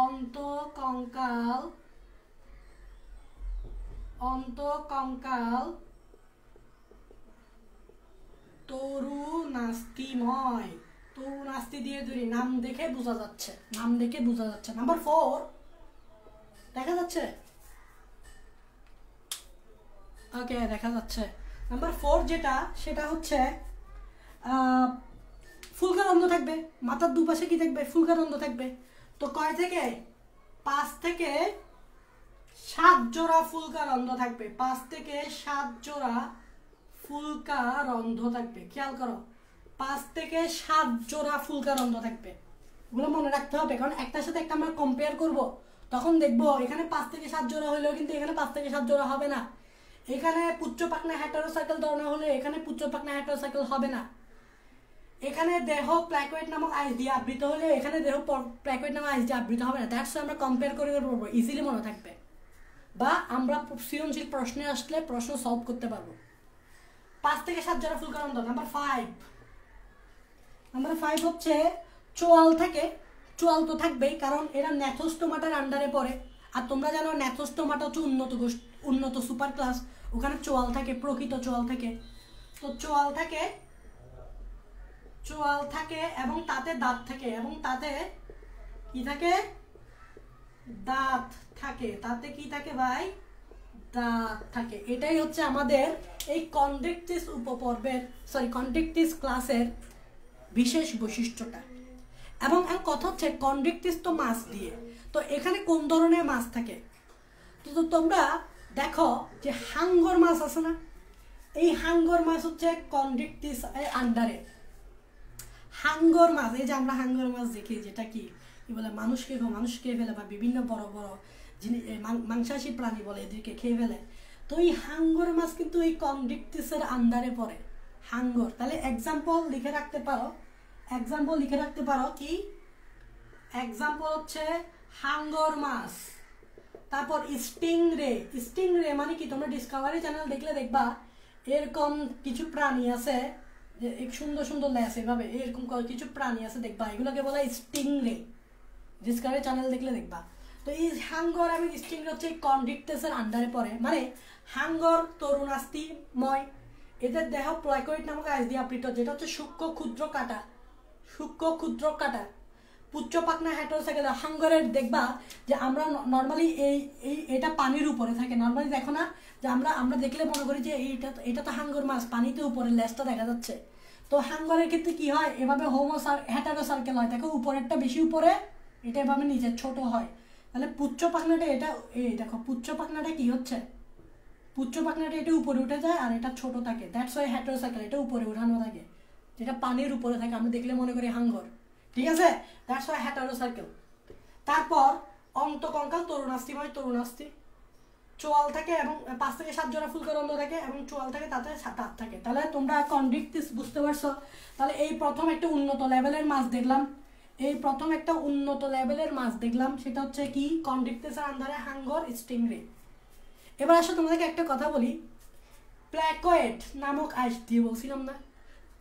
অন্তকঙ্কাল, অন্তকঙ্কাল তরুণাস্থিময়। তরুণাস্থি দিয়ে তৈরি। নাম দেখে বোঝা যাচ্ছে, নাম দেখে বোঝা যাচ্ছে। নাম্বার 4 দেখা যাচ্ছে? ওকে, দেখা যাচ্ছে। নাম্বার 4 যেটা সেটা হচ্ছে ফুলকারন্দ থাকবে। মাথার দুপাশে কি থাকবে? ফুলকারন্দ থাকবে। তো কয় থেকে? 5 থেকে 7 জোড়া ফুলকারন্দ থাকবে। 5 থেকে 7 জোড়া ফুলকারন্দ থাকবে। খেয়াল করো, 5 থেকে 7 জোড়া ফুলকারন্দ থাকবে। ওগুলো মনে রাখতে হবে, কারণ একটার সাথে একটা আমরা কম্পেয়ার করব, তখন দেখবো এখানে 5 থেকে 7 জোড়া হলেও কিন্তু এখানে 5 থেকে 7 জোড়া হবে না। এখানে পুচ্ছ পাখনা হেটারোসাইকেল ধরনের হলে এখানে পুচ্ছ পাখনা হেটারোসাইকেল হবে না। এখানে দেহ প্ল্যাকয়েড নামক আইস দিয়ে আবৃত হলে এখানে দেহ প্ল্যাকয়েড নামক আইস দিয়ে আবৃত হবে না। দ্যাটস আমরা কম্পেয়ার করে করবো, ইজিলি মনে থাকবে, বা আমরা সৃজনশীল প্রশ্নে আসলে প্রশ্ন সলভ করতে পারবো। 5 থেকে 7 জোড়া ফুলকারন্দ। নাম্বার 5 হচ্ছে চোয়াল থেকে। চোয়াল তো থাকবেই, কারণ এরা ন্যাথোস্টোমাটার আন্ডারে পড়ে। আর তোমরা জানো ন্যাথোস্টোমাটা হচ্ছে উন্নত সুপার ক্লাস, ওখানে চোয়াল থাকে, প্রকৃত চোয়াল থাকে। তো চোয়াল থাকে এবং তাতে দাঁত থাকে, এবং তাতে কি থাকে? দাঁত থাকে। তাতে কি থাকে ভাই? দাঁত থাকে। এটাই হচ্ছে আমাদের এই কন্ডাক্টিস উপপর্বের কন্ডাক্টিস ক্লাসের বিশেষ বৈশিষ্ট্যটা। এবং কথা হচ্ছে কন্ডাক্টিস তো মাছ দিয়ে, তো এখানে কোন ধরনের মাছ থাকে? তো তোমরা দেখো যে হাঙ্গর মাছ আছে না, এই হাঙ্গর মাছ হচ্ছে কন্ডাক্টিস আন্ডারে। হাঙ্গর মাছ, এই যে আমরা হাঙ্গর মাছ দেখি, যেটা কি বলে মানুষ খেয়ে ফেলে, বা বিভিন্ন বড় বড় জিনিস মাংসাশী প্রাণী বলে এদেরকে খেয়ে ফেলে। তো এই হাঙ্গর মাছ কিন্তু এই কন্ডাক্টিসের আন্ডারে পড়ে। হাঙ্গর, তাহলে এক্সাম্পল লিখে রাখতে পারো কি? এক্সাম্পল হচ্ছে হাঙ্গর মাছ। তারপর স্টিংরে মানে কি? তোমরা ডিসকভারি চ্যানেল দেখলে দেখবা এরকম কিছু প্রাণী আছে যে সুন্দর সুন্দর লেস, এভাবে এরকম কিছু প্রাণী আছে দেখবা, এগুলোকে বলা স্টিংরে। ডিসকভারি চ্যানেল দেখলে দেখবা। তো এই হাঙ্গর এবং স্টিংরে হচ্ছে কন্ডাক্টিসের আন্ডারে পড়ে। মানে হাঙ্গর তরুণাস্থিময়, এদের দেহ প্ল্যাকয়েড নামক আইস দিয়ে আবৃত, যেটা হচ্ছে সূক্ষ্ম ক্ষুদ্র কাটা। পুচ্ছ পাখনা হেটারোসাইকেল। হাঙ্গরের দেখবা যে আমরা নর্মালি এটা পানির উপরে থাকে। নর্মালি দেখো না যে আমরা দেখলে মনে করি যে এটা তো হাঙ্গর মাছ, পানিতে উপরে লেজটা দেখা যাচ্ছে। তো হাঙ্গরের ক্ষেত্রে কি হয়? এভাবে হেটারোসার্কেল হয়, দেখো উপরেরটা বেশি উপরে, এটা এভাবে নিচে ছোট হয়। তাহলে পুচ্ছ পাখনাটা দেখো পুচ্ছ পাখনাটা কি হচ্ছে? পুচ্ছ পাখনাটা এটা উপরে উঠে যায় আর এটা ছোট থাকে। দ্যাটস ওয়াই হেটারোসাইকেল, এটা উপরে উঠানো থাকে, যেটা পানির উপরে থাকে। আমরা দেখলে মনে করি হাঙ্গর, ঠিক আছে? That's why heterocercal. তারপর অন্তকঙ্কাল তরুণাস্থিময়। চোয়াল থাকে এবং 5 থেকে 7 জোড়া ফুলকারন্দ থাকে, এবং চোয়াল থাকে, তাতে দাঁত থাকে। তাহলে তোমরা কন্ডাক্টিস বুঝতে পারছো। তাহলে এই প্রথম একটা উন্নত লেভেলের মাছ দেখলাম, সেটা হচ্ছে কি? কন্ডাক্টিসের আন্ডারে হাঙ্গর, স্টিংরে। এবার আসো তোমাদেরকে একটা কথা বলি, প্ল্যাকয়েড নামক আইস দিয়ে বলছিলাম না,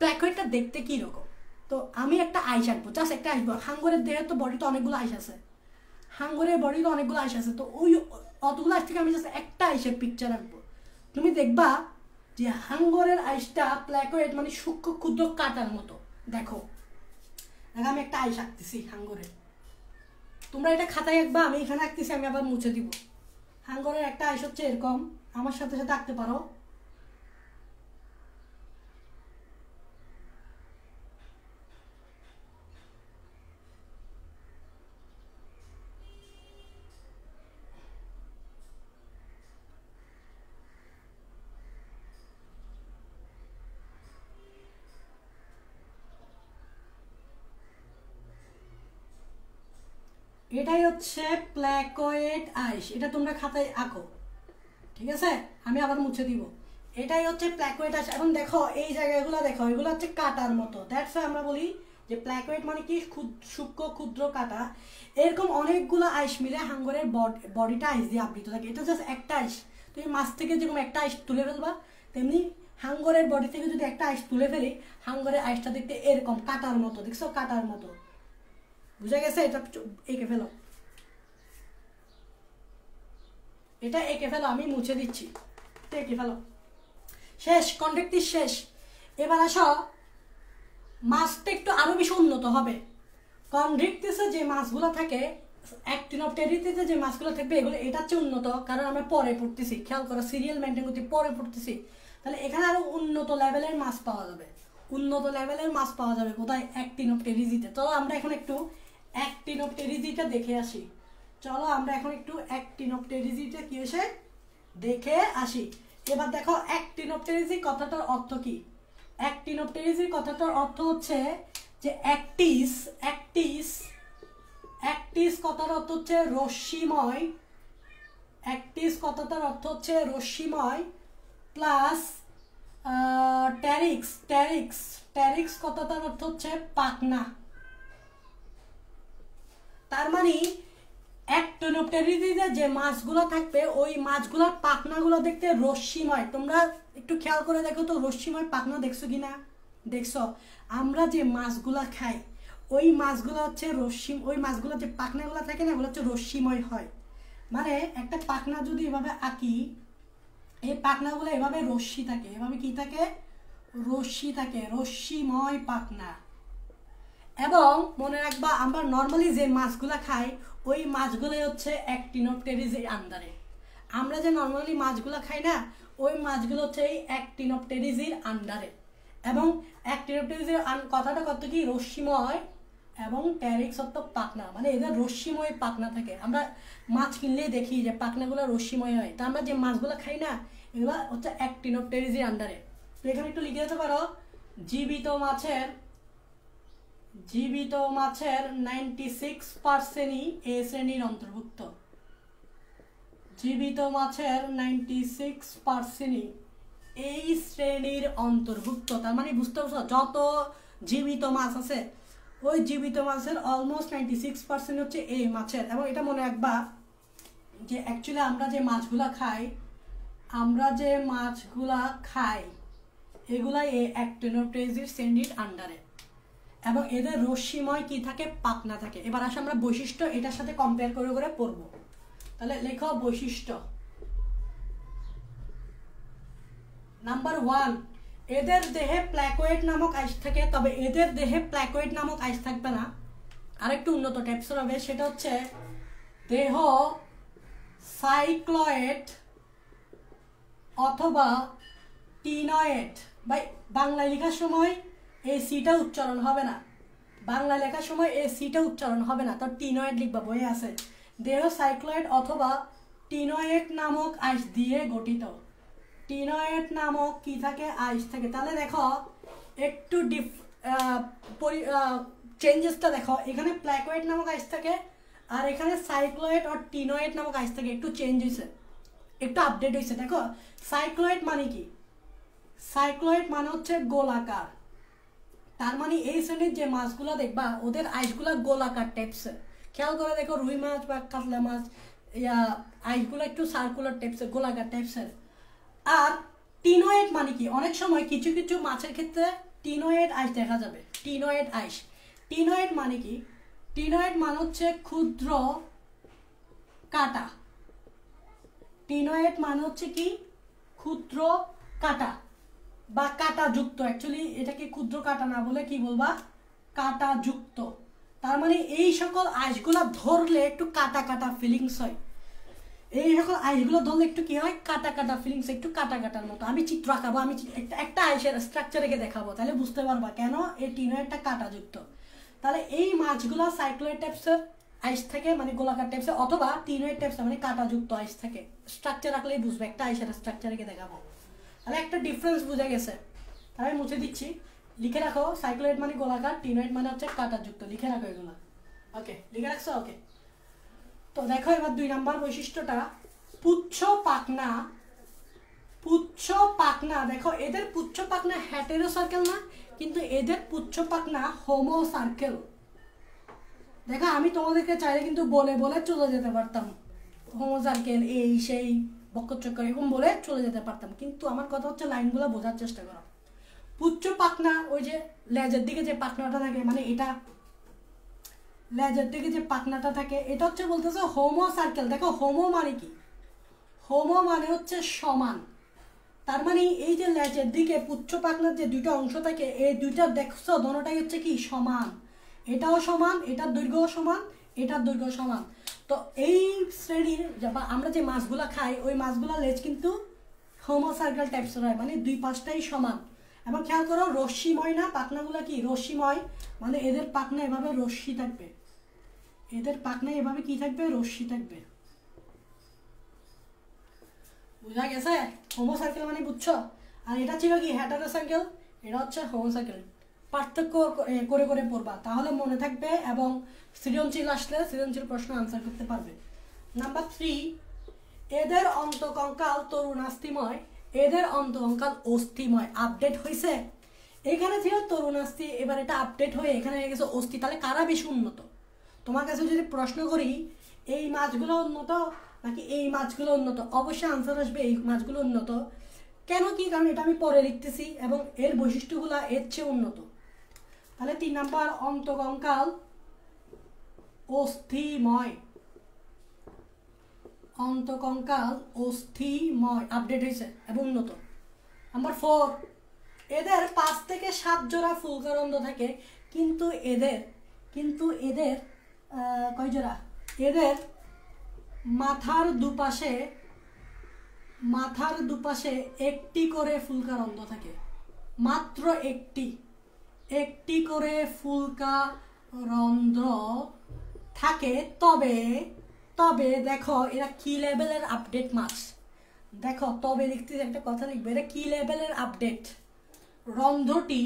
প্ল্যাকয়েডটা দেখতে কি রকম? তো আমি একটা আইস আঁকবো, জাস্ট একটা আঁকবো। হাঙ্গরের দেহের তো বডিতে অনেকগুলো আইস আছে, তো ওই অতগুলো আইস থেকে আমি জাস্ট একটা আইসের পিকচার আঁকবো। তুমি দেখবা যে হাঙ্গরের আইসটা প্ল্যাকয়েড মানে সূক্ষ্ম ক্ষুদ্র কাটার মতো। দেখো আমি একটা আইস আঁকতেছি হাঙ্গরের, তোমরা এটা খাতায় আঁকবা, আমি এখানে আঁকতেছি, আমি আবার মুছে দিব। হাঙ্গরের একটা আইস হচ্ছে এরকম, আমার সাথে সাথে আঁকতে পারো। এটাই হচ্ছে প্ল্যাকয়েড আইস, এটা তোমরা খাতায় আঁকো, ঠিক আছে? আমি আবার মুছে দিব। এটাই হচ্ছে প্ল্যাকয়েড আইস। এবং দেখো এই জায়গাগুলো দেখো, এগুলো হচ্ছে কাটার মতো। দ্যাটস আমরা বলি যে প্ল্যাকোয়েড মানে কি সূক্ষ্ম ক্ষুদ্র কাটা, এরকম অনেকগুলো আইস মিলে হাঙ্গরের বডিটা আইস দিয়ে আবৃত থাকে। এটা জাস্ট একটা আইস, তুমি মাছ থেকে যেরকম একটা আইস তুলে ফেলবা, তেমনি হাঙ্গরের বডি থেকে যদি একটা আইস তুলে ফেলি, হাঙ্গরের আইসটা দেখতে এরকম কাটার মতো, দেখছো কাটার মতো, বুঝা গেছে? এটা এঁকে ফেলো, এটা এঁকে ফেলো, আমি মুছে দিচ্ছি, এটা এঁকে ফেলো। শেষ, কন্ট্রাক্টিস শেষ। এবার আসো, মাছটা একটু আরো বেশি উন্নত হবে। কন্ট্রাক্টিসে যে মাছগুলো থাকে, অ্যাক্টিনোপটেরিসে যে মাছগুলো থাকবে, এগুলো এটার চেয়ে উন্নত, কারণ আমরা পরে পড়তেছি, খেয়াল করো, সিরিয়াল মেনটেন করতে পরে পড়তেছি। তাহলে এখানে আরো উন্নত লেভেলের মাছ পাওয়া যাবে, উন্নত লেভেলের মাছ পাওয়া যাবে কোথায়? অ্যাক্টিনোপটেরিজিতে। চলো আমরা এখন একটু অ্যাক্টিনোপটেরিজিটা দেখে আসি। চলো আমরা এখন একটু অ্যাক্টিনোপটেরিজিটা কি হয়েছে দেখে আসি। এবার দেখো অ্যাক্টিনোপটেরিজি কথাটার অর্থ কি। অ্যাক্টিনোপটেরিজি কথাটার অর্থ হচ্ছে যে অ্যাক্টিস কথার অর্থ হচ্ছে রশ্মিময়, অ্যাক্টিস কথাটার অর্থ হচ্ছে রশ্মিময় প্লাস ট্যারিক্স কথাটার অর্থ হচ্ছে পাখনা। তার মানে অ্যাক্টিনোপটেরিজিতে যে মাছগুলো থাকবে, ওই মাছগুলোর পাখনাগুলো দেখতে রশ্মিময়। তোমরা একটু খেয়াল করে দেখো তো, রশ্মিময় পাখনা দেখছো কিনা? দেখছো? আমরা যে মাছগুলা খাই, ওই মাছগুলো হচ্ছে ওই মাছগুলো যে পাখনাগুলো থাকে না, ওগুলো হচ্ছে রশ্মিময় হয়। মানে একটা পাখনা যদি এভাবে আঁকি, এই পাখনাগুলো এভাবে রশ্মি থাকে, এভাবে কি থাকে? রশ্মি থাকে, রশ্মিময় পাখনা। এবং মনে রাখবা, আমরা নর্মালি যে মাছগুলা খাই, ওই মাছগুলোই হচ্ছে অ্যাক্টিনোপটেরিজির আন্ডারে। আমরা যে নর্মালি মাছগুলো খাই না, ওই মাছগুলো হচ্ছে এই অ্যাক্টিনোপটেরিজির আন্ডারে। এবং অ্যাক্টিনোপটেরিজির কথাটা কত কি? রশ্মিময়, এবং ট্যারিক্স অর্থ পাখনা, মানে এদের রশ্মিময় পাখনা থাকে। আমরা মাছ কিনলেই দেখি যে পাখনাগুলো রশ্মিময় হয়। তা আমরা যে মাছগুলো খাই না, এগুলো হচ্ছে অ্যাক্টিনোপটেরিজির আন্ডারে। তো এখানে একটু লিখে দিতে পারো, জীবিত মাছের 96%ই এ শ্রেণীর অন্তর্ভুক্ত। জীবিত মাছের 96%ই এই শ্রেণীর অন্তর্ভুক্ত। তার মানে বুঝতে পারছো, যত জীবিত মাছ আছে, ওই জীবিত মাছের অলমোস্ট 96% হচ্ছে এই মাছের। এবং এটা মনে রাখবা যে অ্যাকচুয়ালি আমরা যে মাছগুলা খাই, এগুলা এই অ্যাক্টিনোপটেরিজির শ্রেণীর আন্ডারে। এবং এদের রশ্মিময় কি থাকে? পাখনা থাকে। এবার আসে আমরা বৈশিষ্ট্য এটার সাথে কম্পেয়ার করে করে পড়বো। তাহলে লেখো বৈশিষ্ট্য। নাম্বার 1, এদের দেহে প্ল্যাকোয়েড নামক আইস থাকে, তবে এদের দেহে প্ল্যাকোয়েড নামক আইস থাকবে না, আরেকটু উন্নত টাইপসের হবে। সেটা হচ্ছে দেহ সাইক্লয়েড অথবা টিনয়েড। ভাই বাংলা লেখার সময় এই সিটা উচ্চারণ হবে না, বাংলা লেখার সময় এই সিটা উচ্চারণ হবে না, তো টিনয়েড লিখবা, বইয়ে আছে। দেহ সাইক্লয়েড অথবা টিনয়েড নামক আইস দিয়ে গঠিত। টিনয়েড নামক কি থাকে? আইস থাকে। তাহলে দেখো একটু চেঞ্জেসটা দেখো, এখানে প্ল্যাকোয়েড নামক আইস থাকে, আর এখানে সাইক্লয়েড আর টিনয়েড নামক আইস থাকে। একটু চেঞ্জ হয়েছে, একটু আপডেট হয়েছে। দেখো সাইক্লয়েড মানে কি? সাইক্লয়েড মানে হচ্ছে গোলাকার। তার মানে এই শ্রেণীর যে মাছগুলো দেখবা, ওদের আইসগুলো গোলাকার টাইপসের। খেয়াল করে দেখো, রুই মাছ বা কাতলা মাছ, আইসগুলো একটু সার্কুলার টাইপসের, গোলাকার টাইপসের। আর টিনয়েড মানে কি? অনেক সময় কিছু কিছু মাছের ক্ষেত্রে টিনয়েড আইস দেখা যাবে। টিনয়েড আইস, টিনয়েড মানে কি? টিনয়েড মানে হচ্ছে ক্ষুদ্র কাটা। টিনয়েড মানে হচ্ছে কি? ক্ষুদ্র কাটা বা কাটা যুক্ত। অ্যাকচুয়ালি এটাকে ক্ষুদ্র কাটা না বলে কি বলবা? কাটা যুক্ত। তার মানে এই সকল আইসগুলো ধরলে একটু কাটা কাটা ফিলিংস হয়। এই সকল আইসগুলো ধরলে একটু কি হয়? কাটা কাটা ফিলিংস, একটু কাটা কাটার মতো। আমি চিত্র আঁকাবো, আমি একটা আইসের স্ট্রাকচার রেখে দেখাবো, তাহলে বুঝতে পারবা কেন এই টিনয়েডটা কাটা যুক্ত। তাহলে এই মাছগুলো সাইক্লয়েড টাইপসের আইস থাকে, মানে গোলাকার টাইপসের, অথবা টিনয়েড টাইপসের মানে কাটা যুক্ত আইস থাকে। স্ট্রাকচার রাখলেই বুঝবে, একটা আইসের স্ট্রাকচার রেখে দেখাবো। তাহলে একটা ডিফারেন্স বুঝে গেছে। তাহলে আমি মুছে দিচ্ছি, লিখে রাখো। সাইক্লয়েড মানে গোলাকার, টিনয়েড মানে হচ্ছে কাঁটাযুক্ত। লিখে রাখো এগুলো। ওকে, লিখে রাখছো? ওকে। তো দেখো এবার 2 নাম্বার বৈশিষ্ট্যটা, পুচ্ছ পাখনা। পুচ্ছ পাখনা, দেখো এদের পুচ্ছ পাখনা হ্যাটেরো সার্কেল না, কিন্তু এদের পুচ্ছ পাখনা হোমো সার্কেল। দেখো আমি তোমাদেরকে চাইলে কিন্তু বলে বলে চলে যেতে পারতাম, হোমো সার্কেল এই সেই বক্রচক্র এরকম বলে চলে যেতে পারতাম, কিন্তু আমার কথা হচ্ছে লাইনগুলো বোঝার চেষ্টা করো। পুচ্ছ পাখনা ওই যে লেজের দিকে যে পাখনাটা থাকে, মানে এটা লেজের দিকে যে পাখনাটা থাকে, এটা হচ্ছে বলতেছে হোমো সার্কেল। দেখো হোমো মানে কি? হোমো মানে হচ্ছে সমান। তার মানে এই যে লেজের দিকে পুচ্ছ পাখনার যে দুটো অংশ থাকে, এই দুইটা দেখছো দোনোটাই হচ্ছে কি সমান। এটাও সমান, এটার দৈর্ঘ্য সমান, এটার দৈর্ঘ্য সমান। তো এই শ্রেণীর বা আমরা যে মাছগুলা খাই, ওই মাছগুলা লেজ কিন্তু হোমো সার্কেল টাইপসের হয়, মানে দুই পাশটাই সমান। এবং খেয়াল করো রশ্মিময় না, পাখনাগুলা কি রশ্মিময়, মানে এদের পাখনা এভাবে রশ্মি থাকবে, এদের পাখনা এভাবে কি থাকবে, রশ্মি থাকবে। বুঝা গেছে? হোমো সার্কেল মানে বুঝছো? আর এটা ছিল কি হেটারো সার্কেল, এটা হচ্ছে হোমো সার্কেল। পার্থক্য করে করে পড়বা, তাহলে মনে থাকবে এবং সৃজনশীল আসলে সৃজনশীল প্রশ্ন আনসার করতে পারবে। নাম্বার 3, এদের অন্তকঙ্কাল তরুণাস্থিময়, এদের অন্তকঙ্কাল অস্থিময়। আপডেট হয়েছে, এখানে ছিল তরুণাস্থি, এবার এটা আপডেট হয়ে এখানে হয়ে গেছে অস্থি। তাহলে কারা বেশি উন্নত? তোমার কাছে যদি প্রশ্ন করি এই মাছগুলো উন্নত নাকি এই মাছগুলো উন্নত, অবশ্যই আনসার আসবে এই মাছগুলো উন্নত। কেন কি? কারণ এটা আমি পরে লিখতেছি এবং এর বৈশিষ্ট্যগুলো এর চেয়ে উন্নত। তাহলে 3 নাম্বার অন্তকঙ্কাল অস্থিময়, অন্তকঙ্কাল অস্থিময় আপডেট হয়েছে এবং উন্নত। নাম্বার 4, এদের 5 থেকে 7 জোড়া ফুলকারন্দ থাকে, কিন্তু এদের কয় জোড়া? এদের মাথার দুপাশে একটি করে ফুলকারন্দ থাকে, মাত্র একটি করে ফুলকারন্ধ্র থাকে। তবে দেখো এরা কি লেভেলের আপডেট মাছ। দেখো তবে লিখতে একটা কথা লিখবে, এটা কি লেভেলের আপডেট। রন্ধ্রটি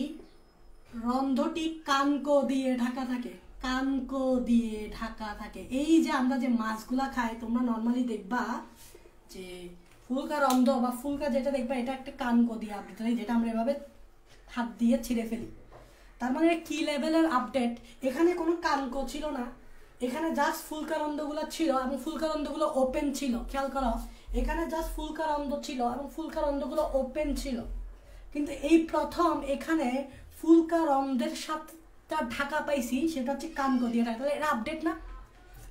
কানকো দিয়ে ঢাকা থাকে, কানকো দিয়ে ঢাকা থাকে। এই যে আমরা যে মাছগুলা খাই, তোমরা নর্মালি দেখবা যে ফুলকা রন্ধ্র বা ফুলকা যেটা দেখবা, এটা একটা কানকো দিয়ে আপডেট হয়, যেটা আমরা এভাবে হাত দিয়ে ছিঁড়ে ফেলি। তার মানে কি লেভেলের আপডেট। এখানে কোনো কানকো ছিল না, এখানে জাস্ট ফুলকারন্ধ্রগুলো ছিল এবং ফুলকারন্ধ্রগুলো ওপেন ছিল। খেয়াল করো, এখানে জাস্ট ফুলকারন্ধ্র ছিল এবং ফুলকারন্ধ্রগুলো ওপেন ছিল, কিন্তু এই প্রথম এখানে ফুলকারন্ধ্রের সাথে ঢাকা পাইছি, সেটা হচ্ছে কানকো দিয়ে ঢাকা। তাহলে এটা আপডেট না?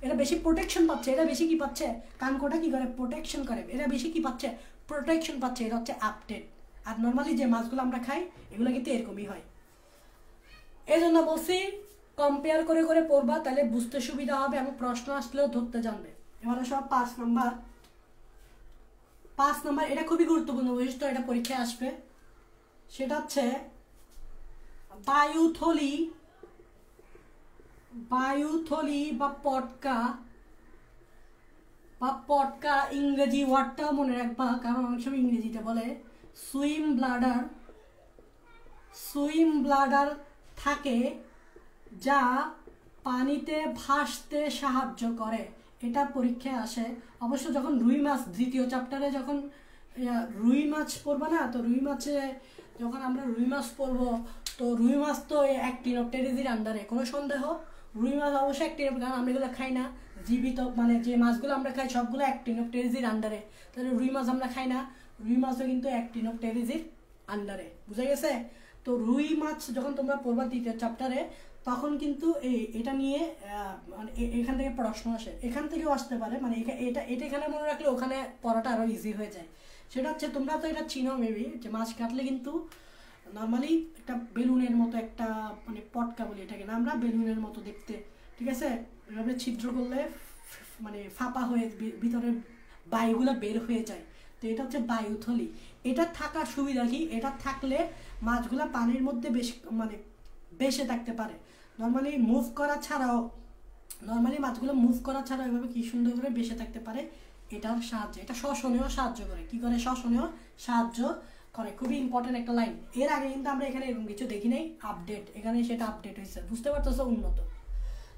এরা বেশি প্রোটেকশন পাচ্ছে, এরা বেশি কি পাচ্ছে? কানকোটা কি করে প্রোটেকশন করে, এরা বেশি কি পাচ্ছে? প্রোটেকশন পাচ্ছে। এটা হচ্ছে আপডেট। আর নর্মালি যে মাছগুলো আমরা খাই এগুলো কিন্তু এরকমই হয়। এই জন্য বলছি কম্পেয়ার করে করে পড়বা, তাহলে বুঝতে সুবিধা হবে এবং প্রশ্ন আসলেও ধরতে জানবে। এবারে সব 5 নাম্বার, এটা খুবই গুরুত্বপূর্ণ বৈশিষ্ট্য, এটা পরীক্ষায় আসবে। সেটা হচ্ছে বায়ুথলি বা পটকা, ইংরেজি ওয়ার্ডটাও মনে রাখবা, কারণ অনেক সময় ইংরেজিতে বলে। সুইম ব্লাডার থাকে, যা পানিতে ভাসতে সাহায্য করে। এটা পরীক্ষায় আসে অবশ্য। যখন রুই মাছ দ্বিতীয় চ্যাপ্টারে যখন রুই মাছ পড়বো না, তো রুই মাছে যখন আমরা রুই মাছ পড়বো, তো রুই মাছ তো অ্যাক্টিনোপটেরিজির আন্ডারে, কোনো সন্দেহ। রুই মাছ অবশ্যই অ্যাক্টিনো, কারণ আমরা এগুলো খাই না জীবিত, মানে যে মাছগুলো আমরা খাই সবগুলো অ্যাক্টিনোপটেরিজির আন্ডারে। তাহলে রুই মাছ আমরা খাই না, রুই মাছও কিন্তু অ্যাক্টিনোপটেরিজির আন্ডারে। বুঝা গেছে? তো রুই মাছ যখন তোমরা পড়বা দ্বিতীয় চ্যাপ্টারে, তখন কিন্তু এটা নিয়ে মানে এখান থেকে প্রশ্ন আসে, এখান থেকেও আসতে পারে। মানে এটা এখানে মনে রাখলে ওখানে পড়াটা আরও ইজি হয়ে যায়। সেটা হচ্ছে, তোমরা তো এটা চিনো মেবি, যে মাছ কাটলে কিন্তু নর্মালি একটা বেলুনের মতো একটা, মানে পটকা বলি এটাকে না আমরা, বেলুনের মতো দেখতে, ঠিক আছে? এভাবে ছিদ্র করলে মানে ফাঁপা হয়ে ভিতরে বায়ুগুলো বের হয়ে যায়। তো এটা হচ্ছে বায়ুথলি। এটা থাকার সুবিধা কি? এটা থাকলে মাছগুলা পানির মধ্যে বেশ মানে বেশে থাকতে পারে। নর্মালি মাছগুলো মুভ করা ছাড়াও এভাবে কি সুন্দর করে বেশে থাকতে পারে এটার সাহায্যে। এটা শ্বসনেও সাহায্য করে। কি করে? শ্বসনেও সাহায্য করে। খুবই ইম্পর্টেন্ট একটা লাইন। এর আগে কিন্তু আমরা এখানে এরকম কিছু দেখি নাই, আপডেট, এখানে সেটা আপডেট হয়েছে। বুঝতে পারতেছো? উন্নত।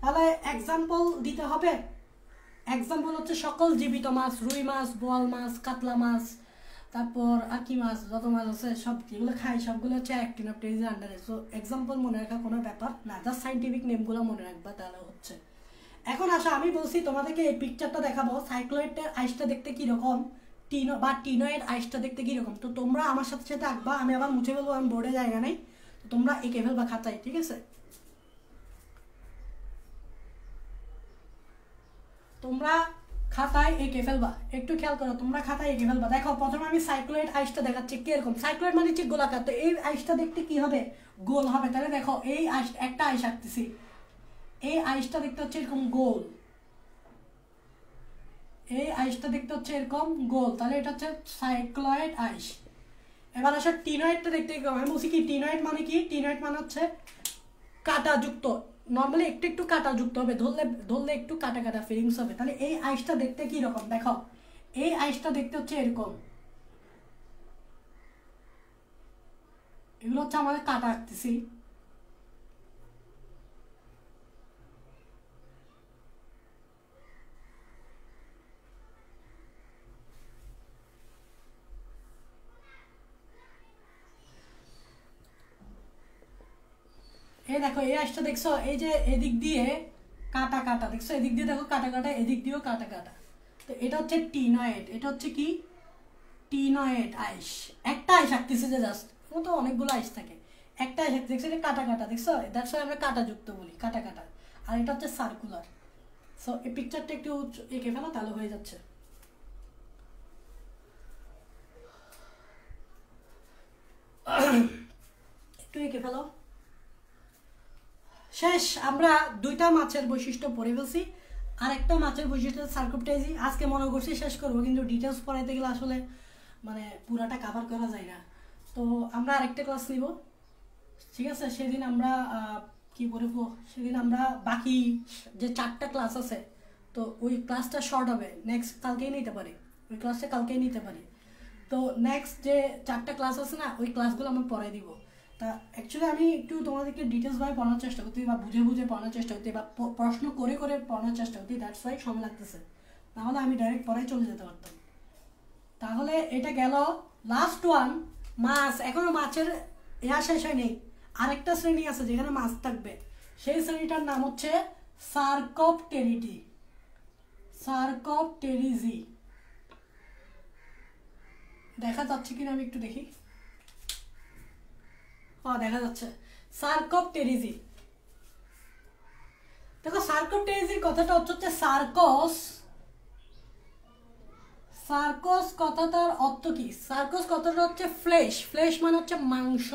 তাহলে এক্সাম্পল দিতে হবে। এক্সাম্পল হচ্ছে সকল জীবিত মাছ, রুই মাছ, বোয়াল মাছ, কাতলা মাছ, তারপর আর কি মাছ, যত মাছ আছে সব যেগুলো খাই সবগুলো হচ্ছে অ্যাক্টিনোপটেরিজের আন্ডারে। সো এক্সাম্পল মনে রাখা কোনো ব্যাপার না, জাস্ট সাইন্টিফিক নেমগুলো মনে রাখবা তাহলে হচ্ছে। এখন আসো আমি বলছি তোমাদেরকে এই পিকচারটা দেখাবো, সাইক্লোয়েডের আইসটা দেখতে কীরকম, টিনোয়েড আইসটা দেখতে কীরকম। তো তোমরা আমার সাথে সাথে আঁকবা, আমি আবার মুছে ফেলবো, আমি বোর্ডে জায়গা নেই, তো তোমরা এঁকে ফেলবা খাতায়, ঠিক আছে? তোমরা খাতায় এঁকে ফেলবা, একটু খেয়াল করো, তোমরা খাতায় এঁকে ফেলবা। দেখো প্রথমে আমি সাইক্লোয়েড আইসটা দেখাচ্ছি কিরকম। সাইক্লোয়েড মানে হচ্ছে গোলাকার, তো এই আইসটা দেখতে কি হবে, গোল হবে। তাহলে দেখো এই আইস, একটা আইস আঁকতেছি, এই আইসটা দেখতে হচ্ছে এরকম গোল, এই আইসটা দেখতে হচ্ছে এরকম গোল, তাহলে এটা হচ্ছে সাইক্লয়েড আইস। এবার আসলে টিনয়েডটা দেখতে কীরকম, আমি বলছি কি টিনয়েড মানে কি, টিনয়েড মানে হচ্ছে কাঁটাযুক্ত, নর্মালি একটু একটু কাঁটাযুক্ত হবে, ধরলে ধরলে একটু কাটা কাটা ফিলিংস হবে। তাহলে এই আইসটা দেখতে কীরকম, দেখো এই আইসটা দেখতে হচ্ছে এরকম, এগুলো হচ্ছে আমাদের কাটা আঁকতেছি। এই দেখো এই আইসটা দেখছো, এই যে এদিক দিয়ে কাটা কাটা দেখছো, এদিক দিয়ে দেখো কাটা কাটা, এদিক দিয়েও কাটা কাটা। তো এটা হচ্ছে টিনয়েড, এটা হচ্ছে কি টিনয়েড আইস। একটা আইস আঁকতেছে যে জাস্ট, তো অনেকগুলো আইস থাকে, একটা আইস আঁকতে দেখছো, এটা কাটা কাটা দেখছো, দ্যাটস ওয়াই আমরা কাটা যুক্ত বলি, কাটা কাটা। আর এটা হচ্ছে সার্কুলার। সো এই পিকচারটা একটু এঁকে ফেলো, তাহলে হয়ে যাচ্ছে। একটু এঁকে ফেলো। শেষ, আমরা দুইটা মাছের বৈশিষ্ট্য পড়ে ফেলছি। আর একটা মাছের বৈশিষ্ট্য সার্কোপটেজি, আজকে মনে করছি শেষ করবো, কিন্তু ডিটেলস পড়াইতে গেলে আসলে মানে পুরাটা কাভার করা যায় না। তো আমরা আরেকটা ক্লাস নিব, ঠিক আছে? সেদিন আমরা কি করবো, সেদিন আমরা বাকি যে 4টা ক্লাস আছে, তো ওই ক্লাসটা শর্ট হবে, নেক্সট কালকেই নিতে পারি, ওই ক্লাসটা কালকেই নিতে পারি। তো নেক্সট যে 4টা ক্লাস আছে না, ওই ক্লাসগুলো আমরা পড়াই দিব। তা অ্যাকচুয়ালি আমি একটু তোমাদেরকে ডিটেলসভাবে পড়ানোর চেষ্টা করতে, বা বুঝে বুঝে পড়ানোর চেষ্টা করতে, বা প্রশ্ন করে করে পড়ানোর চেষ্টা করতে, দ্যাটস ওয়াই সময় লাগতেছে, নাহলে আমি ডাইরেক্ট পড়াই চলে যেতে পারতাম। তাহলে এটা গেল লাস্ট ওয়ান, মাছ। এখনো মাছের শেষ হয়নি, আরেকটা শ্রেণী আছে যেখানে মাছ থাকবে, সেই শ্রেণীটার নাম হচ্ছে সার্কোপটেরিডি, সার্কোপটেরিজি। দেখা যাচ্ছে কিনা আমি একটু দেখি, দেখা যাচ্ছে সার্কোপটেরিজি। দেখো সার্কোপটেরিজির কথাটা হচ্ছে সার্কস, সার্কস কথাটার অর্থ কি, সার্কস কথাটা হচ্ছে ফ্লেশ, ফ্লেশ মানে হচ্ছে মাংস,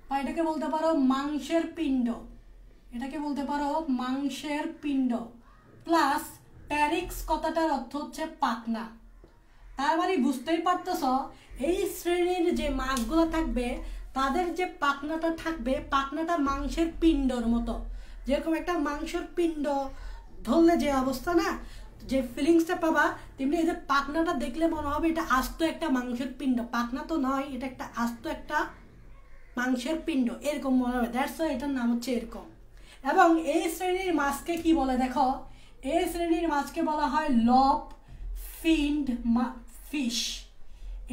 বা এটাকে বলতে পারো মাংসের পিণ্ড, এটাকে বলতে পারো মাংসের পিণ্ড, প্লাস প্যারিক্স কথাটার অর্থ হচ্ছে পাখনা। তার মানে বুঝতেই পারতেছ, এই শ্রেণীর যে মাছগুলো থাকবে তাদের যে পাখনাটা থাকবে, পাখনাটা মাংসের পিণ্ডর মতো, যেরকম একটা মাংসের পিণ্ড ধরলে যে অবস্থা না, যে ফিলিংসটা পাবা, তেমনি এই যে পাখনাটা দেখলে মনে হবে এটা আস্ত একটা মাংসের পিণ্ড, পাখনা তো নয়, এটা একটা আস্ত একটা মাংসের পিণ্ড, এরকম মনে হবে, দ্যাটস ওয়াই এটার নাম হচ্ছে এরকম। এবং এই শ্রেণীর মাছকে কি বলে, দেখো এই শ্রেণীর মাছকে বলা হয় লব ফিন্ড ফিশ,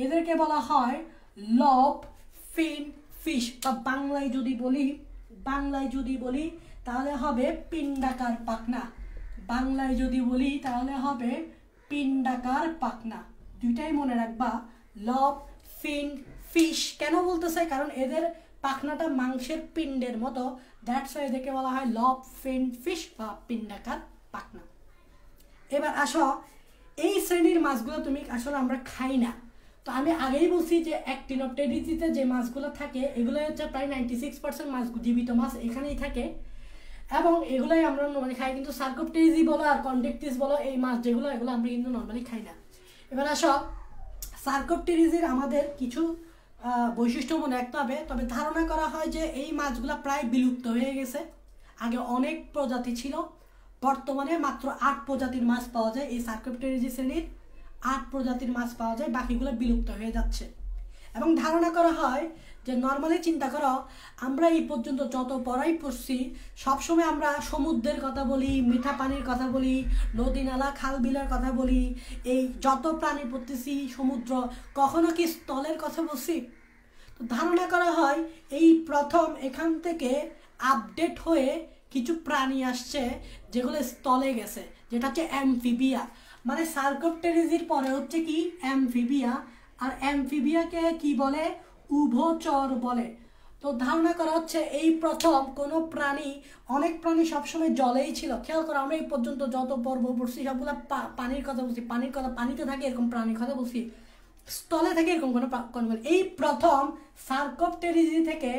এদেরকে বলা হয় লব ফিন ফিশ, বা বাংলায় যদি বলি তাহলে হবে পিণ্ডাকার পাখনা, বাংলায় যদি বলি তাহলে হবে পিণ্ডাকার পাখনা। দুইটাই মনে রাখবা, লব ফিন ফিশ। কেন বলতেছে, কারণ এদের পাখনাটা মাংসের পিণ্ডের মতো, দ্যাটস ওয়াই এদেরকে বলা হয় লব ফিন ফিশ বা পিণ্ডাকার পাখনা। এবার আসো, এই শ্রেণীর মাছগুলো তুমি আসলে আমরা খাই না। তো আমি আগেই বলছি যে অ্যাক্টিনোপটেরিজিতে যে মাছগুলো থাকে এগুলো হচ্ছে প্রায় 96% মাছ, জীবিত মাছ এখানেই থাকে, এবং এগুলোই আমরা নর্মালি খাই। কিন্তু সার্কোপটেরিজি বলো আর কন্ডেক্টিস বলো, এই মাছ যেগুলো, এগুলো আমরা কিন্তু নর্মালি খাই না। এবার আসো, সার্কোপটেরিজির আমাদের কিছু বৈশিষ্ট্য মনে রাখতে হবে। তবে ধারণা করা হয় যে এই মাছগুলো প্রায় বিলুপ্ত হয়ে গেছে, আগে অনেক প্রজাতি ছিল, বর্তমানে মাত্র 8 প্রজাতির মাছ পাওয়া যায়। এই সার্কোপটেরিজি শ্রেণীর 8 প্রজাতির মাছ পাওয়া যায়, বাকিগুলো বিলুপ্ত হয়ে যাচ্ছে। এবং ধারণা করা হয় যে নর্মালি চিন্তা করো আমরা এই পর্যন্ত যত পড়াই পড়ছি সবসময় আমরা সমুদ্রের কথা বলি, মিঠা পানির কথা বলি, নদী নালা খাল বিলের কথা বলি, এই যত প্রাণী পড়তেছি সমুদ্র, কখনো কি স্থলের কথা বলছি? তো ধারণা করা হয় এই প্রথম এখান থেকে আপডেট হয়ে কিছু প্রাণী আসছে যেগুলো স্থলে গেছে, যেটা হচ্ছে অ্যামফিবিয়া। মানে সার্কোপটেরিজির পরে হচ্ছে কি অ্যামফিবিয়া, আর অ্যামফিবিয়াকে কি বলে? উভচর বলে। তো ধারণা করা হচ্ছে এই প্রথম কোনো প্রাণী, অনেক প্রাণী সবসময় জলেই ছিল। খেয়াল করো আমরা এই পর্যন্ত যত পর্ব পড়ছি সবগুলো পানির কথা বলছি, পানির কথা পানিতে থাকে এরকম প্রাণীর কথা বলছি, স্থলে থাকে এরকম কোনো এই প্রথম সার্কোপটেরিজি থেকে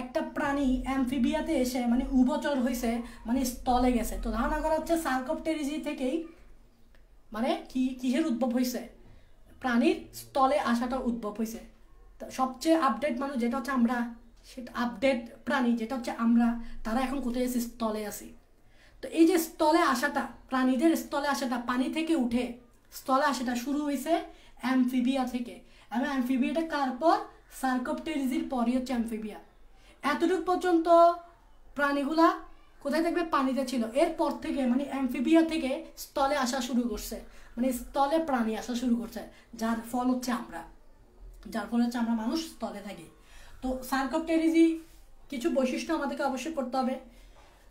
একটা প্রাণী অ্যামফিবিয়াতে এসে মানে উভচর হয়েছে, মানে স্থলে গেছে। তো ধারণা করা হচ্ছে সার্কোপটেরিজি থেকেই মানে কিসের উদ্ভব হয়েছে? প্রাণীর স্থলে আসাটা উদ্ভব হয়েছে। সবচেয়ে আপডেট মানুষ যেটা হচ্ছে আমরা, সেটা আপডেট প্রাণী যেটা হচ্ছে আমরা, তারা এখন কোথায় আছি? স্থলে আছি। তো এই যে স্থলে আসাটা, প্রাণীদের স্থলে আসাটা, পানি থেকে উঠে স্থলে আসাটা শুরু হয়েছে অ্যামফিবিয়া থেকে। এবং অ্যামফিবিয়াটা কার পর? সার্কোপটেরিজির পরই হচ্ছে অ্যামফিবিয়া। এতটুকু পর্যন্ত প্রাণীগুলা কোথায় থাকবে? পানিতে ছিল। এরপর থেকে মানে অ্যামফিবিয়া থেকে স্থলে আসা শুরু করছে, মানে স্থলে প্রাণী আসা শুরু করছে, যার ফল হচ্ছে আমরা, মানুষ স্থলে থাকি। তো সার্কোপটেরিজি কিছু বৈশিষ্ট্য আমাদেরকে অবশ্যই পড়তে হবে।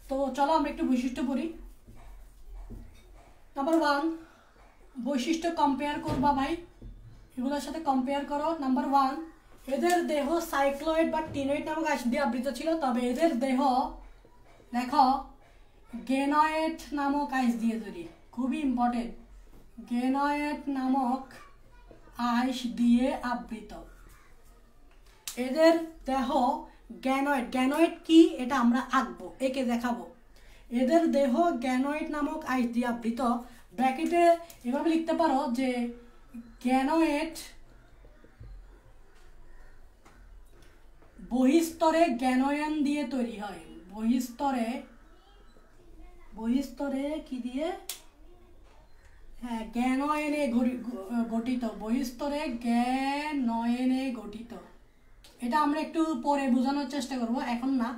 তো চলো আমরা একটু বৈশিষ্ট্য পড়ি। নাম্বার 1 বৈশিষ্ট্য কম্পেয়ার করবা ভাই, এগুলোর সাথে কম্পেয়ার করো। নাম্বার 1 এদের দেহ সাইক্লয়েড বা টিনয়েড নামক আঁশ দিয়ে আবৃত ছিল, তবে এদের দেহ দেখো গেনয়েড নামক আঁশ দিয়ে তৈরি। খুবই ইম্পর্টেন্ট, গেনয়েড নামক আঁশ দিয়ে আবৃত। এদের দেহ গ্যানয়েড, গ্যানয়েড কি এটা আমরা আঁকবো, একে দেখাবো। এদের দেহ গ্যানয়েড নামক আঁশ দিয়ে আবৃত। ব্র্যাকেটে এভাবে লিখতে পারো যে গ্যানয়েড বহিস্তরে গ্যানয়ন দিয়ে তৈরি হয়। বহিস্তরে কি দিয়ে? হ্যাঁ, গ্যানয়নে গঠিত, বহিস্তরে গ্যানয়নে গঠিত। এটা আমরা একটু পরে বোঝানোর চেষ্টা করব, এখন না,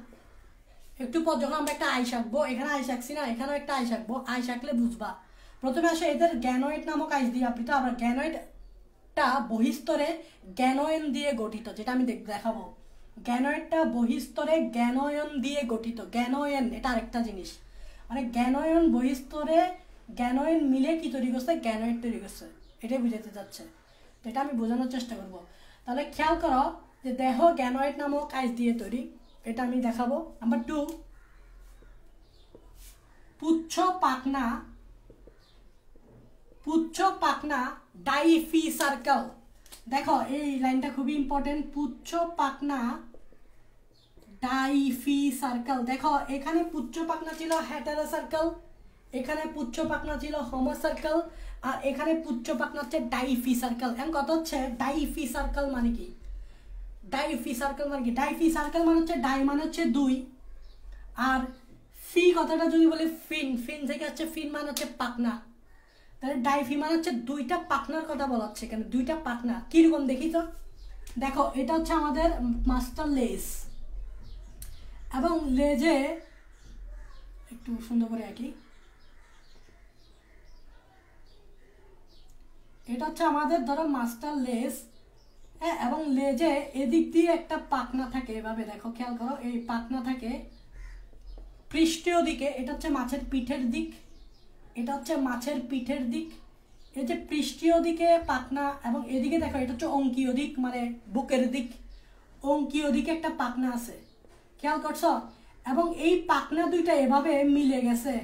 একটু পর যখন আমরা একটা আইস আঁকবো, এখানে আইস আঁকছি না, এখানেও একটা আইস আঁকবো, আইস আঁকলে বুঝবা। প্রথমে আসে এদের গ্যানয়েড নামক আইস দিয়ে আবৃত, আবার গ্যানয়েডটা বহিস্তরে গ্যানয়ন দিয়ে গঠিত, যেটা আমি দেখাবো। গ্যানয়েডটা বহিস্তরে গ্যানয়ন দিয়ে গঠিত। গ্যানয়ন এটা আরেকটা জিনিস, মানে গ্যানয়ন বহিস্তরে গ্যানয়ন মিলে কি তৈরি করছে? গ্যানয়েড তৈরি করছে, এটাই বুঝাতে যাচ্ছে। তো এটা আমি বোঝানোর চেষ্টা করব। তাহলে খেয়াল করো যে দেহ গ্যানয়েড নামক আঁশ দিয়ে তৈরি, এটা আমি দেখাবো। নাম্বার 2 পুচ্ছ পাখনা ডাইফি সার্কেল। দেখো এই লাইনটা খুবই ইম্পর্টেন্ট, পুচ্ছ পাখনা ডাইফি সার্কেল। দেখো এখানে পুচ্ছ পাখনা ছিল হেটারো সার্কেল, এখানে পুচ্ছ পাখনা ছিল হোমো সার্কেল, আর এখানে পুচ্ছ পাখনা হচ্ছে ডাইফি সার্কেল। এখন কত হচ্ছে ডাইফি সার্কেল মানে কি? ডাইফি সার্কেল মানে কি? ডাইফি সার্কেল মানে হচ্ছে ডাই মানে হচ্ছে 2, আর ফি কথাটা যদি বলি ফিন, ফিন থেকে হচ্ছে ফিন মানে হচ্ছে পাখনা, তাহলে ডাইফি মানে হচ্ছে 2টা পাখনার কথা বলা হচ্ছে। এখানে 2টা পাখনা কিরকম দেখি তো। দেখো এটা হচ্ছে আমাদের মাস্টার লেজ, এবং লেজে একটু সুন্দর করে আঁকি, এটা হচ্ছে আমাদের ধরো মাস্টার লেজ, হ্যাঁ, এবং লেজে এদিক দিয়ে একটা পাখনা থাকে, এভাবে দেখো খেয়াল করো, এই পাখনা থাকে পৃষ্ঠীয় দিকে, এটা হচ্ছে মাছের পিঠের দিক, এটা হচ্ছে মাছের পিঠের দিক, এই যে পৃষ্ঠীয় দিকে পাখনা, এবং এদিকে দেখো এটা হচ্ছে অঙ্কীয় দিক মানে বুকের দিক, অঙ্কীয় দিকে একটা পাখনা আছে, খেয়াল করছো? এবং এই পাখনা দুইটা এভাবে মিলে গেছে,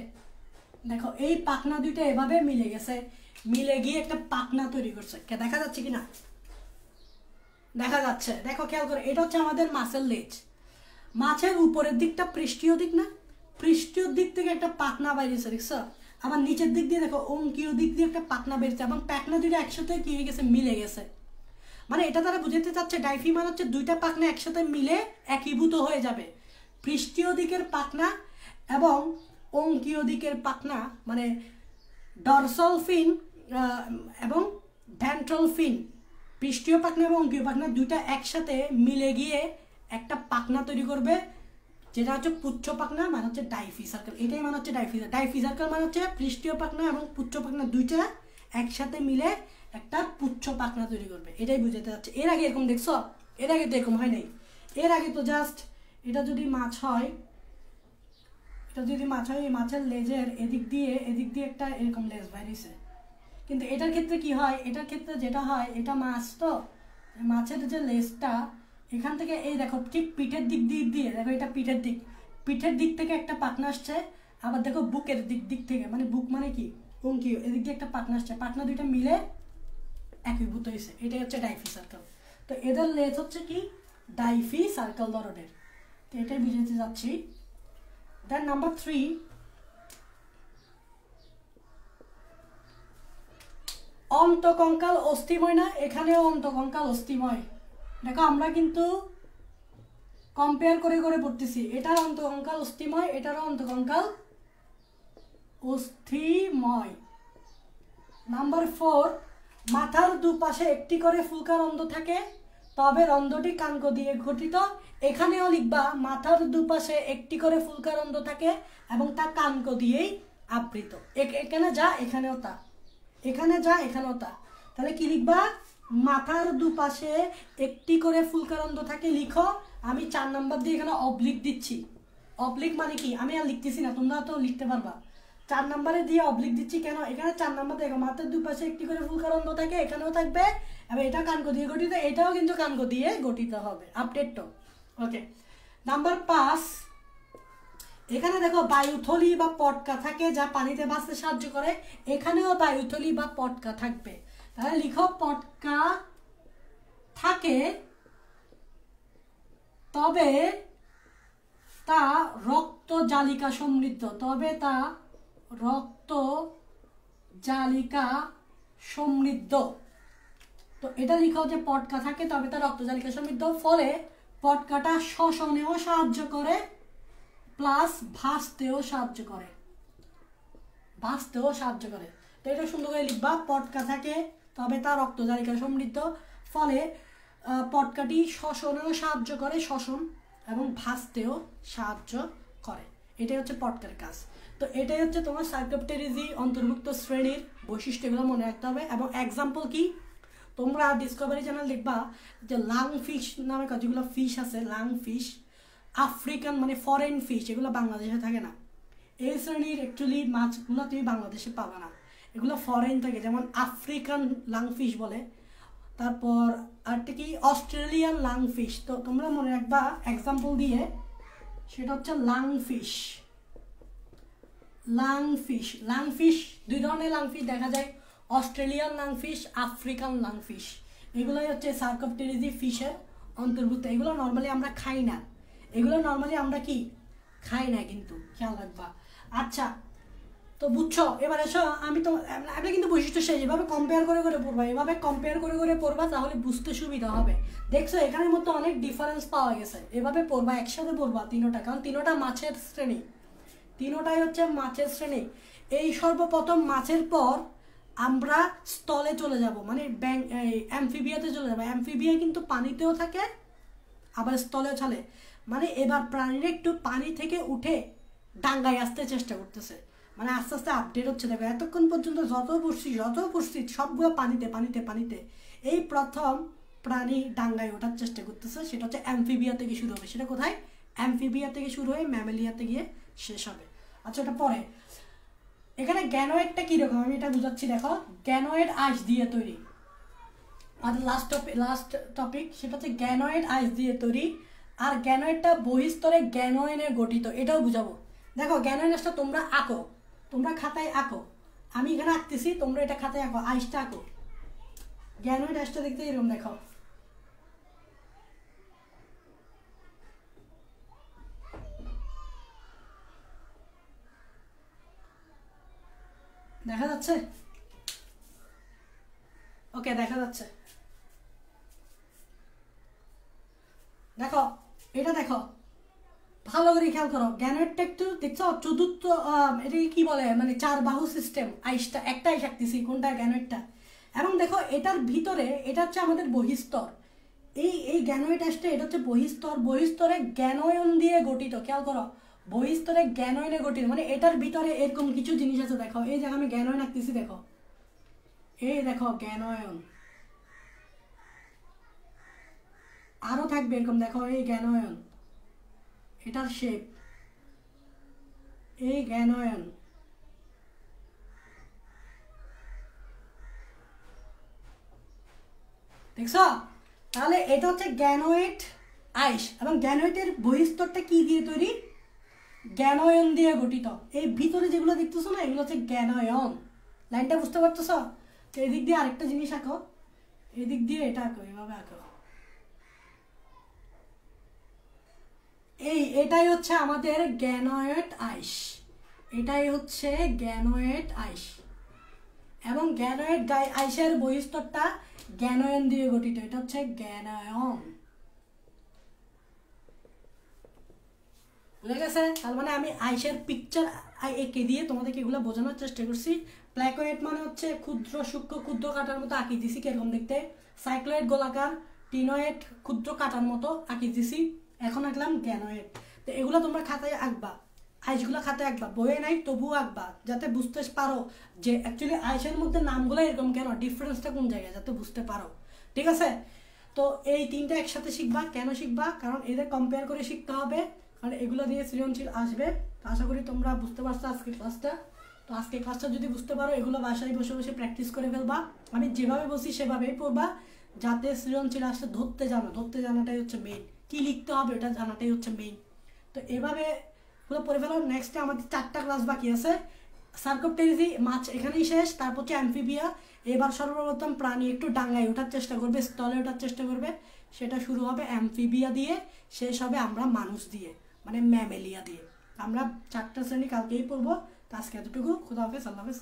দেখো এই পাখনা দুইটা এভাবে মিলে গেছে, মিলে গিয়ে একটা পাখনা তৈরি করছে। দেখা যাচ্ছে কিনা? দেখা যাচ্ছে, দেখো খেয়াল করো, এটা হচ্ছে আমাদের মাছের লেজ। মাছের উপরের দিকটা পৃষ্ঠীয় দিক না, পৃষ্ঠীয় দিক থেকে একটা পাখনা বাইরেছে, দেখছো? আবার নিচের দিক দিয়ে দেখো অঙ্কীয় দিক দিয়ে একটা পাখনা বেরিয়েছে, এবং পাখনা দুইটা একসাথে কি হয়ে গেছে? মিলে গেছে। মানে এটা তারা বুঝাতে চাচ্ছে ডাইফি মানে হচ্ছে 2টা পাখনা একসাথে মিলে একীভূত হয়ে যাবে। পৃষ্ঠীয় দিকের পাখনা এবং অঙ্কীয় দিকের পাখনা, মানে ডরসাল ফিন এবং ভেন্ট্রাল ফিন, পৃষ্ঠীয় পাখনা এবং অঙ্কীয় পাখনা দুইটা একসাথে মিলে গিয়ে একটা পাখনা তৈরি করবে, যেটা হচ্ছে পুচ্ছ পাখনা, মানে হচ্ছে ডাইফি সার্কেল। এটাই মানে হচ্ছে ডাইফি ডাইফি সার্কেল মানে হচ্ছে পৃষ্ঠীয় পাখনা এবং পুচ্ছ পাখনা দুইটা একসাথে মিলে একটা পুচ্ছ পাখনা তৈরি করবে, এটাই বুঝাতে যাচ্ছে। এর আগে এরকম দেখছো? এর আগে তো এরকম হয় নাই। এর আগে তো জাস্ট এটা যদি মাছ হয়, এটা যদি মাছ হয়, এই মাছের লেজের এদিক দিয়ে একটা এরকম লেজ বাইরেছে। কিন্তু এটার ক্ষেত্রে কি হয়, এটার ক্ষেত্রে যেটা হয়, এটা মাছ তো মাছের যে লেজটা এখান থেকে এই দেখো ঠিক পিঠের দিক দিয়ে দেখো, এটা পিঠের দিক থেকে একটা পাখনা আসছে, আবার দেখো বুকের দিক থেকে, মানে বুক মানে কি অঙ্কীয়, এদিক দিয়ে একটা পাখনা আসছে, পাখনা দুইটা মিলে একীভূত হয়েছে, এটাই হচ্ছে ডাইফি সার্কেল। তো এদের লেজ হচ্ছে কি ডাইফি সার্কেল ধরনের, তো এটাই বুঝাতে যাচ্ছি। দেন নাম্বার 3, অন্তকঙ্কাল অস্থিময় না? এখানেও অন্তকঙ্কাল অস্থিময়। দেখো আমরা কিন্তু কম্পেয়ার করে পড়তেছি, এটার অন্তকঙ্কাল অস্থিময়, এটারও অন্তকঙ্কাল অস্থিময়। নাম্বার 4, মাথার দুপাশে একটি করে ফুলকা রন্ধ্র থাকে, তবে রন্ধ্রটি কানক দিয়ে গঠিত। এখানেও লিখবা মাথার দুপাশে একটি করে ফুলকা রন্ধ্র থাকে এবং তা কানক দিয়েই আবৃত। এখানে যা এখানেও তা, এখানে যা এখানেও তা। তাহলে কি লিখবা? মাথার দুপাশে একটি করে ফুলকা রন্ধ্র থাকে লিখো। আমি 4 নাম্বার দিয়ে এখানে অবলিক দিচ্ছি। অবলিক মানে কি আমি আর লিখতেছি না, তোমরা তো লিখতে পারবা। 4 নাম্বারে দিয়ে অবলিক দিচ্ছি কেন? এখানে 4 নাম্বার দেখো মাথার দুপাশে একটি করে ফুলকা রন্ধ্র থাকে, এখানেও থাকবে, এবং এটা কানক দিয়ে গঠিত, এটাও কিন্তু কানক দিয়ে গঠিত হবে। আপডেট তো ওকে। নাম্বার 5, এখানে দেখো বায়ুথলি বা পটকা থাকে যা পানিতে ভাসতে সাহায্য করে, এখানেও বায়ুথলি বা পটকা থাকবে। তাহলে লিখো পটকা থাকে, তবে তা রক্ত জালিকা সমৃদ্ধ, তবে তা রক্ত জালিকা সমৃদ্ধ। তো এটা লিখো যে পটকা থাকে তবে তা রক্ত জালিকা সমৃদ্ধ, ফলে পটকাটা শ্বসনেও সাহায্য করে প্লাস ভাসতেও সাহায্য করে, তো এটা সুন্দর করে লিখবা। পটকা থাকে তবে তা রক্ত জালিকা সমৃদ্ধ, ফলে পটকাটি শ্বসনেও সাহায্য করে, শ্বসন এবং ভাসতেও সাহায্য করে। এটাই হচ্ছে পটকার কাজ। তো এটাই হচ্ছে তোমার সাইক্লোপটেরিজি অন্তর্ভুক্ত শ্রেণীর বৈশিষ্ট্যগুলো মনে রাখতে হবে। এবং এক্সাম্পল কি, তোমরা ডিসকভারি চ্যানেল দেখবা যে লাং ফিশ নামে যেগুলো ফিশ আছে, লাং ফিশ আফ্রিকান মানে ফরেন ফিশ, এগুলো বাংলাদেশে থাকে না। এই শ্রেণীর অ্যাকচুয়ালি মাছগুলো তুমি বাংলাদেশে পাবে না, এগুলো ফরেন থাকে, যেমন আফ্রিকান লাং ফিশ বলে। তারপর আরেকটা কি অস্ট্রেলিয়ান লাং ফিশ। তো তোমরা মনে রাখবা এক্সাম্পল দিয়ে, সেটা হচ্ছে লাং ফিশ। দুই ধরনের লাং ফিশ দেখা যায়, Australian lung fish, African lung fish. এগুলোই হচ্ছে সার্কোপটেরিজি ফিশের অন্তর্ভুক্ত। এগুলো নর্মালি আমরা খাই না, কিন্তু খেয়াল রাখবা। আচ্ছা, তো বুঝছো? এবার এসো, আমি কিন্তু বৈশিষ্ট্য শেষ। এভাবে কম্পেয়ার করে পড়বা, তাহলে বুঝতে সুবিধা হবে। দেখছো এখানের মধ্যে অনেক ডিফারেন্স পাওয়া গেছে। এভাবে পড়বা, একসাথে পড়বা তিনোটা, কারণ তিনোটা মাছের শ্রেণী, তিনোটাই হচ্ছে মাছের শ্রেণী। এই সর্বপ্রথম মাছের পর আমরা স্থলে চলে যাব, মানে অ্যামফিবিয়াতে চলে যাবো। অ্যামফিবিয়া কিন্তু পানিতেও থাকে আবার স্থলেও চলে, মানে এবার প্রাণীরা একটু পানি থেকে উঠে ডাঙ্গায় আসতে চেষ্টা করতেছে, মানে আস্তে আস্তে আপডেট হচ্ছে। দেখো এতক্ষণ পর্যন্ত যত পড়ছি সবগুলো পানিতে। এই প্রথম প্রাণী ডাঙ্গায় ওঠার চেষ্টা করতেছে, সেটা হচ্ছে অ্যামফিবিয়া থেকে শুরু হবে। সেটা কোথায়? অ্যামফিবিয়া থেকে শুরু হয়ে ম্যামেলিয়াতে গিয়ে শেষ হবে। আচ্ছা, ওটা পরে। এখানে গ্যানোয়েডটা কীরকম আমি এটা বুঝাচ্ছি। দেখো গ্যানোয়েড আইস দিয়ে তৈরি, আর লাস্ট টপিক সেটা হচ্ছে গ্যানোয়েড আইস দিয়ে তৈরি। আর গ্যানোয়েডটা বহিস্তরে গ্যানোয়েনে গঠিত, এটাও বুঝাবো। দেখো গ্যানোয়েডটা তোমরা আঁকো, তোমরা খাতায় আঁকো, আমি এখানে আঁকতেছি, তোমরা এটা খাতায় আঁকো, আইসটা আঁকো। গ্যানোয়েড আইসটা দেখতে এরকম দেখো, দেখা যাচ্ছে? ওকে, দেখা যাচ্ছে। দেখো এটা দেখো, ভালো করে খেয়াল করো। গ্যানোয়েডটা একটু দেখছো চতুর্থ, এটাকে কি বলে, মানে 4 বাহু সিস্টেম। আইসটা একটা আইস আঁকতেছি, কোনটা? গ্যানোয়েডটা। এবং দেখো এটার ভিতরে এটা হচ্ছে আমাদের বহিস্তর, এই গ্যানোয়েড আসছে, এটা হচ্ছে বহিস্তর, বহিস্তরে গ্যানোয়ন দিয়ে গঠিত, খেয়াল করো বহিস্তরে গ্যানোয়নে গঠিত, মানে এটার ভিতরে এরকম কিছু জিনিস আছে। দেখো এই জায়গায় আমি গ্যানোয়ন আঁকতেছি, দেখো এই দেখো গ্যানোয়ন, আরো থাকবে এরকম, দেখো এই গ্যানোয়ন, এটার শেপ এই গ্যানোয়ন, দেখছো? তাহলে এটা হচ্ছে গ্যানোয়েট আইস, এবং গ্যানোয়েটের বহিস্তরটা কি দিয়ে তৈরি? গ্যানোয়ন দিয়ে গঠিত। এই ভিতরে যেগুলো দেখতেছো না, এগুলো হচ্ছে গ্যানোয়ন। লাইনটা বুঝতে পারতেছ? তো এদিক দিয়ে আরেকটা জিনিস আঁকো, এদিক দিয়ে এটা আঁকো, এভাবে আঁকো। এটাই হচ্ছে আমাদের গ্যানোয়েট আইস, এটাই হচ্ছে গ্যানোয়েট আইস, এবং গ্যানোয়েট আইসের বহিস্তরটা গ্যানোয়ন দিয়ে গঠিত, এটা হচ্ছে গ্যানোয়ন। বুঝে গেছে? তার মানে আমি আইসের পিকচার এঁকে দিয়ে তোমাদেরকে এগুলো বোঝানোর চেষ্টা করছি। প্ল্যাকোয়েড মানে হচ্ছে ক্ষুদ্র সূক্ষ্ম ক্ষুদ্র কাটার মতো আঁকি দিছি, কিরকম দেখতে, সাইক্লয়েড গোলাকার, টিনয়েড ক্ষুদ্র কাটার মতো আঁকি দিছি। এখন আঁকলাম গ্যানোয়েড। তো এগুলো তোমরা খাতায় আঁকবা, আইসগুলো খাতায় আঁকবা, বইয়ে নাই তবুও আঁকবা, যাতে বুঝতে পারো যে অ্যাকচুয়ালি আইসের মধ্যে নামগুলো এরকম কেন, ডিফারেন্সটা কোন জায়গায়, যাতে বুঝতে পারো। ঠিক আছে? তো এই তিনটা একসাথে শিখবা। কেন শিখবা? কারণ এদের কম্পেয়ার করে শিখতে হবে, কারণ এগুলো দিয়ে সৃজনশীল আসবে। তো আশা করি তোমরা বুঝতে পারছো আজকের ক্লাসটা। তো আজকের ক্লাসটা যদি বুঝতে পারো, এগুলো বাসায় বসে বসে প্র্যাকটিস করে ফেলবা। আমি যেভাবে বলছি সেভাবেই পড়বা, যাতে সৃজনশীল আসতে ধরতে জানো, ধরতে জানাটাই হচ্ছে মেইন, কী লিখতে হবে এটা জানাটাই হচ্ছে মেইন। তো এভাবে পুরো পড়ে ফেলো। নেক্সটে আমাদের 4টা ক্লাস বাকি আছে। সার্কোপটেরিজি মাছ এখানেই শেষ, তারপর হচ্ছে অ্যামফিবিয়া। এবার সর্বপ্রথম প্রাণী একটু ডাঙায় ওঠার চেষ্টা করবে, স্থলে ওঠার চেষ্টা করবে, সেটা শুরু হবে অ্যামফিবিয়া দিয়ে, শেষ হবে আমরা মানুষ দিয়ে, মানে ম্যামেলিয়া দিয়ে। আমরা 4টা শ্রেণী কালকেই পড়বো। তো আজকে এতটুকু, খুদা হাফেজ, আল্লাহ হাফেজ।